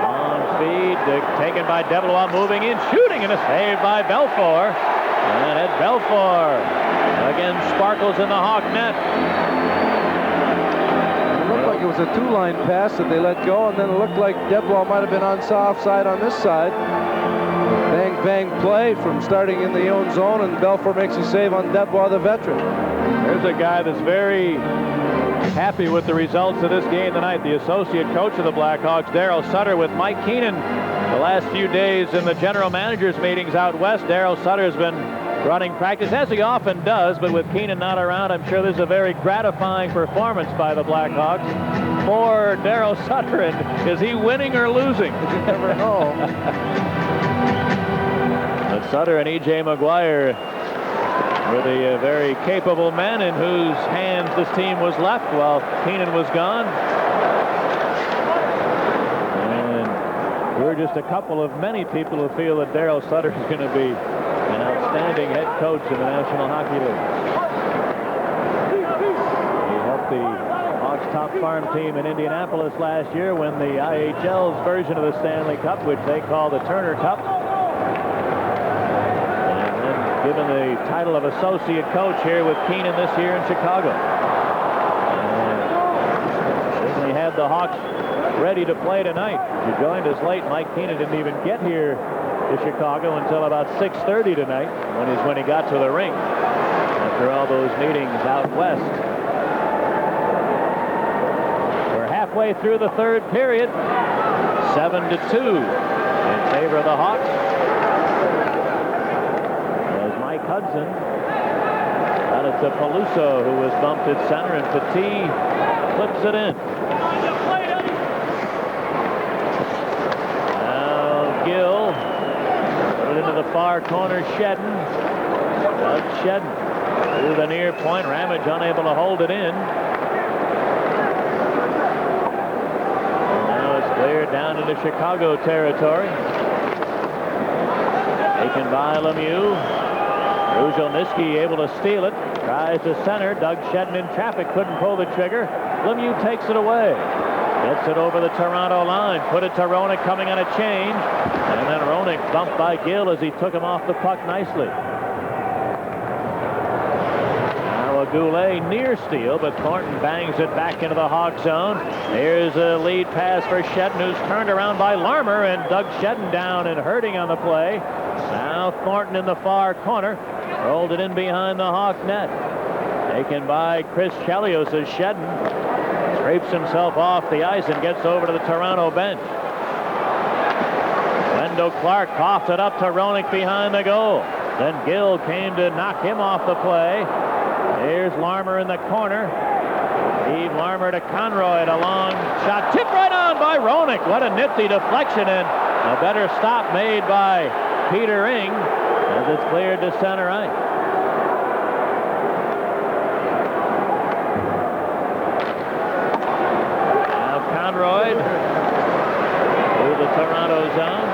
On feed, taken by Debelois, moving in, shooting, and a save by Belfour. And at Belfour, again sparkles in the Hawk net. It was a two-line pass that they let go, and then it looked like Debelois might have been offside on this side. Bang, bang play from starting in the own zone, and Belfour makes a save on Debelois, the veteran. There's a guy that's very happy with the results of this game tonight. The associate coach of the Blackhawks, Darryl Sutter, with Mike Keenan the last few days in the general managers meetings out west. Darryl Sutter has been running practice, as he often does, but with Keenan not around, I'm sure this is a very gratifying performance by the Blackhawks. For Darryl Sutter, and is he winning or losing? You never know. But Sutter and E.J. Maguire were the very capable men in whose hands this team was left while Keenan was gone. And we're just a couple of many people who feel that Darryl Sutter is going to be an outstanding head coach in the National Hockey League. He helped the Hawks top farm team in Indianapolis last year win the IHL's version of the Stanley Cup, which they call the Turner Cup. And then given the title of associate coach here with Keenan this year in Chicago. And certainly had the Hawks ready to play tonight. He joined us late. Mike Keenan didn't even get here to Chicago until about 6:30 tonight when he got to the rink after all those meetings out west. We're halfway through the third period. 7-2 in favor of the Hawks. As Mike Hudson got it to Peluso, who was bumped at center, and Petit clips it in. Now Gill into the far corner. Shedden. Doug Shedden to the near point. Ramage unable to hold it in. And now it's cleared down into Chicago territory. Taken by Lemieux. Ruzhelniski able to steal it. Tries to center. Doug Shedden in traffic. Couldn't pull the trigger. Lemieux takes it away. Gets it over the Toronto line. Put it to Roenick coming on a change. And then Roenick bumped by Gill as he took him off the puck nicely. Now a Goulet near steal, but Thornton bangs it back into the Hawk zone. Here's a lead pass for Shedden, who's turned around by Larmer, and Doug Shedden down and hurting on the play. Now Thornton in the far corner. Rolled it in behind the Hawk net. Taken by Chris Chelios as Shedden scrapes himself off the ice and gets over to the Toronto bench. Wendell Clark coughed it up to Roenick behind the goal. Then Gill came to knock him off the play. Here's Larmer in the corner. Steve Larmer to Conroy. A long shot tipped right on by Roenick. What a nifty deflection, and a better stop made by Peter Ing as it's cleared to center ice. Conroy through the Toronto zone.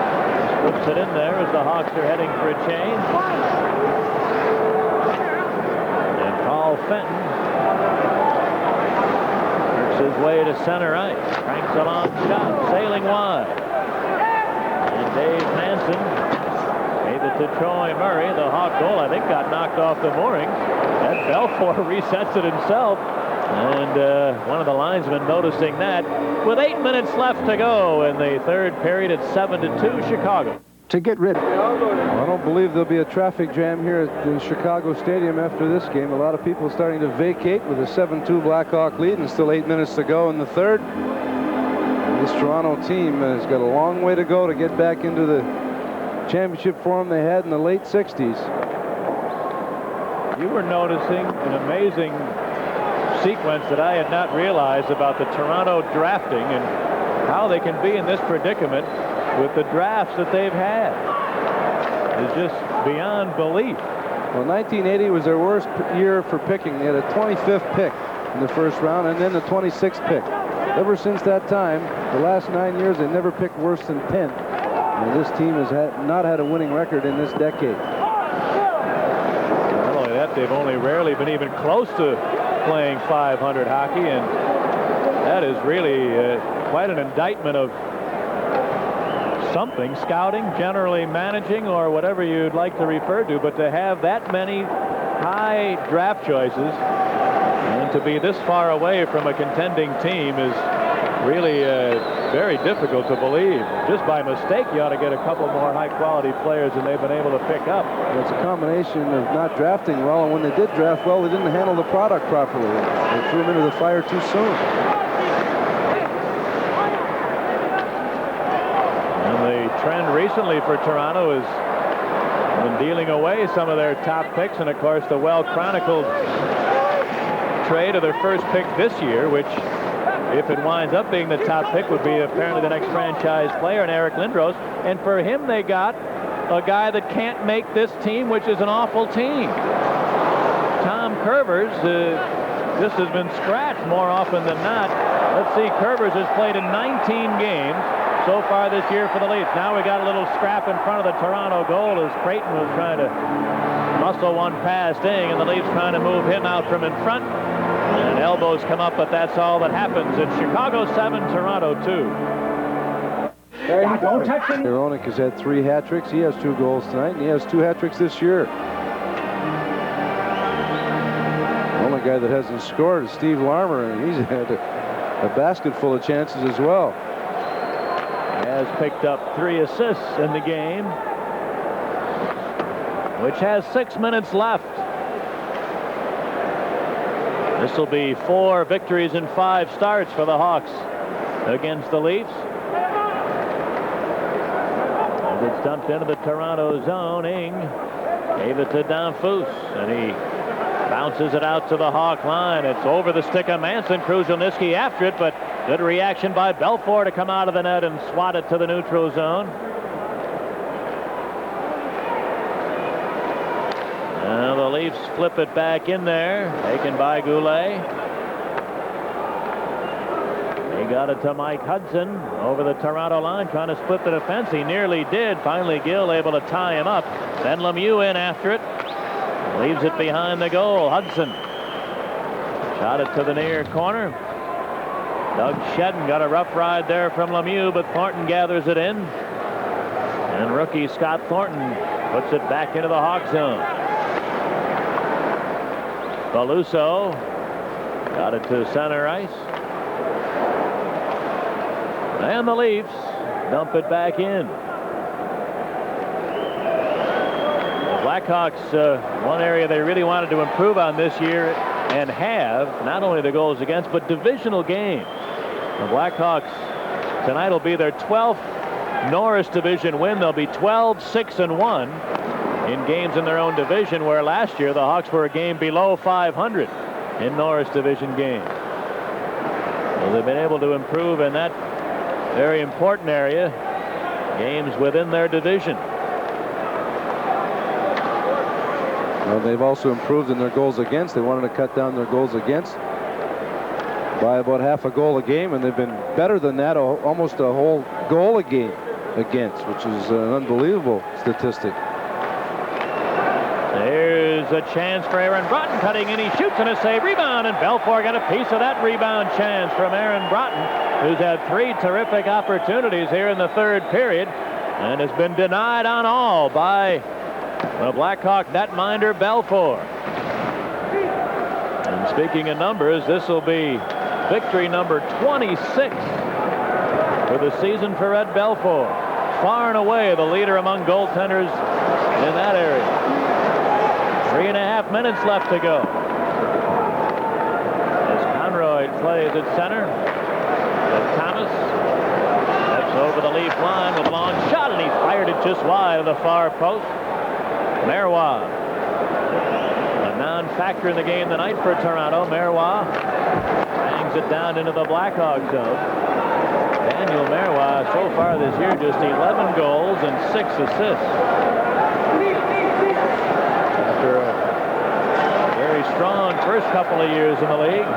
Puts it in there as the Hawks are heading for a change. And Paul Fenton works his way to center ice. Cranks a long shot, sailing wide. And Dave Manson gave it to Troy Murray. The Hawk goal, I think, got knocked off the moorings. And Belfour resets it himself. And one of the linesmen noticing that. With 8 minutes left to go in the third period, it's 7-2 Chicago. To get rid of. I don't believe there'll be a traffic jam here at the Chicago Stadium after this game. A lot of people starting to vacate with a 7-2 Blackhawk lead and still 8 minutes to go in the third. And this Toronto team has got a long way to go to get back into the championship form they had in the late 60s. You were noticing an amazing sequence that I had not realized about the Toronto drafting and how they can be in this predicament with the drafts that they've had. It's just beyond belief. Well, 1980 was their worst year for picking. They had a 25th pick in the first round and then the 26th pick. Ever since that time, the last 9 years, they never picked worse than 10th. And this team has not had a winning record in this decade. Not only that, they've only rarely been even close to playing 500 hockey, and that is really quite an indictment of something, scouting, generally managing, or whatever you'd like to refer to, but to have that many high draft choices and to be this far away from a contending team is really very difficult to believe. Just by mistake, you ought to get a couple more high-quality players than they've been able to pick up. It's a combination of not drafting well, and when they did draft well, they didn't handle the product properly. They threw them into the fire too soon. And the trend recently for Toronto has been dealing away some of their top picks, and of course the well-chronicled trade of their first pick this year, which, if it winds up being the top pick, would be apparently the next franchise player, and Eric Lindros. And for him, they got a guy that can't make this team, which is an awful team. Tom Curvers, this has been scratched more often than not. Let's see, Curvers has played in 19 games so far this year for the Leafs. Now we got a little scrap in front of the Toronto goal as Creighton was trying to muscle one past Ing, and the Leafs trying to move him out from in front. And elbows come up, but that's all that happens. It's Chicago 7, Toronto 2. Hronek has had 3 hat tricks. He has 2 goals tonight, and he has 2 hat tricks this year. The only guy that hasn't scored is Steve Larmer, and he's had a basket full of chances as well. Has picked up 3 assists in the game, which has 6 minutes left. This will be 4 victories and 5 starts for the Hawks against the Leafs. As it's dumped into the Toronto zone, Ing gave it to Danfus, and he bounces it out to the Hawk line. It's over the stick of Manson. Krushelnyski after it, but good reaction by Belfour to come out of the net and swat it to the neutral zone. Now the Leafs flip it back in there, taken by Goulet. He got it to Mike Hudson over the Toronto line, trying to split the defense. He nearly did. Finally, Gill able to tie him up. Then Lemieux in after it. Leaves it behind the goal. Hudson shot it to the near corner. Doug Shedden got a rough ride there from Lemieux, but Thornton gathers it in. And rookie Scott Thornton puts it back into the Hawk zone. Beluso got it to center ice. And the Leafs dump it back in. The Blackhawks, one area they really wanted to improve on this year, and have, not only the goals against, but divisional games. The Blackhawks tonight will be their 12th Norris Division win. They'll be 12-6-1 in games in their own division, where last year the Hawks were a game below 500 in Norris Division games. So they've been able to improve in that very important area, games within their division. Well, they've also improved in their goals against. They wanted to cut down their goals against by about half a goal a game, and they've been better than that, almost a whole goal a game against, which is an unbelievable statistic. There's a chance for Aaron Broughton, cutting in. He shoots and a save, rebound, and Belfour got a piece of that rebound chance from Aaron Broughton, who's had 3 terrific opportunities here in the third period and has been denied on all by the Blackhawk netminder Belfour. And speaking of numbers, this will be victory number 26 for the season for Ed Belfour. Far and away the leader among goaltenders in that area. 3.5 minutes left to go. As Conroy plays at center, and Thomas steps over the Leaf line with a long shot, and he fired it just wide of the far post. Marois, a non-factor in the game tonight for Toronto. Marois bangs it down into the Blackhawk zone. Daniel Marois so far this year just 11 goals and 6 assists. After a very strong first couple of years in the league.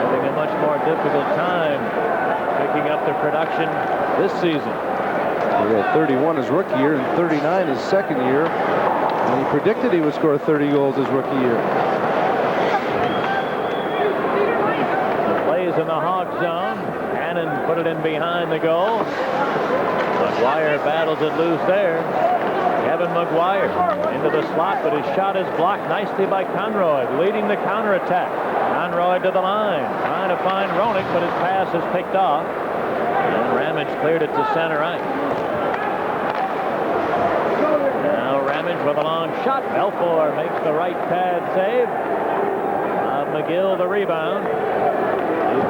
having a much more difficult time picking up the production this season. He had 31 his rookie year and 39 his second year. And he predicted he would score 30 goals his rookie year. The plays in the Hawk zone. Hannon put it in behind the goal. McGuire battles it loose there. Kevin McGuire into the slot, but his shot is blocked nicely by Conroy, leading the counterattack. Conroy to the line, trying to find Roenick, but his pass is picked off. And Ramage cleared it to center ice. Now Ramage with a long shot. Belfour makes the right pad save. McGill the rebound.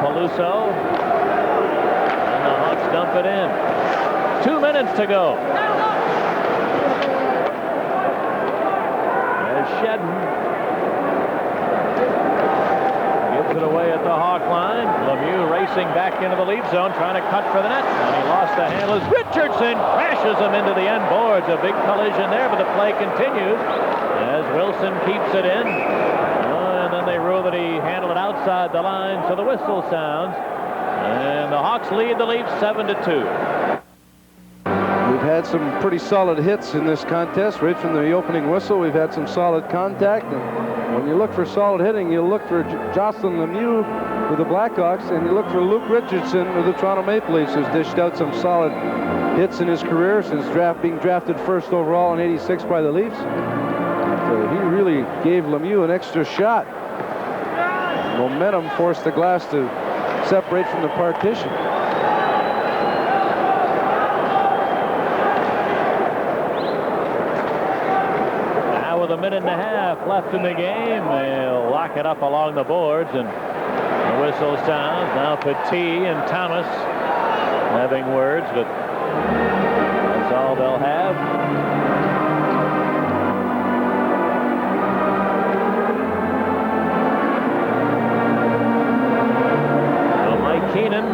Peluso. And the Hawks dump it in. 2 minutes to go. As Shedden gives it away at the Hawk line. Lemieux racing back into the lead zone, trying to cut for the net. And he lost the handle as Richardson crashes him into the end boards. A big collision there, but the play continues as Wilson keeps it in. And then they rule that he handled it outside the line, so the whistle sounds. And the Hawks lead the Leafs 7-2. We've had some pretty solid hits in this contest. Right from the opening whistle, we've had some solid contact. And when you look for solid hitting, you look for Jocelyn Lemieux with the Blackhawks, and you look for Luke Richardson with the Toronto Maple Leafs, who's dished out some solid hits in his career since being drafted first overall in '86 by the Leafs. So he really gave Lemieux an extra shot. Momentum forced the glass to separate from the partition. With a minute and a half left in the game, they'll lock it up along the boards, and the whistle sounds. Now Petit and Thomas having words, but that's all they'll have. Well, Mike Keenan,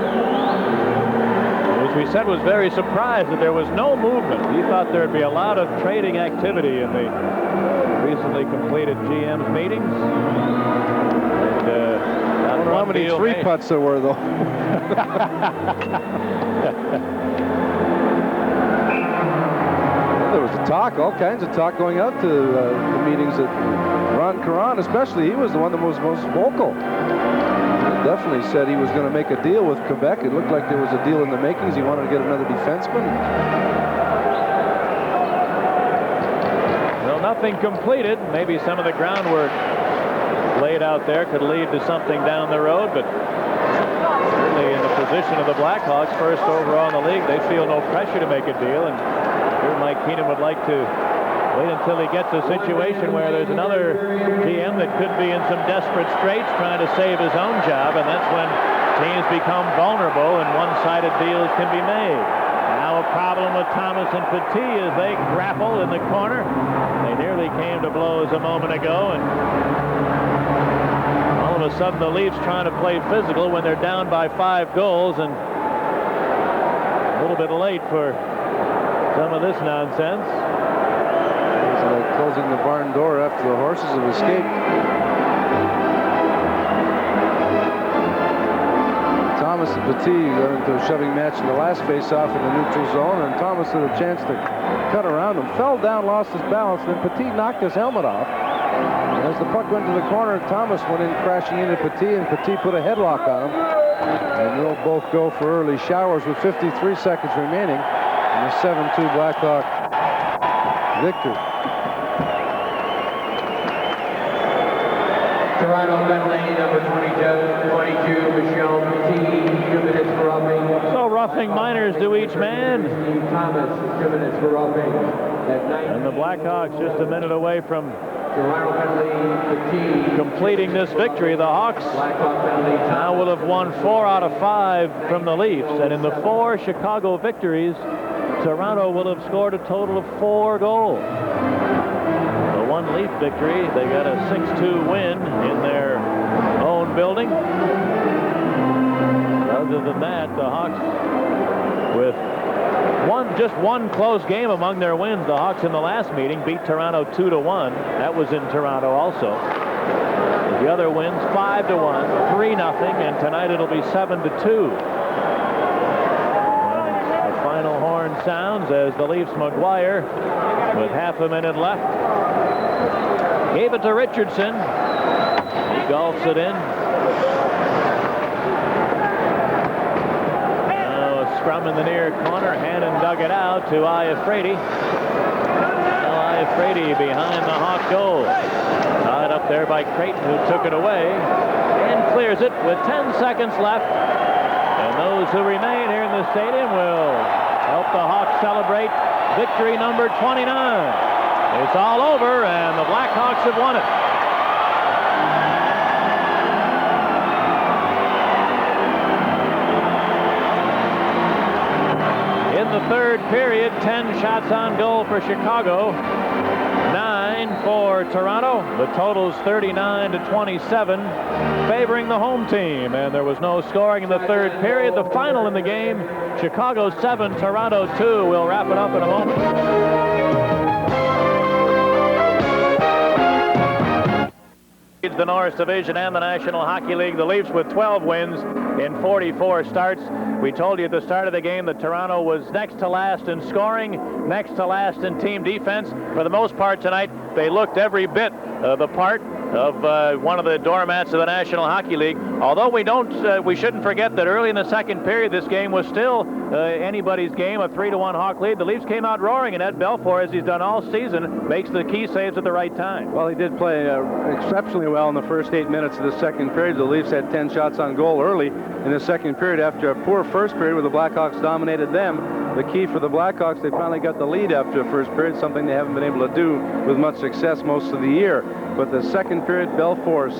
as we said, was very surprised that there was no movement. He thought there'd be a lot of trading activity in the recently completed GM's meetings. And, I don't know how many three putts there were, though. There was talk, all kinds of talk going out to the meetings at Ron Caron, especially. He was the one that was most vocal. He definitely said he was going to make a deal with Quebec. It looked like there was a deal in the makings. He wanted to get another defenseman. Nothing completed. Maybe some of the groundwork laid out there could lead to something down the road, but certainly in the position of the Blackhawks, first overall in the league, they feel no pressure to make a deal, and here Mike Keenan would like to wait until he gets a situation where there's another GM that could be in some desperate straits trying to save his own job, and that's when teams become vulnerable and one-sided deals can be made. Now a problem with Thomas and Petit as they grapple in the corner. They nearly came to blows a moment ago, and all of a sudden the Leafs trying to play physical when they're down by 5 goals, and a little bit late for some of this nonsense. It's like closing the barn door after the horses have escaped. Thomas and Petit got into a shoving match in the last face-off in the neutral zone, and Thomas had a chance to cut around him, fell down, lost his balance, then Petit knocked his helmet off. And as the puck went to the corner, Thomas went in crashing into Petit, and Petit put a headlock on him. And they'll both go for early showers with 53 seconds remaining in the 7-2 Blackhawk victory. Toronto penalty number 22, Michel Petit, 2 minutes for roughing. So roughing minors to each man. Thomas, 2 minutes for roughing. And the Blackhawks just a minute away from Toronto penalty, Petit. completing this victory. The Hawks now will have won 4 out of 5 from the Leafs, and in the 4 Chicago victories, Toronto will have scored a total of 4 goals. The 1 Leaf victory, they got a 6-2 win in their own building. Other than that, the Hawks with just one close game among their wins. The Hawks in the last meeting beat Toronto 2-1. That was in Toronto also. The The other wins 5-1, 3-0, and tonight it'll be 7-2. The final horn sounds as the Leafs McGuire, with half a minute left, gave it to Richardson. He golfs it in. Now a scrum in the near corner. Hannon dug it out to Iafrate. Iafrate behind the Hawk goal. Tied up there by Creighton, who took it away and clears it with 10 seconds left. And those who remain here in the stadium will help the Hawks celebrate victory number 29. It's all over, and the Blackhawks have won it. In the third period, 10 shots on goal for Chicago, 9 for Toronto. The total's 39-27, favoring the home team. And there was no scoring in the third period. The final in the game, Chicago 7, Toronto 2. We'll wrap it up in a moment. The Norris Division and the National Hockey League. The Leafs with 12 wins in 44 starts. We told you at the start of the game that Toronto was next to last in scoring, next to last in team defense. For the most part tonight, they looked every bit the part of one of the doormats of the National Hockey League. Although we shouldn't forget that early in the second period, this game was still anybody's game, a 3-1 Hawk lead. The Leafs came out roaring, and Ed Belfour, as he's done all season, makes the key saves at the right time. Well, he did play exceptionally well in the first 8 minutes of the second period. The Leafs had 10 shots on goal early in the second period after a poor first period where the Blackhawks dominated them. The key for the Blackhawks, they finally got the lead after the first period, something they haven't been able to do with much success most of the year. But the second period, Belfour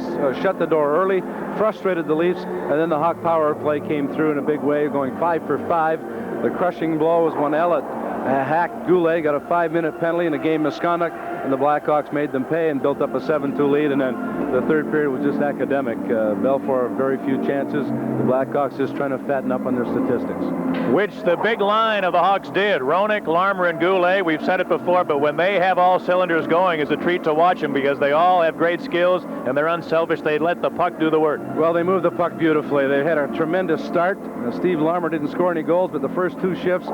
shut the door early, frustrated the Leafs, and then the Hawk power play came through in a big way, going 5 for 5. The crushing blow was when Elliott hacked Goulet, got a 5-minute penalty in a game misconduct, and the Blackhawks made them pay and built up a 7-2 lead. And then the third period was just academic. Belfour, very few chances. The Blackhawks just trying to fatten up on their statistics. Which the big line of the Hawks did. Roenick, Larmer, and Goulet, we've said it before, but when they have all cylinders going, it's a treat to watch them because they all have great skills and they're unselfish. They let the puck do the work. Well, they moved the puck beautifully. They had a tremendous start. Steve Larmer didn't score any goals, but the first two shifts...